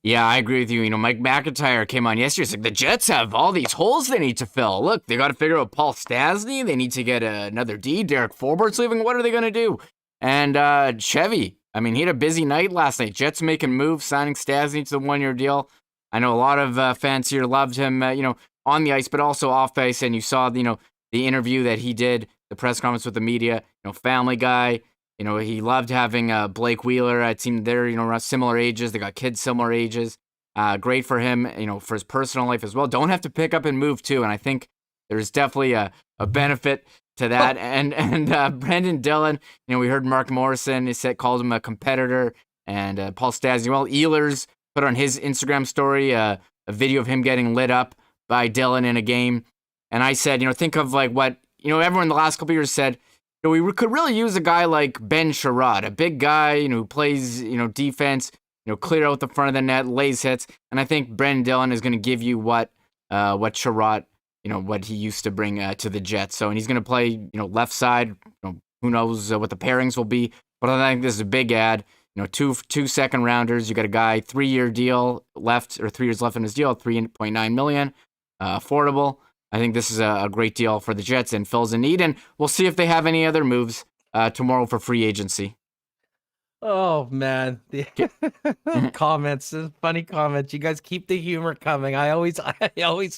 Yeah, I agree with you. Mike McIntyre came on yesterday. It's like the Jets have all these holes they need to fill. Look, they got to figure out Paul Stastny. They need to get another D. Derek Forbort's leaving. What are they going to do? And Chevy, he had a busy night last night. Jets making moves, signing Stastny to the 1 year deal. I know a lot of fans here loved him, on the ice, but also off ice. And you saw, the interview that he did, the press conference with the media, family guy. He loved having Blake Wheeler. It seemed they're, around similar ages. They got kids similar ages. Great for him, for his personal life as well. Don't have to pick up and move too. And I think there's definitely a benefit to that. And Brenden Dillon, we heard Mark Morrison called him a competitor, and Paul Stastny. Well, Ehlers put on his Instagram story a video of him getting lit up by Dillon in a game. And I said, think of like what, everyone the last couple of years said, we could really use a guy like Ben Sherrod, a big guy, who plays, defense, clear out the front of the net, lays hits. And I think Brenden Dillon is going to give you what Sherrod, what he used to bring to the Jets. So, and he's going to play, left side. Who knows what the pairings will be. But I think this is a big ad. Two second rounders. You got a guy 3 year deal left, or 3 years left in his deal, $3.9 million, affordable. I think this is a great deal for the Jets and fills a need. And we'll see if they have any other moves tomorrow for free agency. Oh, man. The comments, funny comments. You guys keep the humor coming. I always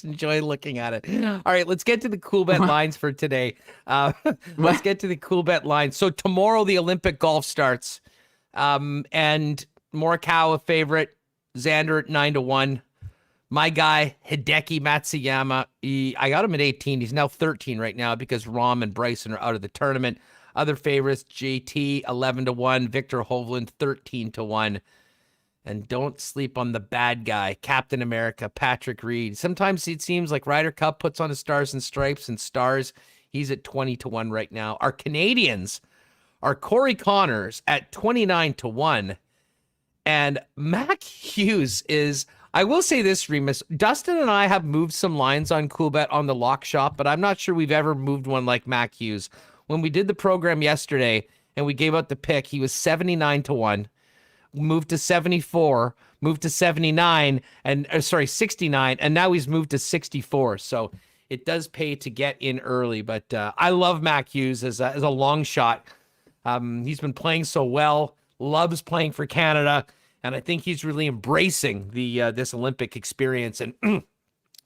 enjoy looking at it. All right, let's get to the Coolbet lines for today. Let's get to the Coolbet lines. So tomorrow the Olympic golf starts. And Morikawa a favorite, Xander at 9-1. My guy, Hideki Matsuyama, I got him at 18. He's now 13 right now because Rom and Bryson are out of the tournament. Other favorites, JT, 11-1. Victor Hovland, 13-1. And don't sleep on the bad guy, Captain America, Patrick Reed. Sometimes it seems like Ryder Cup puts on his stars and stripes and stars. He's at 20-1 right now. Our Canadians are Corey Connors at 29-1. And Mac Hughes is... I will say this, Remis. Dustin and I have moved some lines on Coolbet on the lock shop, but I'm not sure we've ever moved one like Mac Hughes. When we did the program yesterday and we gave out the pick, he was 79-1, moved to 74, moved to 79, 69, and now he's moved to 64. So it does pay to get in early, but I love Mac Hughes as a long shot. He's been playing so well, loves playing for Canada. And I think he's really embracing the this Olympic experience. And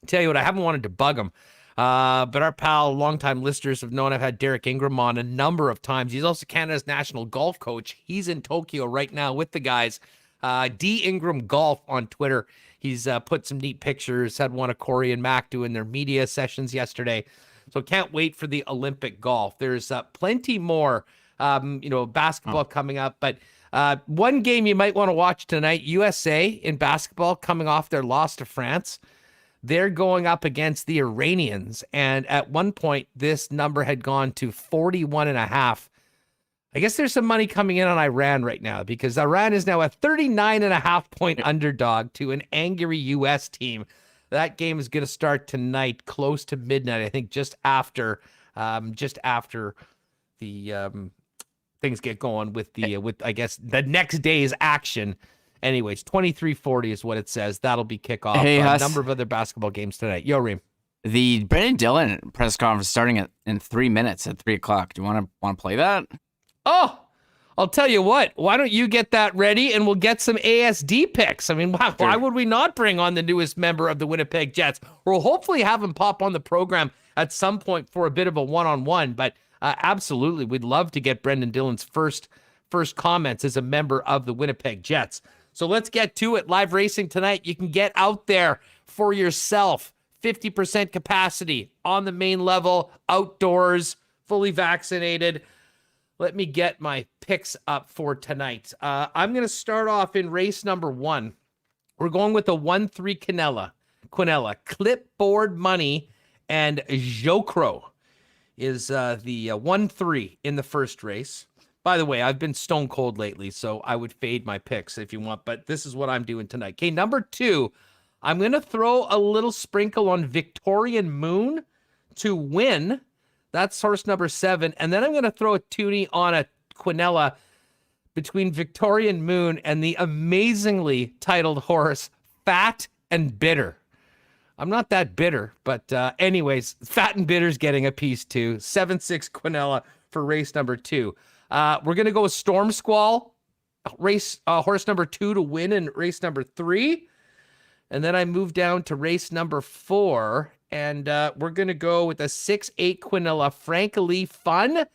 tell you what, I haven't wanted to bug him. But our pal, longtime listeners have known I've had Derek Ingram on a number of times. He's also Canada's national golf coach. He's in Tokyo right now with the guys. D Ingram Golf on Twitter. He's put some neat pictures, had one of Corey and Mac doing their media sessions yesterday. So can't wait for the Olympic golf. There's plenty more, basketball coming up. But one game you might want to watch tonight, USA in basketball coming off their loss to France. They're going up against the Iranians. And at one point, this number had gone to 41.5. I guess there's some money coming in on Iran right now because Iran is now a 39.5 point underdog to an angry U.S. team. That game is going to start tonight, close to midnight, I think just after the things get going with I guess the next day's action. Anyways, 23:40 is what it says. That'll be kickoff. Hey, A number of other basketball games tonight. Yo, Reem. The Brendan Dillon press conference starting in 3 minutes at 3:00. Do you want to play that? Oh, I'll tell you what. Why don't you get that ready and we'll get some ASD picks. I mean, why would we not bring on the newest member of the Winnipeg Jets? We'll hopefully have him pop on the program at some point for a bit of a one-on-one, but absolutely, we'd love to get Brendan Dillon's first comments as a member of the Winnipeg Jets. So let's get to it. Live racing tonight. You can get out there for yourself. 50% capacity on the main level, outdoors, fully vaccinated. Let me get my picks up for tonight. I'm going to start off in race number 1. We're going with a 1-3 Quinella. Clipboard Money and Jocro is the 1-3 in the first race. By the way, I've been stone cold lately, so I would fade my picks if you want, but this is what I'm doing tonight. Okay, number 2, I'm going to throw a little sprinkle on Victorian Moon to win. That's horse number 7. And then I'm going to throw a toonie on a Quinella between Victorian Moon and the amazingly titled horse, Fat and Bitter. I'm not that bitter, but anyways, Fat and Bitter's getting a piece too. 7-6 Quinella for race number 2. We're going to go with Storm Squall, horse number 2 to win in race number 3. And then I move down to race number 4, and we're going to go with a 6-8 Quinella, Frankly Fun,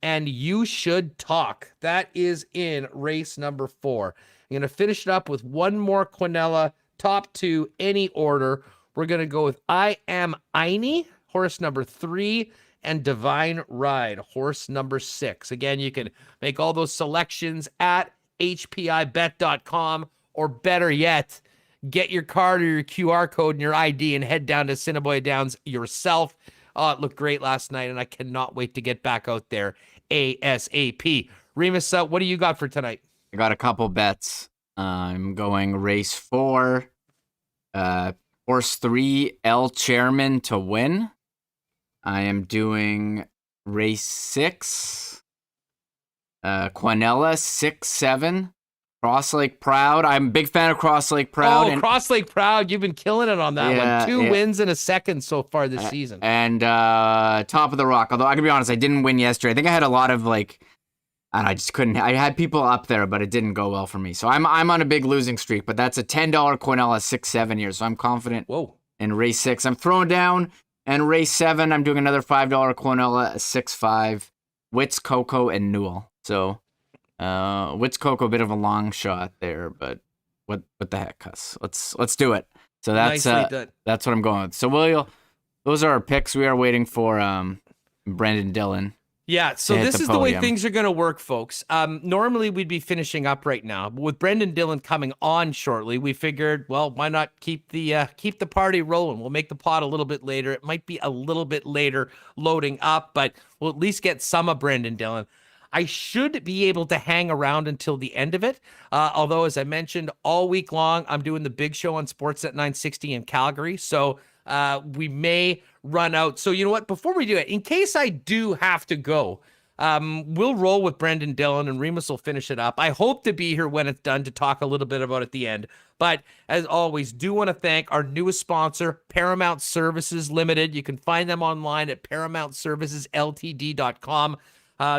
and You Should Talk. That is in race number 4. I'm going to finish it up with one more Quinella, top 2, any order. We're going to go with I Am Eine, horse number 3, and Divine Ride, horse number 6. Again, you can make all those selections at hpibet.com, or better yet, get your card or your QR code and your ID and head down to Assiniboia Downs yourself. Oh, it looked great last night, and I cannot wait to get back out there ASAP. Remis, what do you got for tonight? I got a couple bets. I'm going race 4, horse 3, El Chairman to win. I am doing race 6, Quinella, 6-7. Cross Lake Proud. I'm a big fan of Cross Lake Proud. Oh, Cross Lake Proud. You've been killing it on that one. 2 wins and a second so far this season. And Top of the Rock. Although I can be honest, I didn't win yesterday. I think I had a lot of I just couldn't. I had people up there, but it didn't go well for me. So I'm on a big losing streak. But that's a $10 Quinella 6-7 here. So I'm confident. Whoa. In race 6, I'm throwing down. And race 7, I'm doing another $5 Quinella 6-5. Wits, Coco, and Newell. So. Wits Coco, a bit of a long shot there, but what the heck, Cuss? Let's do it. So that's Nicely done. that's what I'm going with. So those are our picks. We are waiting for Brendan Dillon. Yeah, so this is the way things are going to work, folks. Normally, we'd be finishing up right now, but with Brendan Dillon coming on shortly, we figured, well, why not keep the party rolling? We'll make the pod a little bit later. It might be a little bit later loading up, but we'll at least get some of Brendan Dillon. I should be able to hang around until the end of it. Although, as I mentioned, all week long, I'm doing the big show on Sportsnet 960 in Calgary. So we may run out. So you know what? Before we do it, in case I do have to go, we'll roll with Brendan Dillon and Remis will finish it up. I hope to be here when it's done to talk a little bit about it at the end. But as always, do want to thank our newest sponsor, Paramount Services Limited. You can find them online at ParamountServicesLTD.com.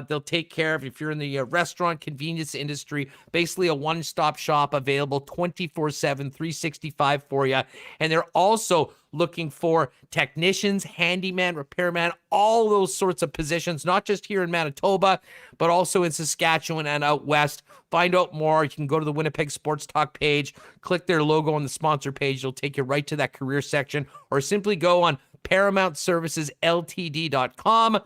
They'll take care of, if you're in the restaurant convenience industry, basically a one-stop shop available 24/7, 365 for you. And they're also looking for technicians, handyman, repairman, all those sorts of positions, not just here in Manitoba, but also in Saskatchewan and out west. Find out more. You can go to the Winnipeg Sports Talk page, click their logo on the sponsor page. It'll take you right to that career section, or simply go on ParamountServicesLTD.com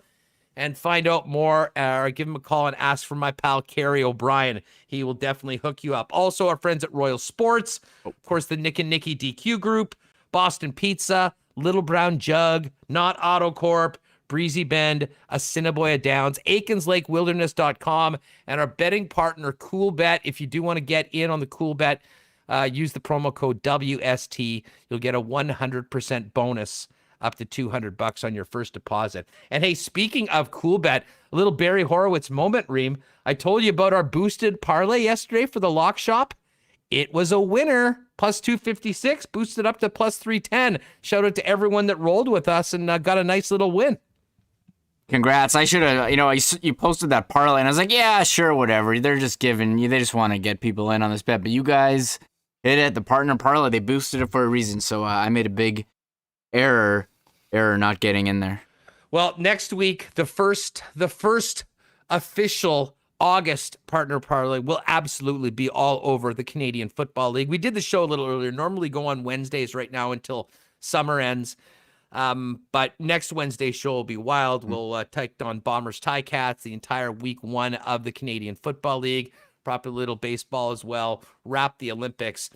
and find out more, or give him a call and ask for my pal Kerry O'Brien. He will definitely hook you up. Also, our friends at Royal Sports, of course, the Nick and Nicky DQ Group, Boston Pizza, Little Brown Jug, Not Auto Corp, Breezy Bend, Assiniboia Downs, AikinsLakeWilderness.com, and our betting partner, Coolbet. If you do want to get in on the Coolbet, use the promo code WST. You'll get a 100% bonus up to $200 on your first deposit. And hey, speaking of Coolbet, a little Barry Horowitz moment, Reem. I told you about our boosted parlay yesterday for the lock shop. It was a winner, plus 256, boosted up to plus 310. Shout out to everyone that rolled with us and got a nice little win. Congrats. I should have, you posted that parlay and I was like, yeah, sure, whatever. They're just giving you, they just want to get people in on this bet. But you guys hit it, the partner parlay, they boosted it for a reason. So I made a big error not getting in there. Well, next week, the first official August partner parlay will absolutely be all over the Canadian Football League. We did the show a little earlier, normally go on Wednesdays right now until summer ends. But next Wednesday's show will be wild. We'll take on Bombers Ticats the entire week one of the Canadian Football League, probably a little baseball as well, wrap the Olympics,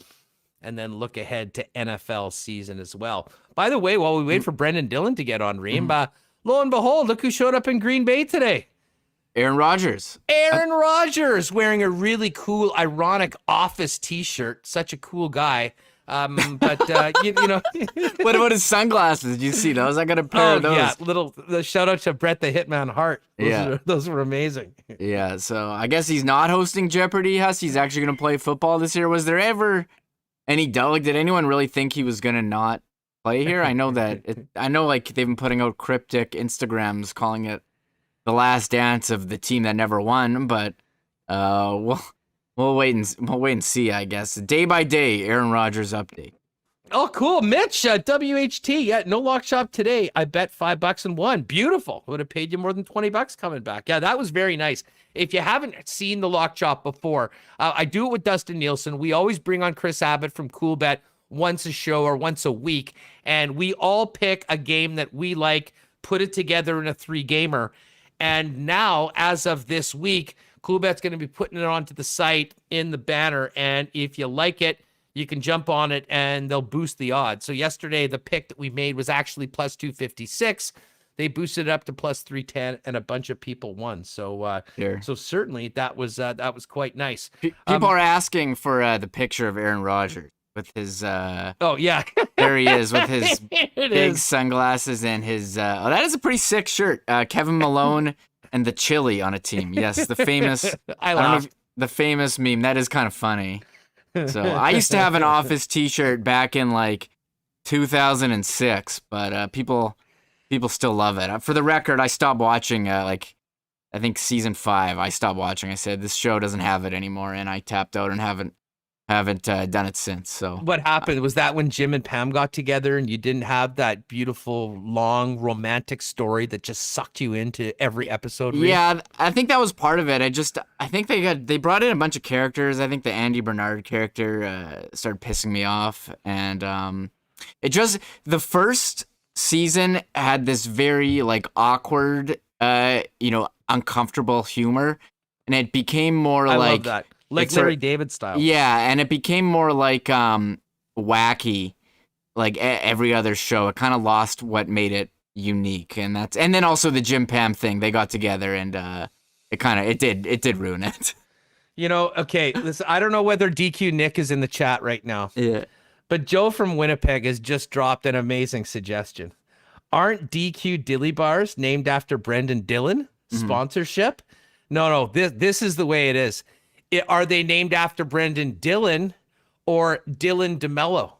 and then look ahead to NFL season as well. By the way, while we wait for Brendan Dillon to get on, Reem, lo and behold, look who showed up in Green Bay today. Aaron Rodgers. Aaron Rodgers wearing a really cool, ironic Office t-shirt. Such a cool guy. But you know, what about his sunglasses? Did you see those? I got a pair of those. Yeah, the shout out to Brett the Hitman Hart. Those were amazing. Yeah, so I guess he's not hosting Jeopardy. He's actually going to play football this year. Was there ever any doubt? Like, did anyone really think he was going to not play here? I know that like they've been putting out cryptic Instagrams calling it the last dance of the team that never won, but we'll wait and see, I guess. Day by day, Aaron Rodgers update. Oh, cool. Mitch, WHT. Yeah, no lock shop today. I bet $5 and won. Beautiful. Would have paid you more than $20 coming back. Yeah, that was very nice. If you haven't seen the lock shop before, I do it with Dustin Nielsen. We always bring on Chris Abbott from Coolbet once a show or once a week, and we all pick a game that we like, put it together in a 3-gamer. And now, as of this week, Coolbet's going to be putting it onto the site in the banner, and if you like it, you can jump on it and they'll boost the odds. So yesterday, the pick that we made was actually plus 256. They boosted it up to plus 310, and a bunch of people won. So, so certainly that was quite nice. People are asking for the picture of Aaron Rodgers with his. Oh yeah, there he is with his big sunglasses and his. That is a pretty sick shirt. Kevin Malone and the chili on a team. Yes, the famous. I don't know the famous meme. That is kind of funny. So I used to have an Office T-shirt back in like 2006, but people still love it. For the record, I stopped watching I think season 5. I stopped watching. I said this show doesn't have it anymore, and I tapped out and haven't haven't done it since. So what happened? Was that when Jim and Pam got together and you didn't have that beautiful, long, romantic story that just sucked you into every episode? Yeah, I think that was part of it. I think they brought in a bunch of characters. I think the Andy Bernard character started pissing me off, and the first season had this very like awkward, uncomfortable humor, and it became more I like love that. Like Larry David style. Yeah, and it became more like wacky, like every other show. It kind of lost what made it unique, and then also the Jim Pam thing. They got together, and it did ruin it. Okay, listen, I don't know whether DQ Nick is in the chat right now. Yeah. But Joe from Winnipeg has just dropped an amazing suggestion. Aren't DQ Dilly Bars named after Brendan Dillon? Sponsorship? No, this is the way it is. Are they named after Brendan Dillon or Dylan DeMello?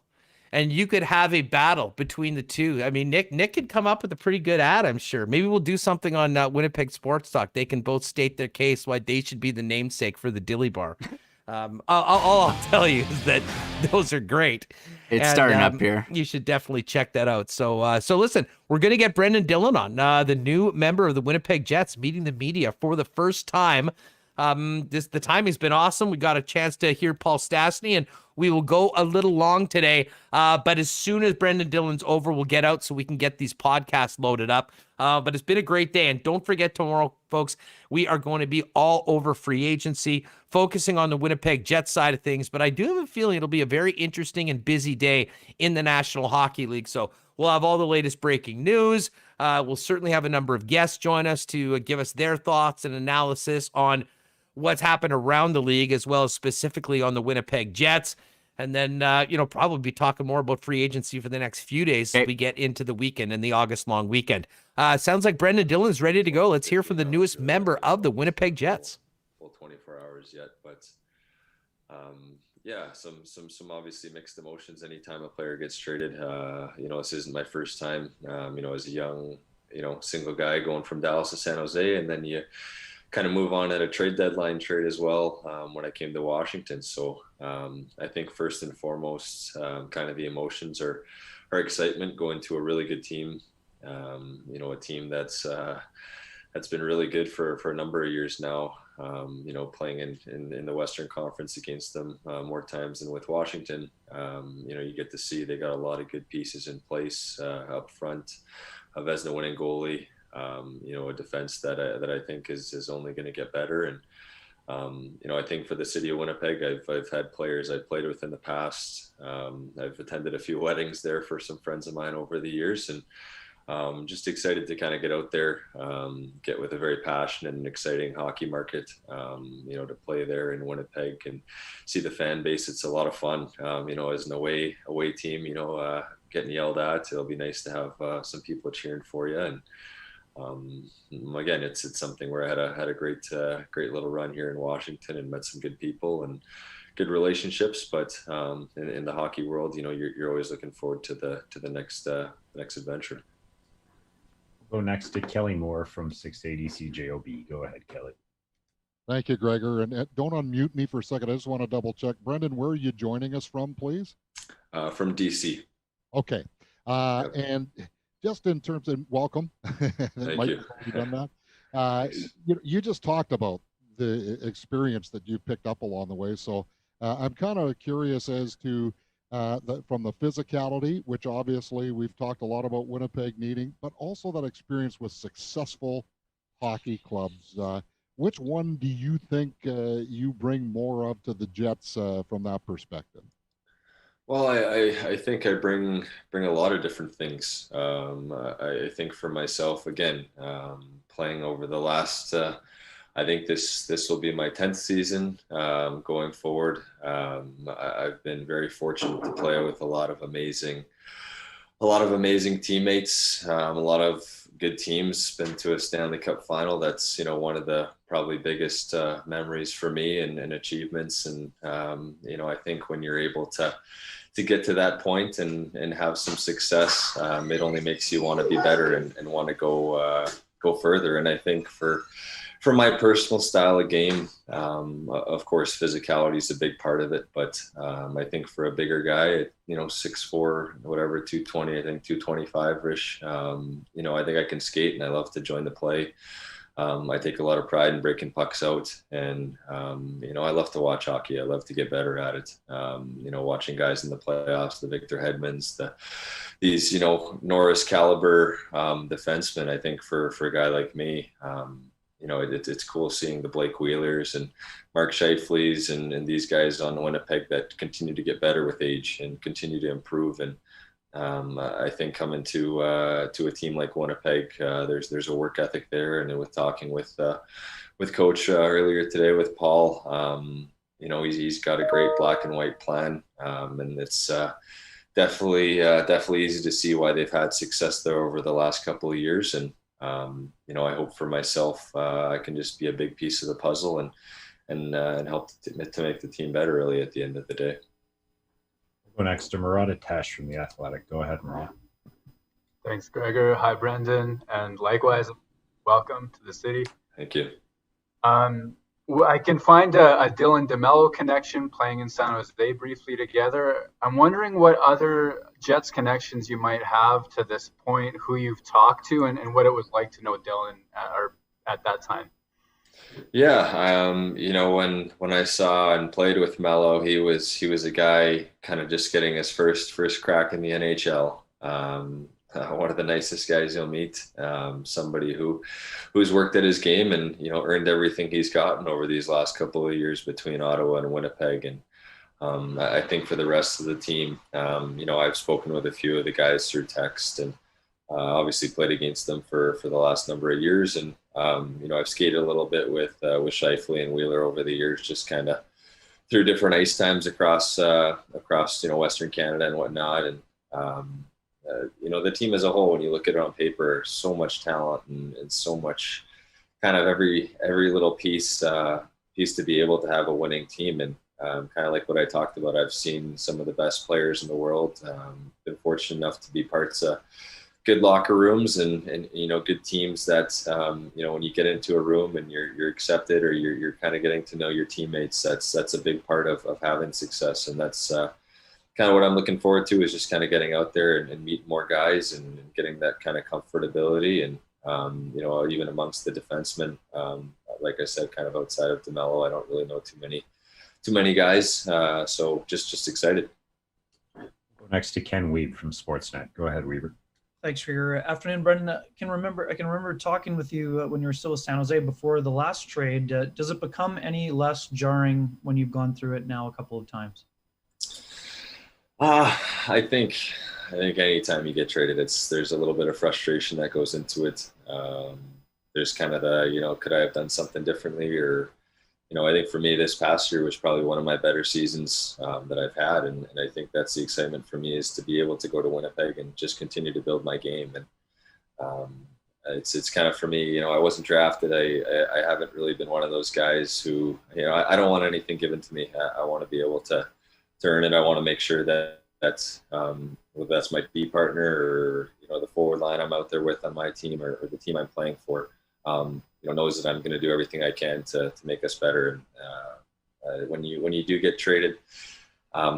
And you could have a battle between the two. I mean, Nick could come up with a pretty good ad, I'm sure. Maybe we'll do something on Winnipeg Sports Talk. They can both state their case why they should be the namesake for the Dilly Bar. All I'll tell you is that those are great. It's starting up here. You should definitely check that out. So listen, we're going to get Brendan Dillon on, the new member of the Winnipeg Jets, meeting the media for the first time. The timing's been awesome. We got a chance to hear Paul Stastny, and we will go a little long today. But as soon as Brendan Dillon's over, we'll get out so we can get these podcasts loaded up. But it's been a great day. And don't forget tomorrow, folks, we are going to be all over free agency, focusing on the Winnipeg Jets side of things. But I do have a feeling it'll be a very interesting and busy day in the National Hockey League. So we'll have all the latest breaking news. We'll certainly have a number of guests join us to give us their thoughts and analysis on what's happened around the league, as well as specifically on the Winnipeg Jets. And then, probably be talking more about free agency for the next few days as we get into the weekend and the August long weekend. Sounds like Brendan Dillon is ready to go. Let's hear from the newest member of the Winnipeg Jets. Full 24 hours yet, but some obviously mixed emotions anytime a player gets traded. This isn't my first time, as a young, single guy going from Dallas to San Jose, and then you kind of move on at a trade deadline trade as well when I came to Washington. So I think first and foremost, kind of the emotions are excitement going to a really good team, a team that's been really good for a number of years now, playing in the Western Conference against them more times than with Washington. You get to see they got a lot of good pieces in place up front, a Vezina winning goalie, a defense that I think is only going to get better. And, I think for the city of Winnipeg, I've had players I've played with in the past. I've attended a few weddings there for some friends of mine over the years, and just excited to kind of get out there, get with a very passionate and exciting hockey market, to play there in Winnipeg and see the fan base. It's a lot of fun, as an away team, getting yelled at. It'll be nice to have some people cheering for you. And again, it's something where I had a great little run here in Washington and met some good people and good relationships. But in the hockey world, you're always looking forward to the next adventure. We'll go next to Kelly Moore from 680 CJOB. Go ahead, Kelly. Thank you, Gregor. And don't unmute me for a second. I just want to double check. Brendan, where are you joining us from, please? From DC. Okay. And just in terms of welcome, Thank you. You've done that. You just talked about the experience that you picked up along the way. So I'm kind of curious as to from the physicality, which obviously we've talked a lot about Winnipeg needing, but also that experience with successful hockey clubs. Which one do you think you bring more of to the Jets from that perspective? Well, I think I bring a lot of different things. I think for myself, again, playing over the last, I think this will be my 10th season going forward. I've been very fortunate to play with a lot of amazing teammates, a lot of good teams. Been to a Stanley Cup final. That's one of the probably biggest memories for me and achievements. And I think when you're able to get to that point and have some success, it only makes you want to be better and want to go further. And I think for for my personal style of game, of course, physicality is a big part of it. But I think for a bigger guy, 6'4", whatever, 220, I think 225-ish, I think I can skate and I love to join the play. I take a lot of pride in breaking pucks out, and I love to watch hockey. I love to get better at it. Watching guys in the playoffs, the Victor Hedmans, these Norris caliber defensemen. I think for a guy like me, it's cool seeing the Blake Wheelers and Mark Scheifele's and these guys on Winnipeg that continue to get better with age and continue to improve. And I think coming to a team like Winnipeg, there's a work ethic there. And with talking with Coach earlier today with Paul, he's got a great black and white plan, and it's definitely easy to see why they've had success there over the last couple of years. And I hope for myself I can just be a big piece of the puzzle and help to make the team better really at the end of the day. We'll go next to Murat Atesh from The Athletic. Go ahead, Murat. Thanks, Gregor. Hi, Brendan. And likewise, welcome to the city. Thank you. I can find a Dillon DeMello connection playing in San Jose briefly together. I'm wondering what other Jets connections you might have to this point, who you've talked to, and what it was like to know Dillon at that time. Yeah, when I saw and played with Mello, he was a guy kind of just getting his first crack in the NHL. One of the nicest guys you'll meet. Somebody who's worked at his game and earned everything he's gotten over these last couple of years between Ottawa and Winnipeg. And I think for the rest of the team, I've spoken with a few of the guys through text and obviously played against them for the last number of years. And I've skated a little bit with Scheifele and Wheeler over the years, just kind of through different ice times across Western Canada and whatnot. And the team as a whole, when you look at it on paper, so much talent and so much kind of every little piece to be able to have a winning team. And kind of like what I talked about, I've seen some of the best players in the world. Been fortunate enough to be parts of good locker rooms and good teams that when you get into a room and you're accepted or you're kind of getting to know your teammates, that's a big part of having success. And that's kind of what I'm looking forward to, is just kind of getting out there and meet more guys and getting that kind of comfortability. And even amongst the defensemen, like I said, kind of outside of DeMello, I don't really know too many guys, so just excited. Go next to Ken Weeb from Sportsnet. Go ahead, Weaver. Thanks for your afternoon, Brendan. I can remember talking with you when you were still with San Jose before the last trade. Does it become any less jarring when you've gone through it now a couple of times? I think anytime you get traded, there's a little bit of frustration that goes into it. There's kind of the, could I have done something differently? Or, I think for me, this past year was probably one of my better seasons that I've had. And I think that's the excitement for me, is to be able to go to Winnipeg and just continue to build my game. And it's kind of, for me, I wasn't drafted. I haven't really been one of those guys who, I don't want anything given to me. I want to be able to earn it. I want to make sure that's whether that's my B partner or the forward line I'm out there with on my team or the team I'm playing for, knows that I'm going to do everything I can to make us better. And when you do get traded,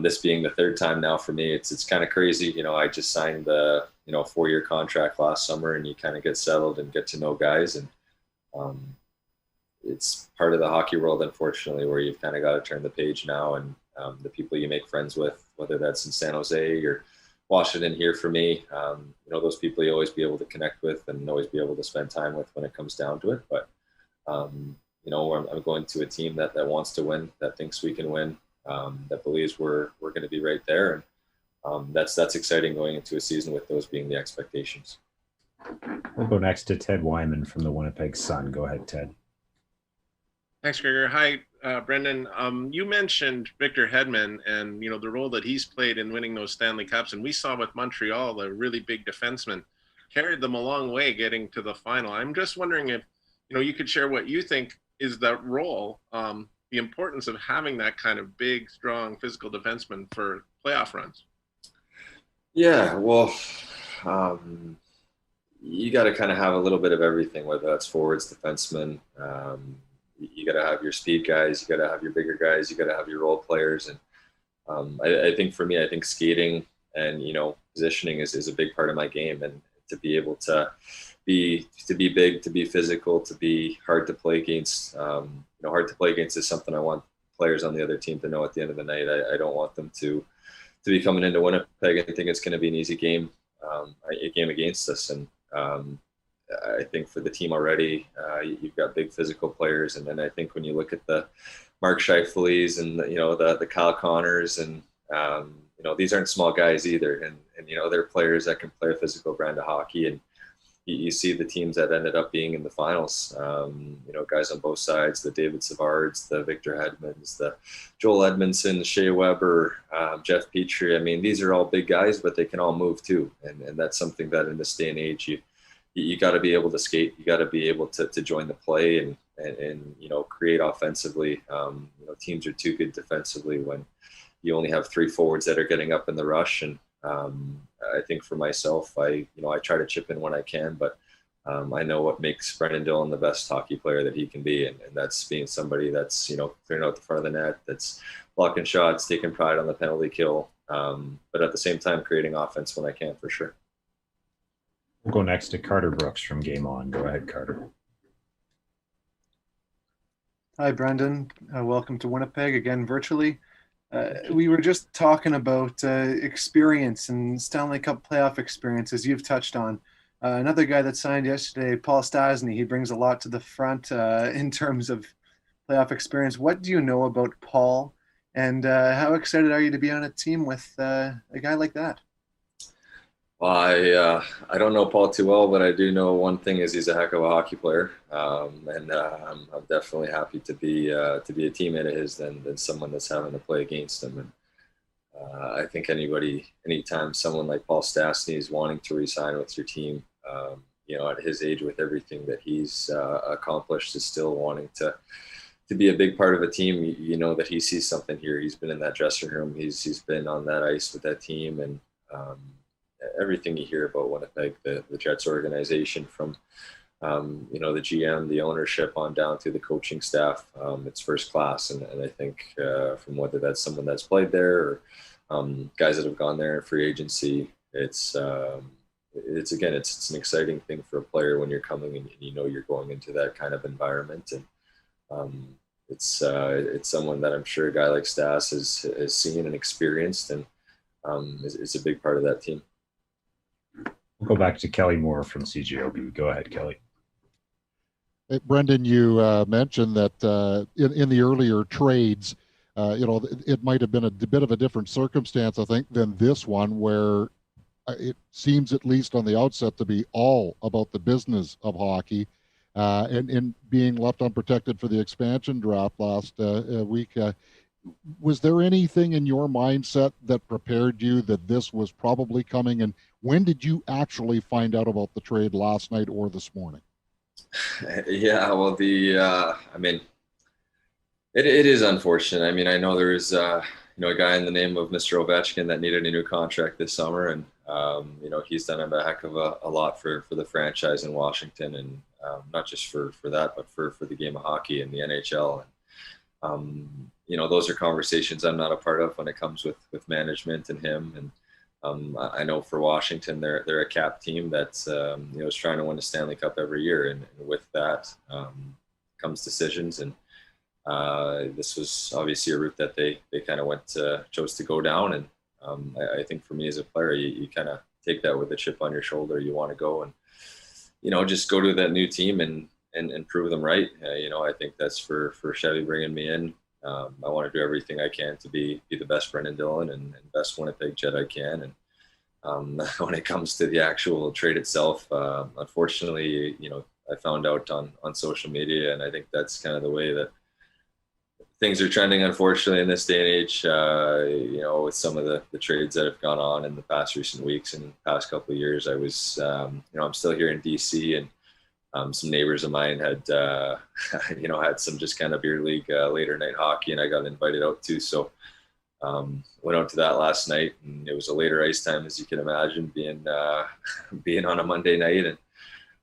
this being the third time now for me, it's kind of crazy. I just signed the 4-year contract last summer, and you kind of get settled and get to know guys, and it's part of the hockey world, unfortunately, where you've kind of got to turn the page now. And the people you make friends with, whether that's in San Jose or Washington here for me, those people you always be able to connect with and always be able to spend time with when it comes down to it. But, I'm going to a team that wants to win, that thinks we can win, that believes we're going to be right there. And that's exciting going into a season with those being the expectations. We'll go next to Ted Wyman from the Winnipeg Sun. Go ahead, Ted. Thanks, Gregor. Hi, Brendan. You mentioned Victor Hedman and, the role that he's played in winning those Stanley Cups. And we saw with Montreal, a really big defenseman carried them a long way getting to the final. I'm just wondering if, you could share what you think is that role, the importance of having that kind of big, strong, physical defenseman for playoff runs. Yeah, well, you got to kind of have a little bit of everything, whether that's forwards, defensemen. You got to have your speed guys, you got to have your bigger guys, you got to have your role players. And I think for me, I think skating and, positioning is a big part of my game. And to be able to be big, to be physical, to be hard to play against, hard to play against is something I want players on the other team to know at the end of the night. I don't want them to be coming into Winnipeg and think it's going to be an easy game, a game against us. And I think for the team already, you've got big physical players. And then I think when you look at the Mark Scheifele's and, the Kyle Connors and, these aren't small guys either. And they're players that can play a physical brand of hockey. And you see the teams that ended up being in the finals, guys on both sides, the David Savards, the Victor Hedmans, the Joel Edmondson, Shea Weber, Jeff Petrie. I mean, these are all big guys, but they can all move too. And that's something that in this day and age, you got to be able to skate. You got to be able to join the play and create offensively. Teams are too good defensively when you only have 3 forwards that are getting up in the rush. And I think for myself, I try to chip in when I can, but I know what makes Brendan Dillon the best hockey player that he can be. And that's being somebody that's, clearing out the front of the net, that's blocking shots, taking pride on the penalty kill. But at the same time, creating offense when I can, for sure. We'll go next to Carter Brooks from Game On. Go ahead, Carter. Hi, Brendan. Welcome to Winnipeg again virtually. We were just talking about experience and Stanley Cup playoff experiences you've touched on. Another guy that signed yesterday, Paul Stastny, he brings a lot to the front in terms of playoff experience. What do you know about Paul, and how excited are you to be on a team with a guy like that? Well, I don't know Paul too well, but I do know one thing is he's a heck of a hockey player, and I'm definitely happy to be a teammate of his than someone that's having to play against him. And I think anytime someone like Paul Stastny is wanting to re-sign with your team, at his age, with everything that he's accomplished, is still wanting to be a big part of a team. You know that he sees something here. He's been in that dressing room. He's been on that ice with that team, and everything you hear about Winnipeg, the Jets organization, from the GM, the ownership, on down to the coaching staff, it's first class. And I think from whether that's someone that's played there or guys that have gone there in free agency, it's an exciting thing for a player when you're coming and you're going into that kind of environment. And it's someone that I'm sure a guy like Stas has seen and experienced, and is a big part of that team. We'll go back to Kelly Moore from CJOB. Go ahead, Kelly. Hey, Brendan, you mentioned that in the earlier trades, it might have been a bit of a different circumstance, I think, than this one, where it seems, at least on the outset, to be all about the business of hockey, and being left unprotected for the expansion draft last week. Was there anything in your mindset that prepared you that this was probably coming? And when did you actually find out about the trade, last night or this morning? Yeah, well, it is unfortunate. I mean, I know there is, a guy in the name of Mr. Ovechkin that needed a new contract this summer. And, he's done a heck of a lot for the franchise in Washington, and not just for that, but for the game of hockey and the NHL. And, those are conversations I'm not a part of when it comes with management and him. And I know for Washington, they're a cap team that's is trying to win a Stanley Cup every year, and with that comes decisions. And this was obviously a route that they kind of chose to go down. And I think for me as a player, you kind of take that with a chip on your shoulder. You want to go and just go to that new team and prove them right. I think that's for Chevy bringing me in. I want to do everything I can to be the best Brendan Dillon and best Winnipeg Jet I can. And when it comes to the actual trade itself, unfortunately, I found out on social media, and I think that's kind of the way that things are trending, unfortunately, in this day and age. With some of the trades that have gone on in the past recent weeks and past couple of years, I was, I'm still here in DC, and some neighbors of mine had, had some just kind of beer league later night hockey, and I got invited out too. So went out to that last night, and it was a later ice time, as you can imagine, being on a Monday night.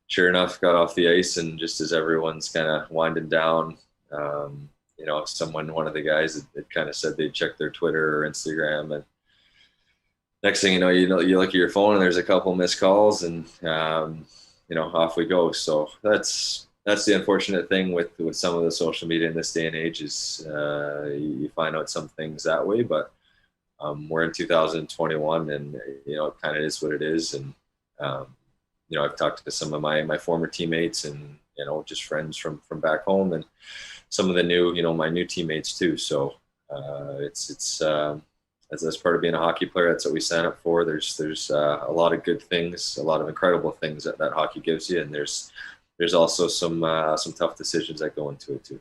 sure enough, got off the ice, and just as everyone's kind of winding down, you know, one of the guys had kind of said they'd check their Twitter or Instagram, and next thing you know, you look at your phone and there's a couple missed calls, and you know, off we go. So that's the unfortunate thing with some of the social media in this day and age is you find out some things that way, but we're in 2021, and you know, it kind of is what it is. And you know, I've talked to some of my former teammates, and you know, just friends from back home, and some of the new, you know, my new teammates too. So it's as part of being a hockey player, that's what we sign up for. There's a lot of good things, a lot of incredible things that hockey gives you, and there's also some tough decisions that go into it too.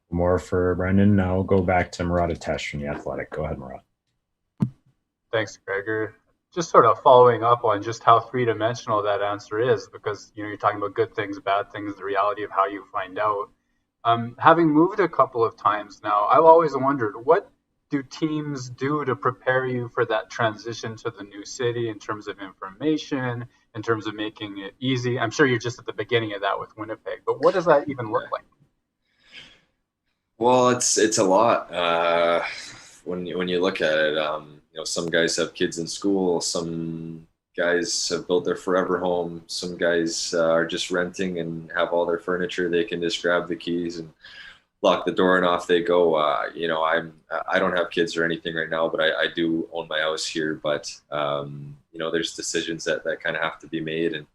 More for Brendan. Now we'll go back to Murat Atesh from The Athletic. Go ahead, Murat. Thanks, Gregor. Just sort of following up on just how three-dimensional that answer is, because you know, you're talking about good things, bad things, the reality of how you find out. Having moved a couple of times now, I've always wondered, what do teams do to prepare you for that transition to the new city in terms of information, in terms of making it easy? I'm sure you're just at the beginning of that with Winnipeg, but what does that even look like? Well, it's a lot when you look at it. You know, some guys have kids in school, some guys have built their forever home, some guys are just renting and have all their furniture. They can just grab the keys and lock the door and off they go. You know, I don't have kids or anything right now, but I do own my house here. But you know, there's decisions that kind of have to be made, and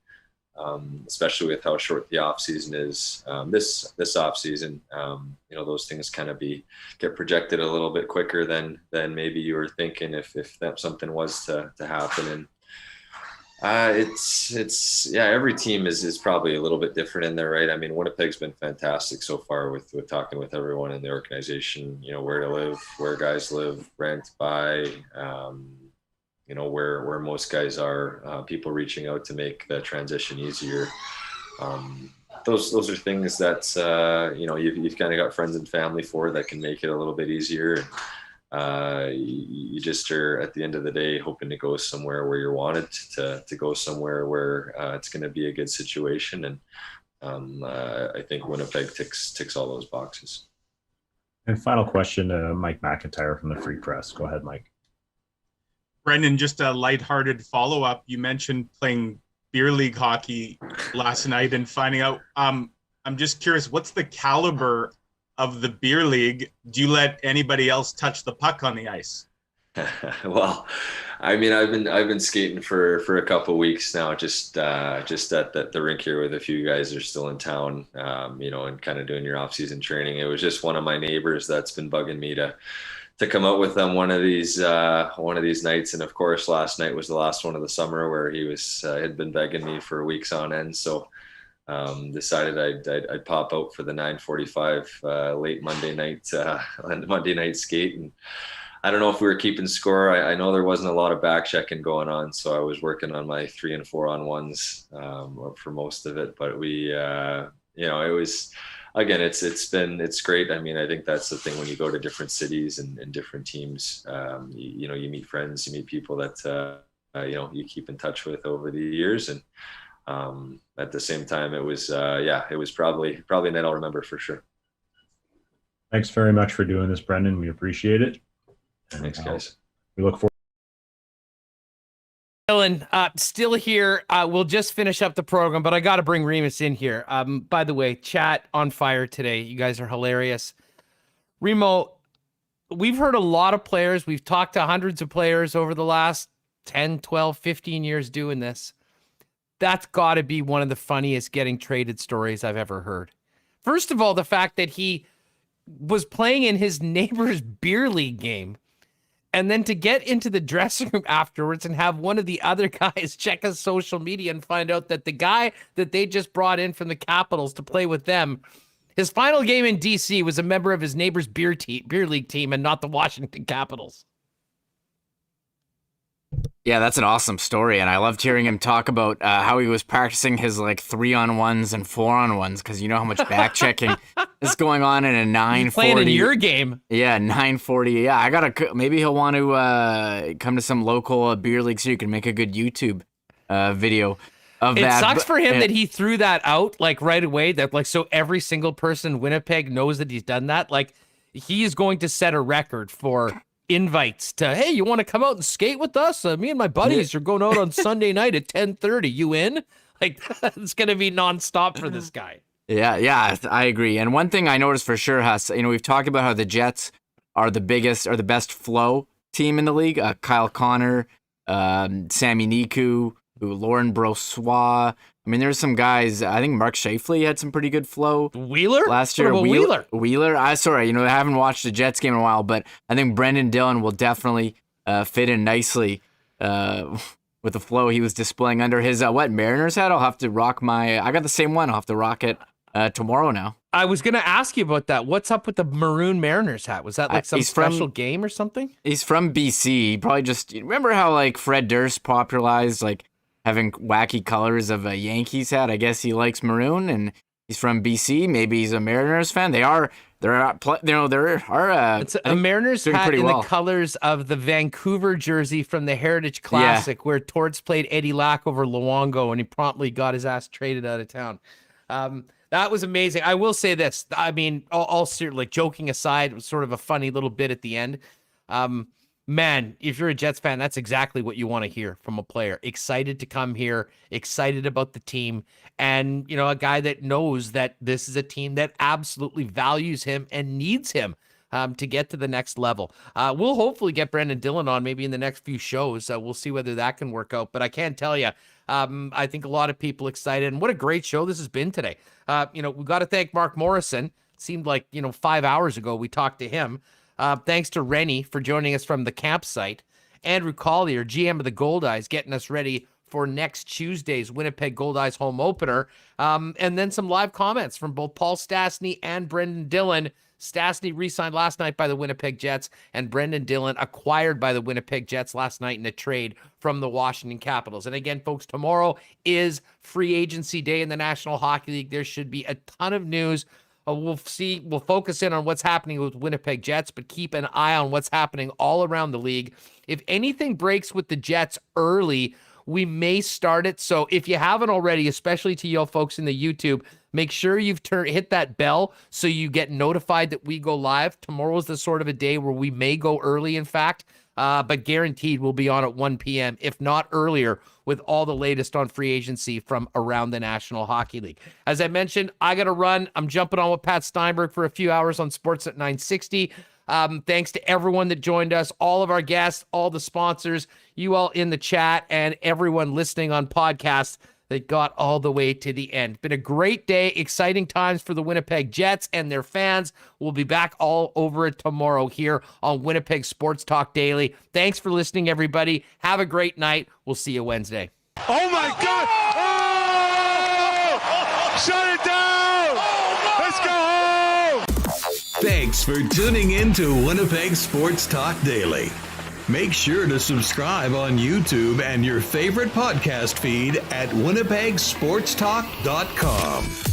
especially with how short the off season is this off season. You know, those things kind of get projected a little bit quicker than maybe you were thinking if that something was to happen. And it's every team is probably a little bit different in there, right? I mean, Winnipeg's been fantastic so far with talking with everyone in the organization, you know, where to live, where guys live, rent, buy, you know, where most guys are, people reaching out to make the transition easier. Those are things that, you know, you've kind of got friends and family for that can make it a little bit easier. You just are, at the end of the day, hoping to go somewhere where you're wanted to go somewhere where it's going to be a good situation. And I think Winnipeg ticks all those boxes. And final question to Mike McIntyre from the Free Press. Go ahead, Mike. Brendan, just a lighthearted follow-up. You mentioned playing beer league hockey last night and finding out. I'm just curious, what's the caliber of the beer league? Do you let anybody else touch the puck on the ice? Well, I mean, I've been skating for a couple of weeks now, just at the rink here with a few guys that are still in town, you know, and kind of doing your off-season training. It was just one of my neighbors that's been bugging me to come out with them one of these nights. And of course, last night was the last one of the summer where he had been begging me for weeks on end. So decided I'd pop out for the 9:45 late Monday night skate. And I don't know if we were keeping score. I know there wasn't a lot of back checking going on, so I was working on my 3 and 4 on ones for most of it. But we, you know, it was, again, it's great. I mean, I think that's the thing when you go to different cities and different teams. You know, you meet friends, you meet people that you know, you keep in touch with over the years. And at the same time, it was it was probably a night I'll remember for sure. Thanks very much for doing this, Brendan. We appreciate it. And thanks, guys. We look forward. Dillon, still here. We'll just finish up the program, but I got to bring Remis in here. By the way, chat on fire today. You guys are hilarious. Remo, we've heard a lot of players. We've talked to hundreds of players over the last 10, 12, 15 years doing this. That's got to be one of the funniest getting traded stories I've ever heard. First of all, the fact that he was playing in his neighbor's beer league game, and then to get into the dressing room afterwards and have one of the other guys check his social media and find out that the guy that they just brought in from the Capitals to play with them, his final game in DC was a member of his neighbor's beer league team and not the Washington Capitals. Yeah, that's an awesome story, and I loved hearing him talk about how he was practicing his 3-on-1s and 4-on-1s, because you know how much back checking is going on in a 9:40. Playing in your game. Yeah, 9:40. Yeah, maybe he'll want to come to some local beer league so you can make a good YouTube video. of it that. Sucks for him that he threw that out like right away. That like so every single person in Winnipeg knows that he's done that. Like he is going to set a record for invites to, hey, you want to come out and skate with us? Me and my buddies are going out on Sunday night at 10:30. You in? Like it's going to be nonstop for this guy. Yeah, I agree. And one thing I noticed for sure, Huss, we've talked about how the Jets are the best flow team in the league. Kyle Connor, Sammy Niku, Lauren Brossois. I mean, there's some guys. I think Mark Scheifele had some pretty good flow. Wheeler last year. What about Wheeler. I haven't watched the Jets game in a while, but I think Brendan Dillon will definitely fit in nicely with the flow he was displaying under his Mariners hat. I'll have to rock I got the same one. I'll have to rock it tomorrow now. I was going to ask you about that. What's up with the maroon Mariners hat? Was that like some special game or something? He's from BC. He probably just remember how like Fred Durst popularized like having wacky colors of a Yankees hat. I guess he likes maroon, and he's from BC. Maybe he's a Mariners fan. It's a Mariners hat in the colors of the Vancouver jersey from the Heritage Classic, where Torts played Eddie Lack over Luongo, and he promptly got his ass traded out of town. That was amazing. I will say this. I mean, all like joking aside, it was sort of a funny little bit at the end. Man, if you're a Jets fan, that's exactly what you want to hear from a player. Excited to come here, excited about the team, and a guy that knows that this is a team that absolutely values him and needs him to get to the next level. We'll hopefully get Brendan Dillon on maybe in the next few shows. We'll see whether that can work out. But I can tell you, I think a lot of people excited, and what a great show this has been today. We got to thank Mark Morrison. It seemed like 5 hours ago we talked to him. Thanks to Rennie for joining us from the campsite. Andrew Collier, GM of the Goldeyes, getting us ready for next Tuesday's Winnipeg Goldeyes home opener. And then some live comments from both Paul Stastny and Brenden Dillon. Stastny re-signed last night by the Winnipeg Jets, and Brendan Dillon acquired by the Winnipeg Jets last night in a trade from the Washington Capitals. And again, folks, tomorrow is free agency day in the National Hockey League. There should be a ton of news. We'll focus in on what's happening with Winnipeg Jets, but keep an eye on what's happening all around the league. If anything breaks with the Jets early, we may start it. So if you haven't already, especially to you folks in the YouTube, make sure you've hit that bell so you get notified that we go live. Tomorrow's the sort of a day where we may go early, in fact, but guaranteed we'll be on at 1 p.m., if not earlier, with all the latest on free agency from around the National Hockey League. As I mentioned, I got to run. I'm jumping on with Pat Steinberg for a few hours on Sportsnet 960. Thanks to everyone that joined us, all of our guests, all the sponsors, you all in the chat, and everyone listening on podcasts that got all the way to the end. Been a great day, exciting times for the Winnipeg Jets and their fans. We'll be back all over it tomorrow here on Winnipeg Sports Talk Daily. Thanks for listening, everybody. Have a great night. We'll see you Wednesday. Oh, my God! Oh! Shut it down! Let's go home! Thanks for tuning in to Winnipeg Sports Talk Daily. Make sure to subscribe on YouTube and your favorite podcast feed at winnipegsportstalk.com.